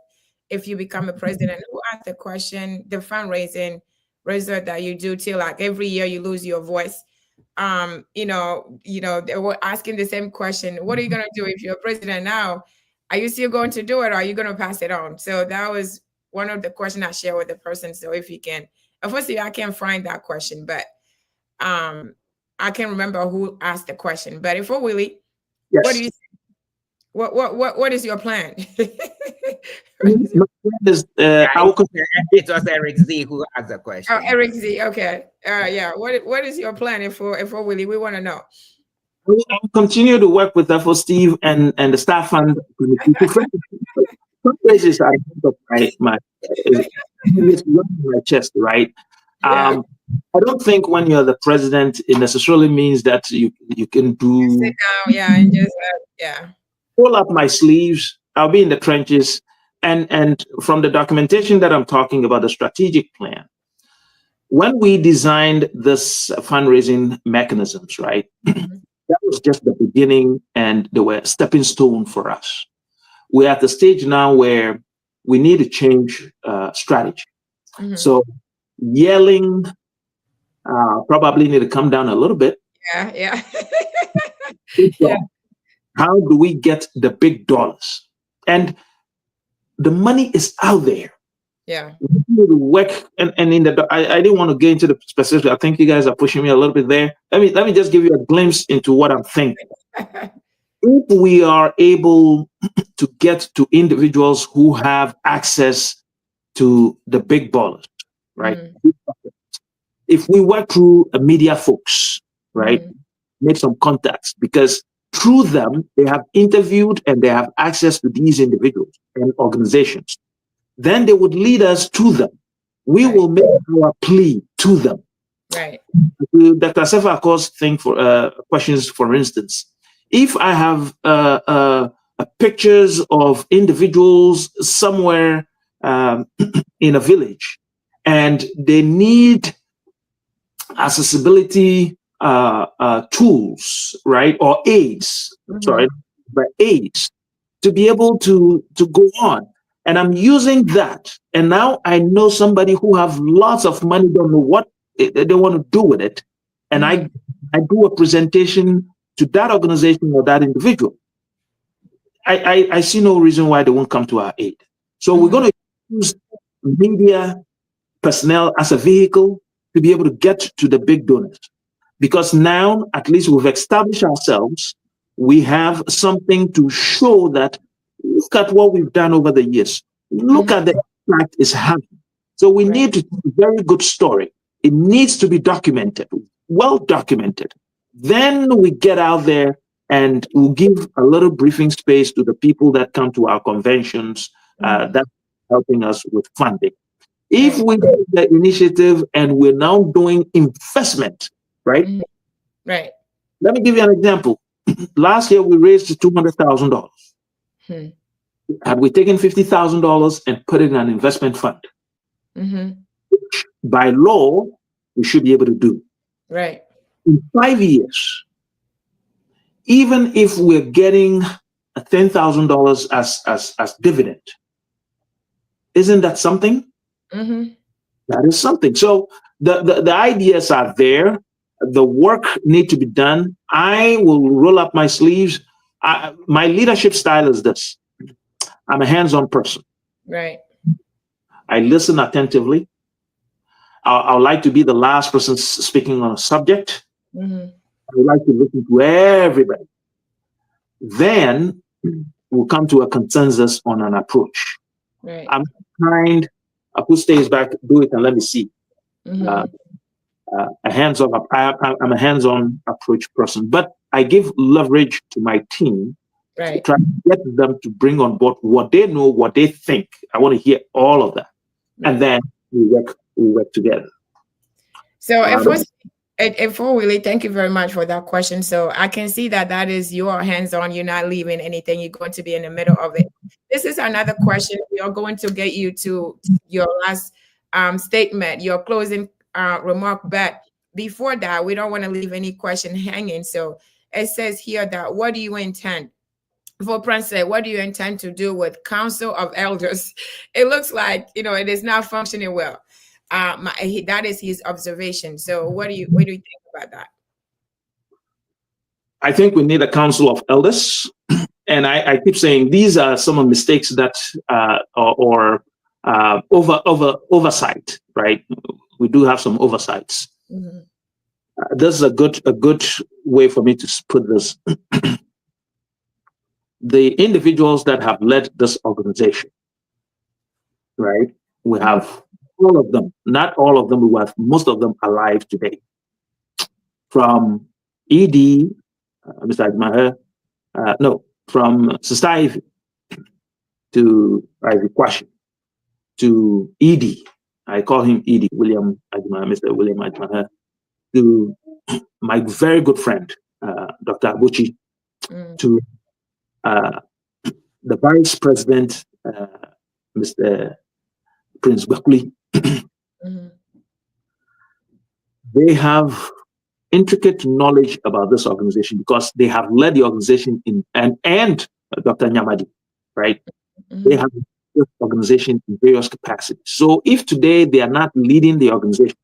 if you become a president, who asked the question, the fundraising result that you do till like every year you lose your voice. They were asking the same question. What are you gonna do if you're president now? Are you still going to do it, or are you gonna pass it on? So that was one of the questions I share with the person. So if you can, unfortunately I can't find that question, but I can't remember who asked the question, but if for Willie, Yes. what do you what is your plan? It was Eric Z who asked the question. Oh, Eric Z. Okay. Yeah. What is your plan if for Willie? We want to know. I'll continue to work with FO Steve and the staff and some places I think of my it's my chest, right? Yeah. I don't think when you're the president, it necessarily means that you can do Sit down, yeah, and just yeah. Roll up my sleeves. I'll be in the trenches, and from the documentation that I'm talking about, the strategic plan. When we designed this fundraising mechanisms, right, that was just the beginning, and they were a stepping stone for us. We're at the stage now where we need to change strategy. So yelling probably need to come down a little bit. Yeah. Yeah. How do we get the big dollars? And the money is out there. Yeah. We need to work, and in the I didn't want to get into the specifics. I think you guys are pushing me a little bit there. Let me just give you a glimpse into what I'm thinking. If we are able to get to individuals who have access to the big dollars, right? If we work through media folks, right, make some contacts, because through them, they have interviewed and they have access to these individuals and organizations. Then they would lead us to them. We will make our plea to them. Right. Dr. Sefa, of course, think for questions, for instance. If I have pictures of individuals somewhere in a village and they need accessibility tools, right, or aids, aids to be able to go on. And I'm using that. And now I know somebody who have lots of money, don't know what they want to do with it. And I do a presentation to that organization or that individual. I see no reason why they won't come to our aid. So we're going to use media personnel as a vehicle to be able to get to the big donors. Because now, at least we've established ourselves, we have something to show that, look at what we've done over the years. Look at the impact it's having. So we need a very good story. It needs to be documented, well documented. Then we get out there and we'll give a little briefing space to the people that come to our conventions that's helping us with funding. If we take the initiative and we're now doing investment, right? Right. Let me give you an example. Last year, we raised $200,000. Had we taken $50,000 and put it in an investment fund, which by law, we should be able to do. Right. In 5 years, even if we're getting $10,000 as dividend, isn't that something? That is something. So the ideas are there. The work need to be done. I will roll up my sleeves. My leadership style is this. I'm a hands-on person. Right. I listen attentively. I would like to be the last person speaking on a subject. I would like to listen to everybody. Then we'll come to a consensus on an approach. Right. I'm kind. Who stays back? Do it and let me see. A hands-on. I'm a hands-on approach person, but I give leverage to my team to try to get them to bring on board what they know, what they think. I want to hear all of that, and then we work together. So if Willie, thank you very much for that question. So I can see that is your hands-on. You're not leaving anything. You're going to be in the middle of it. This is another question. We are going to get you to your last statement, your closing remark. But before that, we don't want to leave any question hanging. So it says here that what do you intend? For Prince, what do you intend to do with Council of Elders? It looks like, it is not functioning well. That is his observation. So what do you think about that? I think we need a Council of Elders. And I keep saying these are some of the mistakes that oversight, right? We do have some oversights. this is a good way for me to put this. The individuals that have led this organization, right? We have all of them, not all of them, we have most of them alive today. From ED, Mr. Admaher, from Society to Ivy Kwashi, to ED, I call him ED, William Admaher, Mr. William Admaher, to my very good friend, Dr. Abuchi, to the Vice President, Mr. Prince Bakuli. They have intricate knowledge about this organization because they have led the organization and Dr. Nyamadi, right? They have this organization in various capacities. So if today they are not leading the organization,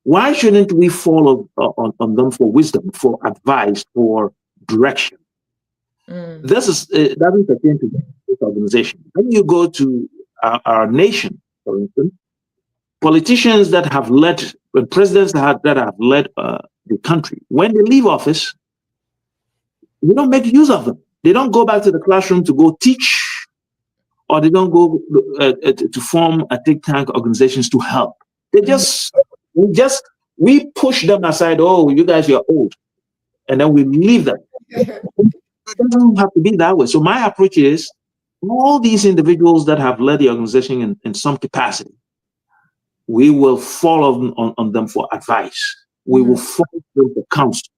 why shouldn't we follow on them for wisdom, for advice, for direction? This is doesn't pertain to this organization. When you go to our nation, for instance, politicians that have led, presidents that have led the country, when they leave office, we don't make use of them. They don't go back to the classroom to go teach, or they don't go to form a think tank organizations to help. They we push them aside. Oh, you guys, you're old, and then we leave them. It doesn't have to be that way. So my approach is all these individuals that have led the organization in some capacity, we will follow on them for advice. We will follow them for counsel.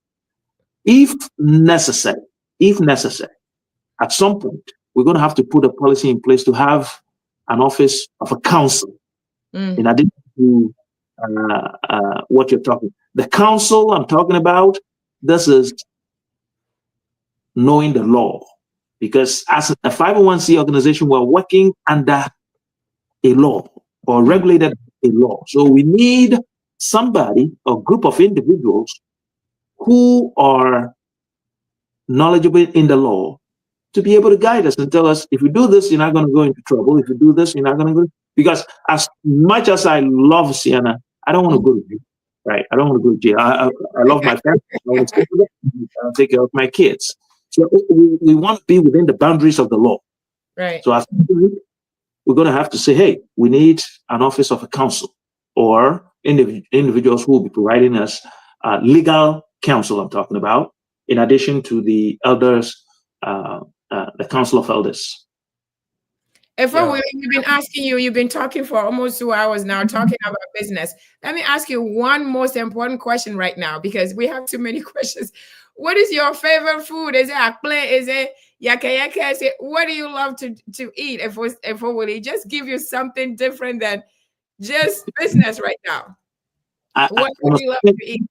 If necessary, at some point, we're going to have to put a policy in place to have an office of a counsel in addition to what you're talking. The counsel I'm talking about, this is knowing the law, because as a 501c organization, we're working under a law or regulated a law. So we need somebody, a group of individuals who are knowledgeable in the law to be able to guide us and tell us, if you do this, you're not going to go into trouble. If you do this, you're not going to go. Because as much as I love Ceana, I don't want to go to jail, right? I don't want to go to jail. I love my family. I want to take care of my kids. So we want to be within the boundaries of the law. Right. So as we're going to have to say, hey, we need an office of a counsel or individuals who will be providing us legal counsel, I'm talking about, in addition to the elders, the Council of Elders. We've been asking you, you've been talking for almost 2 hours now, talking about business. Let me ask you one most important question right now, because we have too many questions. What is your favorite food? Is it akple? Is it yaka? Is it, what do you love to eat? If we just give you something different than just business right now. What do you love to eat?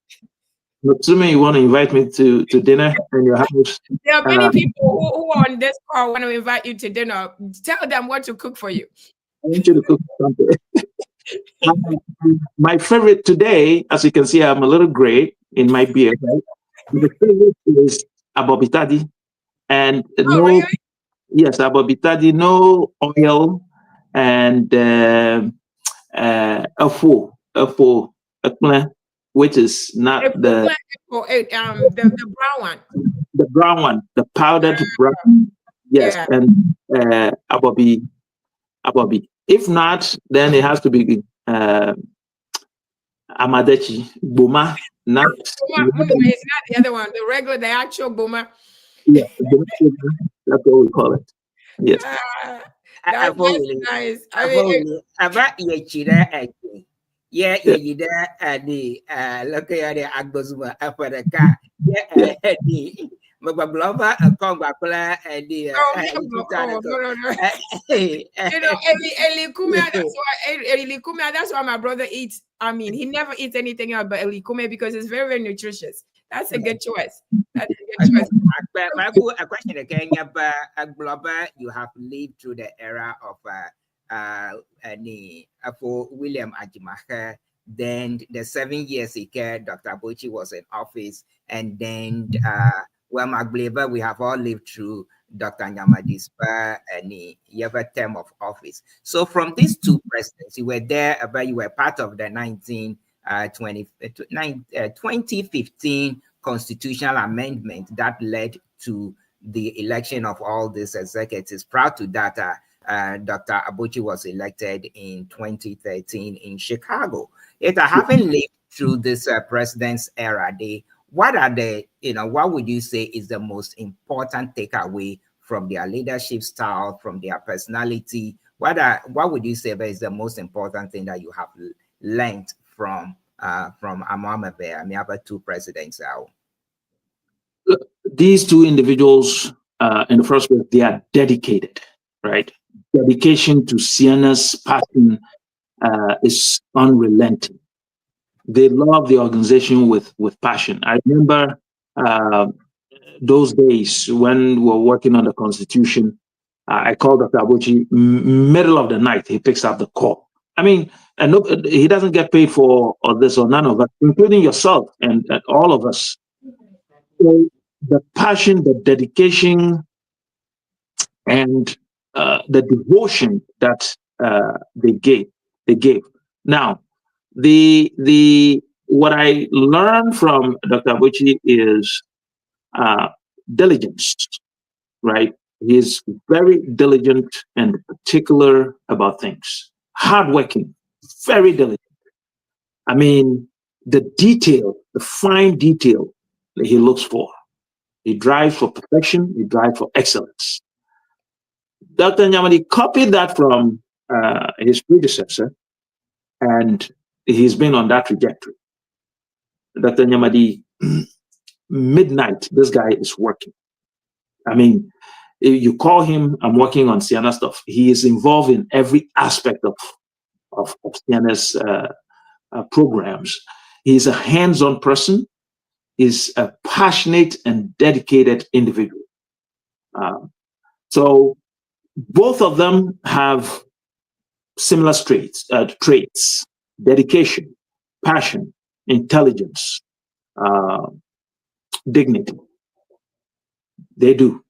Assuming you want to invite me to dinner in your house. There are many people who on this call want to invite you to dinner. Tell them what to cook for you. I want you to cook something. My favorite today, as you can see, I'm a little gray in my beard. Right? The favorite is abobitadi, and yes, abobitadi, no oil, and a which is not the brown one. The brown one, the powdered brown. Yes, and abobi. If not, then it has to be amadechi, boma. Not it's not the other one. The regular, the actual boma. Yeah, that's what we call it. Yes. That's nice. Yeah, the look at the Agbozuma Africa. Yeah, the Maglova, a Congbacula, and the Elikuma, that's why my brother eats. I mean, he never eats anything else but Elikuma because it's very, very nutritious. That's a good choice. That's a good choice. A question again, Agloba, you have lived through the era of for William Admaher. Then the 7 years Dr. Bochi was in office, and then Magleva, we have all lived through Dr. Nyamadi's and the term of office. So from these two presidents, you were there, but you were part of the 2015 constitutional amendment that led to the election of all these executives. Prior to that, Dr. Abochi was elected in 2013 in Chicago. Having lived through this president's era, what would you say is the most important takeaway from their leadership style, from their personality? What would you say is the most important thing that you have learned from Amama Bear? I have two presidents out. These two individuals, in the first place, they are dedicated, right? Dedication to Ceana's passion is unrelenting. They love the organization with passion. I remember those days when we were working on the Constitution. I called Dr. Abochi middle of the night. He picks up the call. I mean, and he doesn't get paid for this, or none of us, including yourself and all of us. So the passion, the dedication, and the devotion that they gave. Now, what I learned from Dr. Abochi is diligence, right? He's very diligent and particular about things. Hardworking, very diligent. I mean, the detail, the fine detail that he looks for. He drives for perfection. He drives for excellence. Dr. Nyamadi copied that from his predecessor, and he's been on that trajectory. Dr. Nyamadi, midnight, this guy is working. I mean, you call him, I'm working on Ceana stuff. He is involved in every aspect of Ceana's programs. He's a hands-on person. He's a passionate and dedicated individual. So both of them have similar traits: dedication, passion, intelligence, dignity. They do.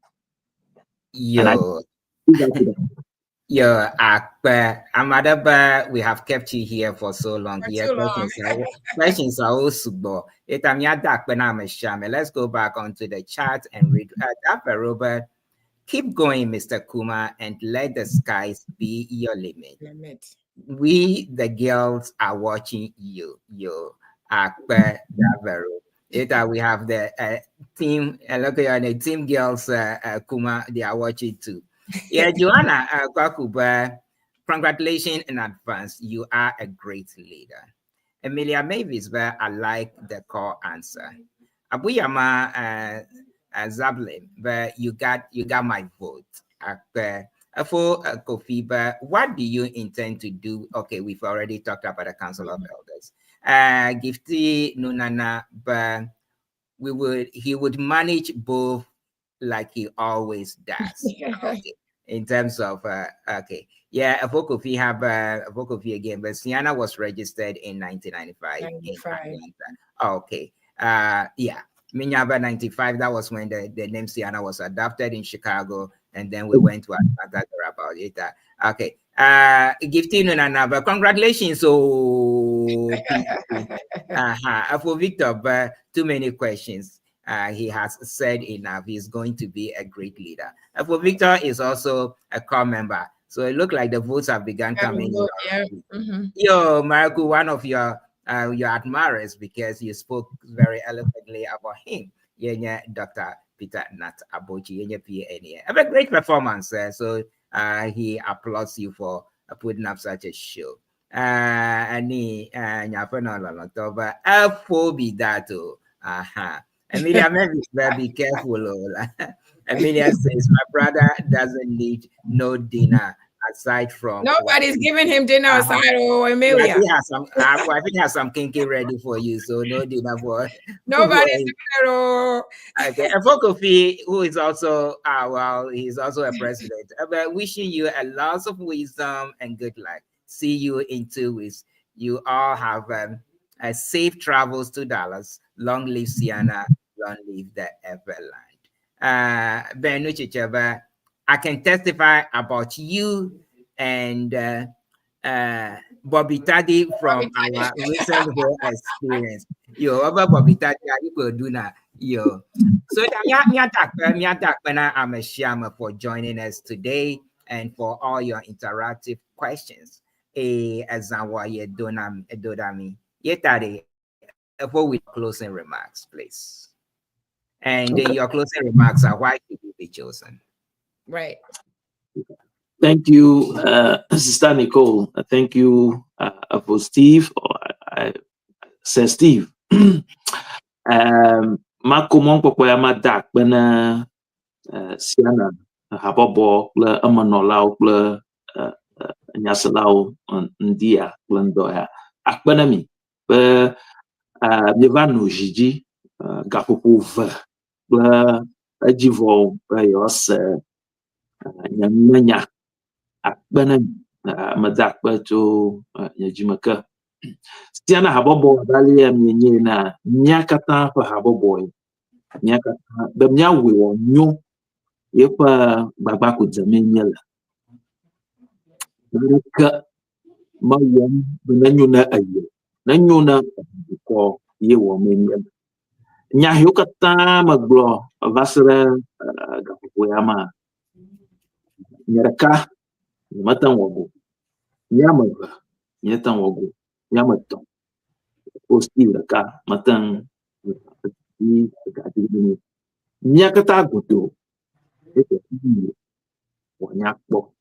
Amadaba, we have kept you here for so long. Questions are also bo. Let's go back onto the chat and read. Robert, keep going, Mr. Kuma, and let the skies be your limit. We, the girls, are watching you. Akpe Davero. We have the team. Look at the team girls. Kuma, they are watching too. Yeah, Joanna Kwakuba, congratulations in advance. You are a great leader. Emilia Mavis, I like the call answer. Abuyama Zablin, but you got my vote. For Kofi, but what do you intend to do? Okay, we've already talked about the Council of Elders. Gifty Nunana, but he would manage both like he always does. Okay. In terms of okay. Yeah, Avokofi have Avokofi again, but Ceana was registered in 1995 in Atlanta. Okay. Yeah. Minyaba 95, that was when the name Ceana was adopted in Chicago, and then we went to Atlanta about it. Okay. Gifting Nunana, congratulations. So for Victor, but too many questions. He has said enough. He's going to be a great leader. For Victor is also a core member. So it looked like the votes have begun coming in. Yo, Marco, one of your admirers, because you spoke very eloquently about him. Yeah, Dr. Peter Nat Abochi, have a great performance. So he applauds you for putting up such a show. Ani October Afobidatu. Emilia Mavis, be careful. Emilia says my brother doesn't need no dinner aside from nobody's giving him dinner aside. Emilia, I think he has some kinky ready for you, so no dinner for nobody's dinner. Okay, and for Kofi, who is also he's also a president. But wishing you a lot of wisdom and good luck. See you in 2 weeks. You all have safe travels to Dallas. Long live Ceana. Long live the Everland. Ben Nuchicheva, I can testify about you and Bobby Taddy from our recent whole experience. Yo, about Bobby Taddy, you could do now. Yo. So I'm a shama for joining us today and for all your interactive questions. As I was you donami. Yetari, for with closing remarks, please. And Okay. your closing remarks are why should you be chosen? Right. Thank you, Sister Nicole. Thank you for Steve. I say Steve. Makomon pokoya madak bena Ceana habobo le amanolau le nyasalau ndia glendoya. Akbenami be bievanu jiji gapopo ve le ejivo be yose nyanya akbenami madak beto nyajimaka. Ceana habobo dali amenye na nyakata fa habobo nyakata be myawe wo nyo yepa babako dzamenyela baraka mawom benanyuna ayo nanyuna ko ye wo menyela nya hyokata maglo vasara gapoyama nyaraka matan wogo nyamaga nyatan wogo nyamaton postiva ka matan ni gadi nyakata godo ete wanyakpo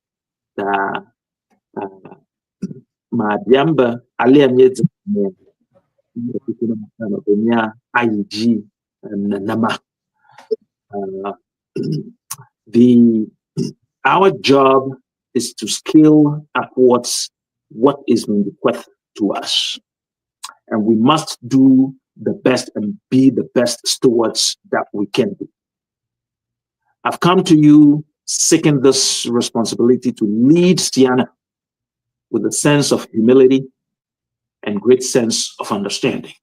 ta ma biamba ale amyet mo kuna mkana kenya IG nama our job is to scale upwards what is being bequeathed to us, and we must do the best and be the best stewards that we can be. I've come to you seeking this responsibility to lead Ceana with a sense of humility and great sense of understanding.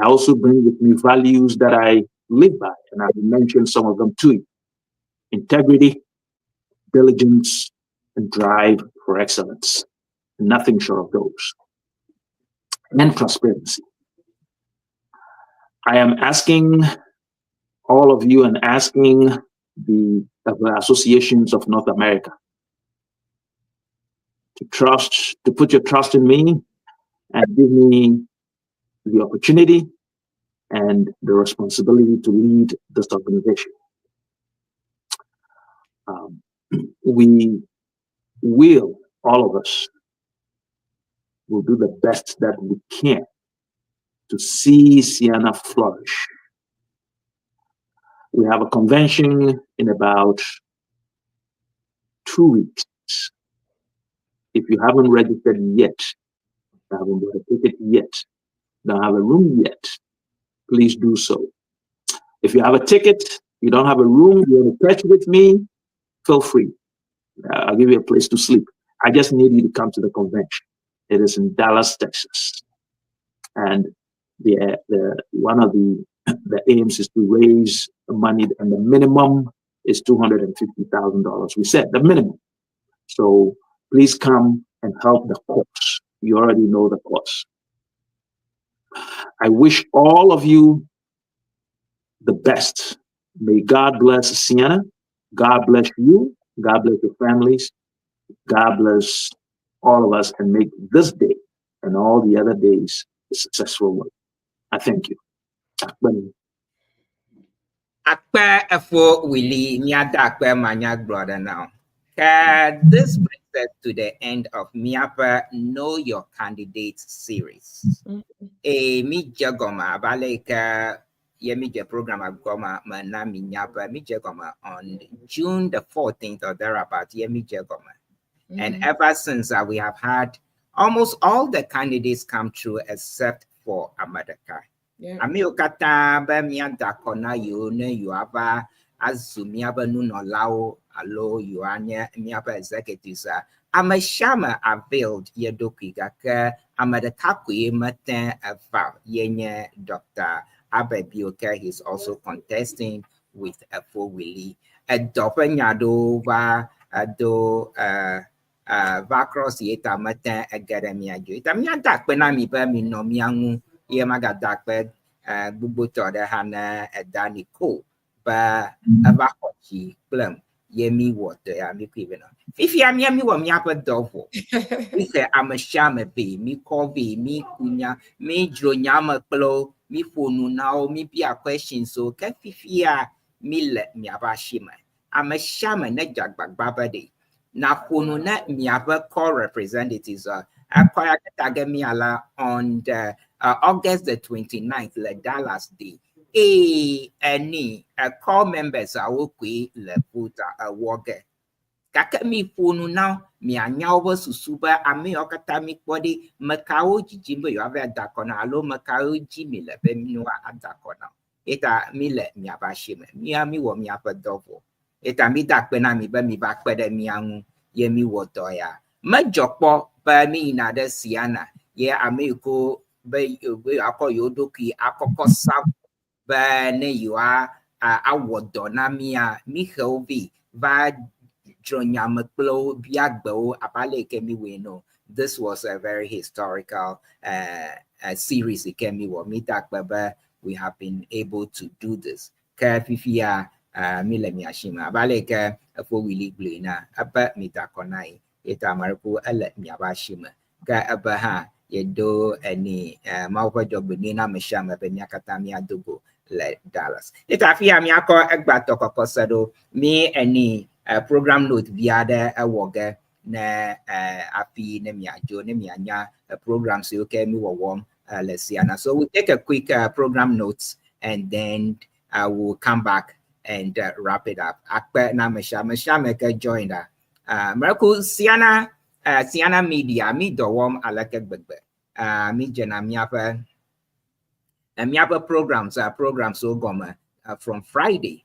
I also bring with me values that I live by, and I will mention some of them to you: integrity, diligence, and drive for excellence. Nothing short of those. And transparency. I am asking all of you and asking the associations of North America to put your trust in me and give me the opportunity and the responsibility to lead this organization. We will, all of us, will do the best that we can to see Ceana flourish. We have a convention in about 2 weeks. If you haven't registered yet, haven't bought a ticket yet, don't have a room yet, please do so. If you have a ticket, you don't have a room, you want to touch with me, feel free. I'll give you a place to sleep. I just need you to come to the convention. It is in Dallas, Texas. And one of the aims is to raise money, and the minimum is $250,000. We said the minimum. So please come and help the cause. You already know the cause. I wish all of you the best. May God bless Ceana. God bless you. God bless your families. God bless all of us, and make this day and all the other days a successful one. I thank you. Akpe efo Willie Nyada Akpe Manyak brother now. This brings us to the end of Miapa Know Your Candidate series. Mi jagoma baleka yemija program agoma mana minyapa mi jagoma on June the 14th or thereabout yemi jagoma. And ever since we have had almost all the candidates come through except for Amadaka. Amiokata ba mianda kona yo ne yuaba azumiaba nuno lao alo yuanya miaba executives Amashama availed yedokiga ke Amadakaku matin ava yenye Dr. Abebioka. He's also contesting with a 4 Willie a dopanyado va do va cross yeta matin academia jo ita mi adak pe na mi ba mi no mi anu ye maga dak pe gbogbo to de hana da Nicole ba va kochi plum ye mi water ya mi kwi no fifi am ya mi wo mi apedovo we say I'm a shama be me coffee me kunya me dro nyama klo me phone now me be a question so ka fifia me let me abashima I'm a shama na jagbag baba day na phone na me aba call representatives acquire tag me ala on the August the 29th le Dallas day any call members are okay le put a walker kaka mi phone now mi anyawo susuba ami okata mi kpodi makao jijimbo yo ave adakona alo makao jimi le be mi wa adakona eta mi le mi abashime mi ami wo mi apedovo eta mi dakpe na mi be mi ba kpede mi anu ye mi wo to ya majokpo ba mi na de Ceana ye ami ko be akọ yodoki akọkọ sa ba ne yo awodo na mi a mi helvi va this was a very historical series. We have been able to do this. Kafifia milemiashima abaleke for Willie Blina about mitakonai eta marco ele miabashima ka abaha yedo any maupa job nina meshama benyakatamia dugo le Dallas. Itafia miako egbato kokosado me any program note via the awoga na api na miajo na mianya program so okay me warm Ceana. So we'll take a quick program notes and then I will come back and wrap it up. Akpe na Meshama joined Miracle Ceana Ceana Media me do warm alake gbegbe me jena miapa programs so goma from Friday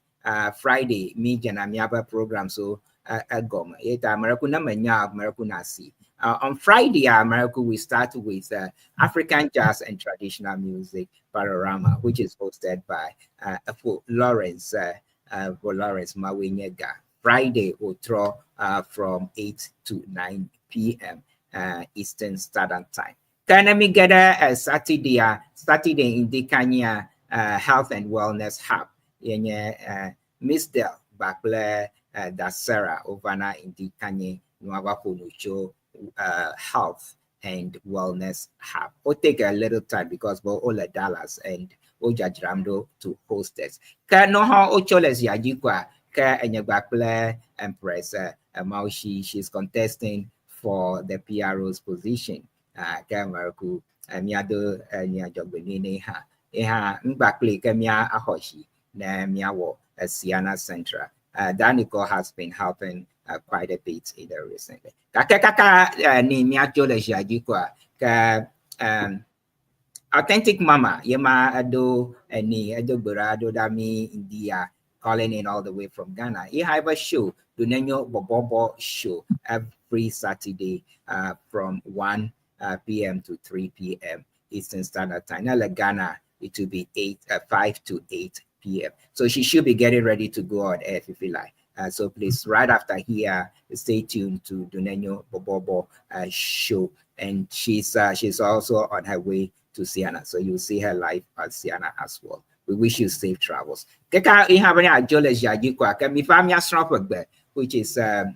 me jena miapa program so goma eta Miracle na menya Miracle nasi on Friday Miracle we start with African jazz and traditional music panorama which is hosted by Lawrence Mawinyega. Friday will draw from 8 to 9 p.m. Eastern Standard Time. Can we get a Saturday in the Kenya Health and Wellness Hub? Miss Del Bakle Dasera Ovana in the Kenya Nuavapunucho Health and Wellness Hub. We'll take a little time because we're all at Dallas and Ojajramdo to host this. Can no how Ocholes Yajikwa ka Enyabakle Empress Maushi, she's contesting for the PRO's position. Kamaraku miado nya jogbenine ha mbakle kamia ahoshi na miawo Ceana Central. Nicole has been helping quite a bit in the recently. Kaka ni miajo le jajikwa ka Authentic Mama yema ado ni ado burado dami India calling in all the way from Ghana. He have a show, Dunenyo Bobobo show every Saturday from 1 p.m. to 3 p.m. Eastern Standard Time. Now, like Ghana, it will be 5 to 8 p.m. So she should be getting ready to go on air if you like. So please, right after here, stay tuned to Dunenyo Bobobo show. And she's also on her way to Ceana. So you'll see her live at Ceana as well. We wish you safe travels. Keka you have any ajoles yajikwa kemi famia stropagbe, which is Dr.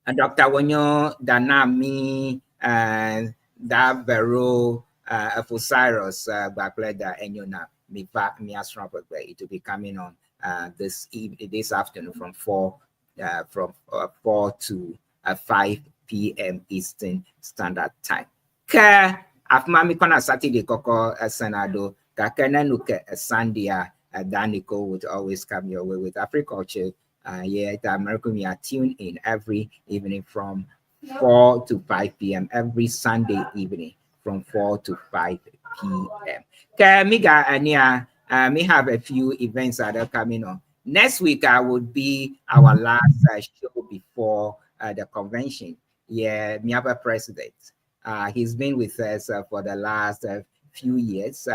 Wanyo Danami da Vero Fosirus Bakleda Enyona Mipa Miastropagbe. It will be coming on this afternoon from 4 to 5 p.m. Eastern Standard Time. Ka afmami kona Saturday koko Senado kakana nuke Sandia Nicole would always come your way with Agriculture. The American we are tuned in every evening from 4 to 5 p.m. every Sunday evening from 4 to 5 p.m. Miga Ania may have a few events that are coming on. Next week would be our last show before the convention. Yeah, Miaba president. He's been with us for the last few years.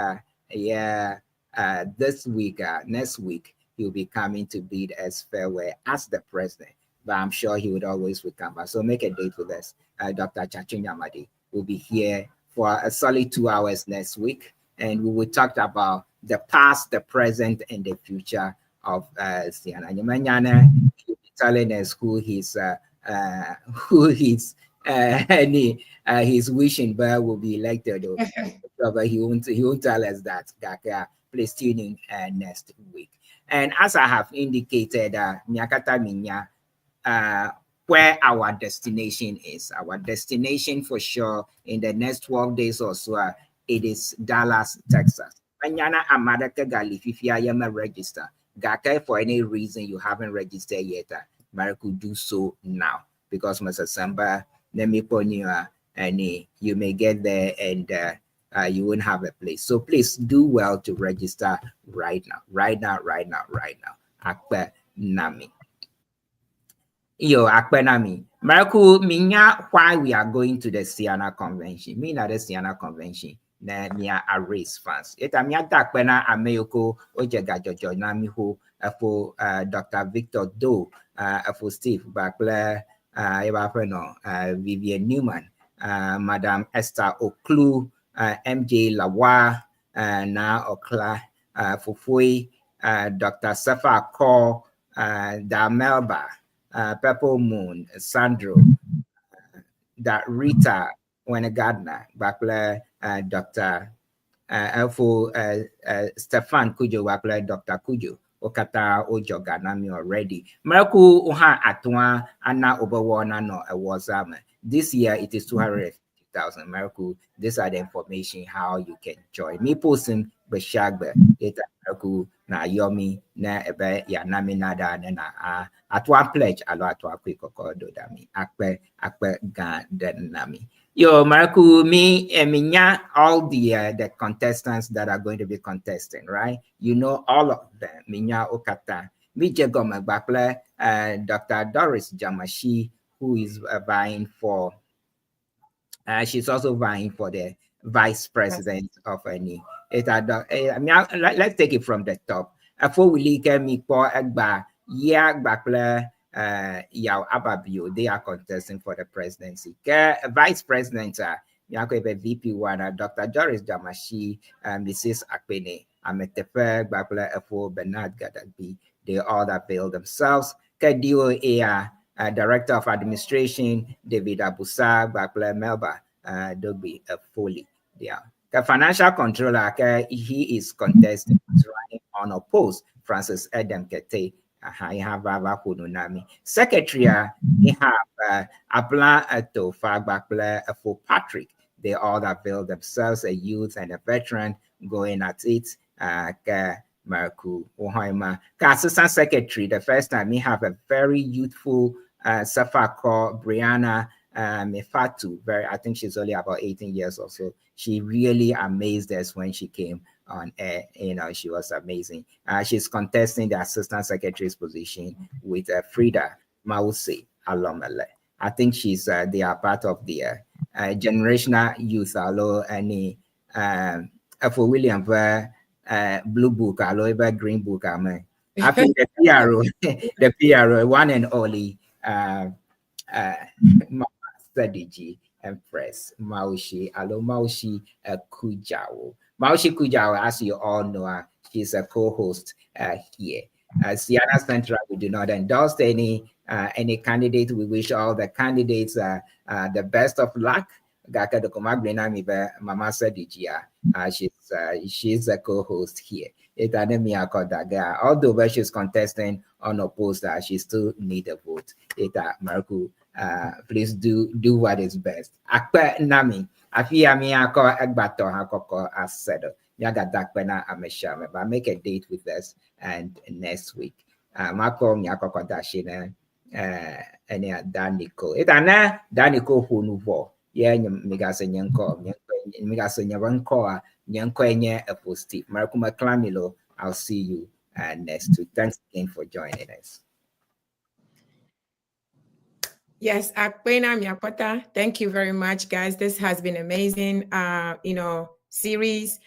This week, next week, he'll be coming to bid as farewell as the president. but I'm sure he would always will come back. So make a date with us. Dr. Chachi Nyamadi will be here for a solid 2 hours next week, and we will talk about the past, the present, and the future of Ceana. Nyamanyana will be telling us who he's wishing but will be elected. But he won't tell us that. Please tune in next week. And as I have indicated, Nyakata Minya, where our destination is. Our destination for sure in the next 12 days or so, it is Dallas, Texas. Anyana Amadaka Galififia Yama register. Gaka, for any reason you haven't registered yet, Mariku do so now. Because Mr. Samba, and you may get there and you won't have a place. So please do well to register right now. Akpe Nami. Akpe Nami. Mariku, minya why we are going to the Ceana convention. Me na the Ceana convention. Na mia a race fans. Eta mia dakpe na ameyoko ojega jojo nami ho for Dr. Victor Doe, for Steve Bakle, Vivian Newman, Madam Esther Oklu, MJ Lawa, Na Okla, Fufui, Dr. Safa Kor, Damelba, Purple Moon, Sandro, that Rita Gardner, Bakle, Dr. Stefan Kujo, Bakle, Dr. Kujo. Okata Ojoga Nami already. Miracle Uha Atwa Anna Oberwana no Awazame. This year it is 250,000. Miracle. These are the information how you can join. Me posting Beshagbe, Eta Miracle na Yomi na Ebe ya Nami Nada na Atwa pledge alo Atwa Kwiko do dami. Akpe Gan den Nami. Yo, Maraku, me and Minya, all the contestants that are going to be contesting, right? You know all of them. Minya Okata, Mijegoma Bakle, Dr. Doris Jamashi, who is vying for, she's also vying for the vice president of any. Let's take it from the top. After we leak me for Egba, Bakle. Yao Ababio, they are contesting for the presidency. Vice President, VP1, Dr. Doris Jamashi, Mrs. Akpene, Ametefe, Bakula Efo, Bernard Gadagbi, they all avail themselves. DOA, Director of Administration, David Abusa, Bakula Melba, Dogby Foley. Yeah. The financial controller, he is contesting, running unopposed, Francis Adam Kete. I have Nami. Secretary, we have Abla to Fagbakle for Patrick. They all avail themselves, a youth and a veteran, going at it. Marku Ohaima. Assistant Secretary, the first time we have a very youthful Safa called Brianna Mefatu. I think she's only about 18 years or so. She really amazed us when she came on air. She was amazing. She's contesting the assistant secretary's position with Frida Mause Alomele. I think they are part of the generational youth. Alo any for William Blue Book, alo Green Book. I think the PRO, one and only Strategy Empress Maushi Alo Maushi Kujao. Maushi Kujao, as you all know, she's a co-host here. Ceana Central, we do not endorse any candidate. We wish all the candidates the best of luck. Gaka de Komagrina Mibe Mama Sadijia. She's a co-host here. Although she's contesting unopposed, she still need a vote. Marku, please do what is best. Akpe Nami. Afia mi ako egbato hakoko as said. Yaga dakpena ameshame. But make a date with us and next week. Mako nyakoko dashine any Danico. Itana Danico who nuvo. Yeah, migase nyanko. Migase nyanko nyanko a positive. Marakuma Clamilo. I'll see you next week. Thanks again for joining us. Yes, Akpena Miapota, thank you very much, guys. This has been amazing, series.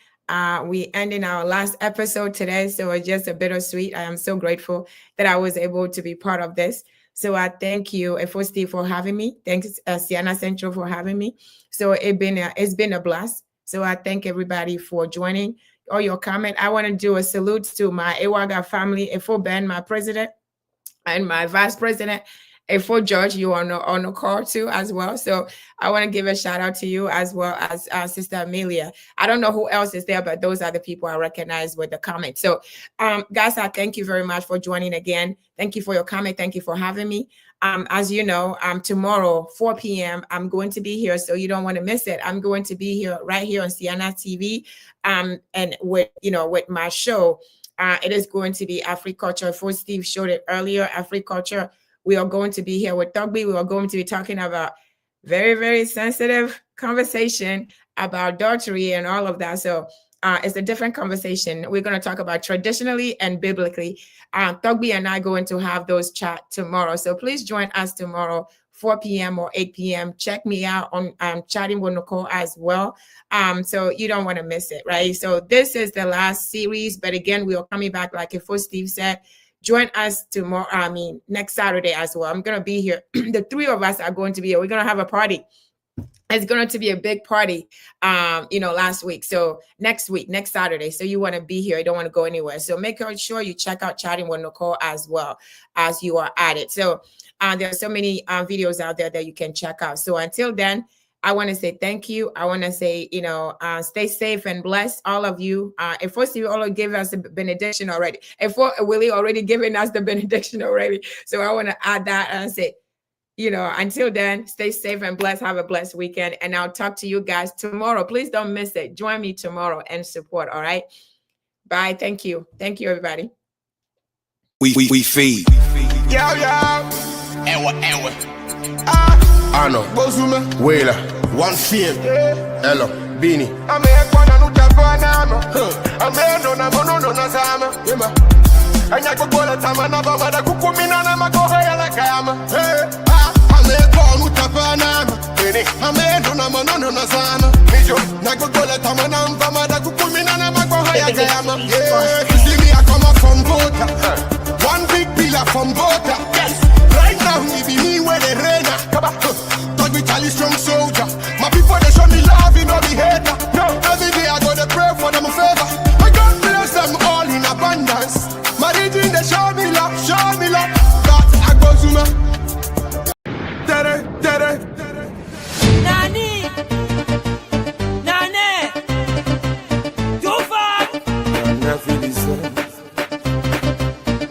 We ending our last episode today, so it's just a bittersweet. I am so grateful that I was able to be part of this. So I thank you, FO Steve, for having me. Thanks, Ceana Central, for having me. So it's been a blast. So I thank everybody for joining. All your comment. I want to do a salute to my Ewaga family, FO Ben, my president, and my vice president. For George, you are on the call too as well. So I want to give a shout out to you as well as Sister Amelia. I don't know who else is there, but those are the people I recognize with the comment. So guys, I thank you very much for joining again. Thank you for your comment. Thank you for having me. As you know, tomorrow, 4 p.m., I'm going to be here, so you don't want to miss it. I'm going to be here right here on Ceana TV, and with my show. It is going to be Africulture. For Steve showed it earlier, Africulture. We are going to be here with Tugby. We are going to be talking about very, very sensitive conversation about adultery and all of that. So it's a different conversation. We're going to talk about traditionally and biblically. Tugby and I are going to have those chat tomorrow. So please join us tomorrow, 4 p.m. or 8 p.m. Check me out on Chatting with Nicole as well. So you don't want to miss it, right? So this is the last series. But again, we are coming back, like before Steve said. Join us tomorrow, next Saturday as well. I'm going to be here. The three of us are going to be here. We're going to have a party. It's going to be a big party, last week. So next week, next Saturday. So you want to be here. You don't want to go anywhere. So make sure you check out Chatting with Nicole as well as you are at it. So there are so many videos out there that you can check out. So until then, I want to say thank you. I want to say, stay safe and blessed, all of you. If first you all gave us the benediction already. If Willie already given us the benediction already. So I want to add that and say, until then, stay safe and blessed. Have a blessed weekend. And I'll talk to you guys tomorrow. Please don't miss it. Join me tomorrow and support. All right. Bye. Thank you. Thank you, everybody. We feed. Yo. Ewa. Ano, Bozume, Wela, One Fame, Hello, Bini. I'm a Kwana Nutafanama, I'm a no Nazama, and I could go to Tamana, but I could come in on a Makoya like I am. I'm a Kwana Nutafanama, I'm a no Nazama, Nagola Tamana, but I could come in on a Makoya like I am. You see me, I come up from Bota, one big pillar from Bota, yes. Right now, we be me where they rain. Talk with Charlie strong soldier. My people they show me love, you know me hater. Every day I go to pray for them a favor. I God bless them all in abundance. My region they show me love. God I go to me. Tere. Nani, too far.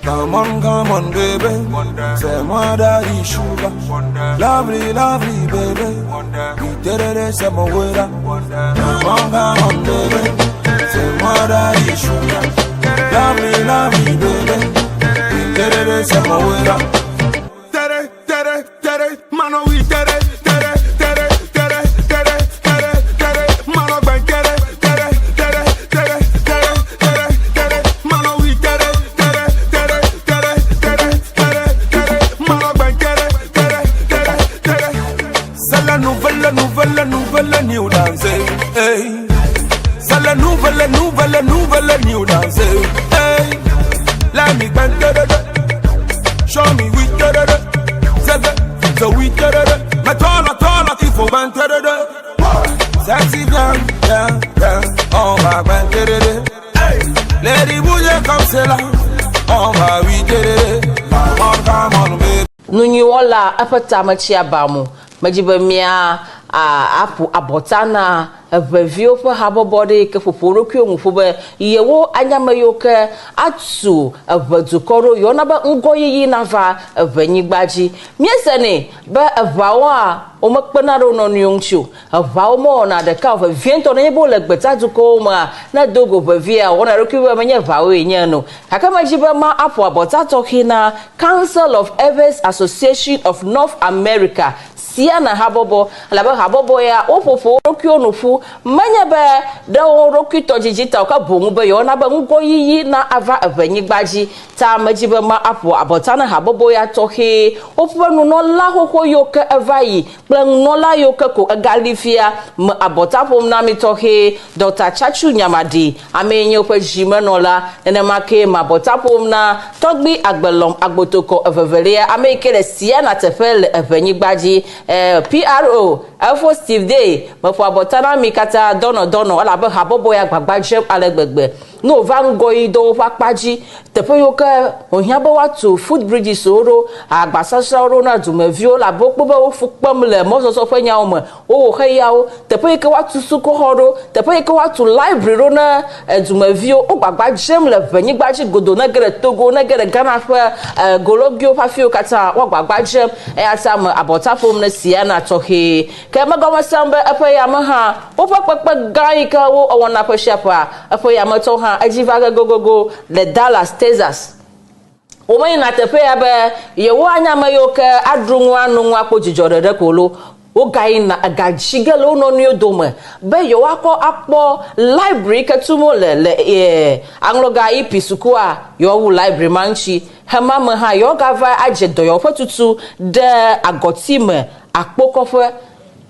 Come on, baby. Say my daddy sugar. Lovely, baby. We did it, say my waiter. Come on, baby. Say my daddy sugar. Lovely, baby. We did it, say my waiter. Tere, mano we tere. Mano ben tere. Mano we tere. C'est la nouvelle new dance. Hey. C'est la nouvelle new dance. Hey. Let me bend show me we so we mais toi il faut bend sexy bien on va bend lady bouger comme c'est là on va we come on baby. Nunyola apata machia bamu majiba mia apu abotana review for habo body ke foporo kwu fobe yewo anyama yoke atu abadukoro yona ba ngoyi nava avanyigbaji miesene ba avawa o makpenaro no nyongchu avawo mo na de ka of viento na yebo legbeta duko ma na dogo bavia wona rekwu manya vawo enyano kaka majiba ma apu abota talking na Council of Elders Association of North America Ceana habobo la ba habobo ya ofofo rokio nufu manya be da rokito jijita ka bongu be yo na ba ngo yiyi na ava avanyi gbaji ta majibe ma apo abotana habobo ya tohe ofunu no la hoko yo ka avayi plan no la yo ka ko galifia ma abotapom na mi tohe Dr. Chachu Nyamadi amenyo pe jime no la ene make ma abotapom na togbi agbelom agbotoko evevelia ameke le Ceana tefel avanyi gbaji PRO Alpha Steve Day mafo abotana mi kata dono ala be habobo ya gbagbaje alegbegbe no vangoyi do pakpaji tepo yo ka ohiabo watu food bridge soro agbasasa ro na dumevio la bokpo be ofukpam le mososo fanya o mo o heyawo tepo yo ka watu suko horo tepo yo ka watu library ro na dumevio o gbagbaje le venyi gbaji godo na gere Togo na gere Ghana fa gologio pafio kata wa gbagbaje atam abotafom na Ceana tohe ke magoma sambe epe ya maha o pakpakpa gai ka wo wona kweshapa epe ya mato ha ajivaga gogogo le Dallas Texas omani na tepe ya be ye wo anya mayoke adrungu anu akpo jijore de kolo o gai na agajigelo no ni odome be yo akọ akpo library ketumo le angloga ipisuku a yo wu library manchi hema ha yo gava ajedo yo fetutu de agotime akpo kofe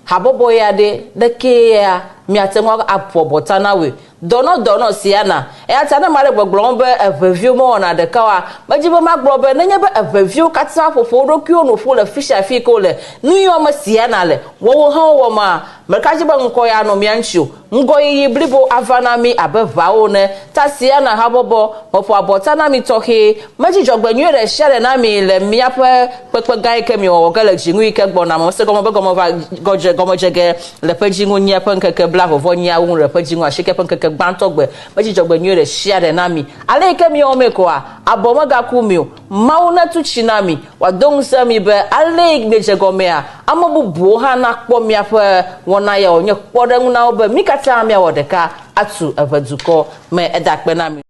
habobo ya de ke ya mi atenwa apo botana we dono Ceana atana mare gbogbo be eveview mo na de kawa majibo magbo be nenye be eveview kata fofo rokio no fo le fisha fi ko le nuyo ma Ceana le wo han wo ma merkajiba nko ya no mianchu ngo yi blibo avana mi abeva o ne ta Ceana habobo ofo abotana mi tohe majijogba nyere shere na mi le miape pepe gai kemi o gele jingu ike gbo na mo se gomo be gomo va gomo jege le pejingu nya penkeke bla vovo nya un le pejingu ashike penkeke gbantogbe majijogba nyere shere na mi ale kemi o meko a abomaga kumio mauna tuchinami wadong sami be ale igbeje gomea amabubu ha na kpo miape wona ya onye kpodengu na obe mikata amia wodeka atu eveduko me edakpe na mi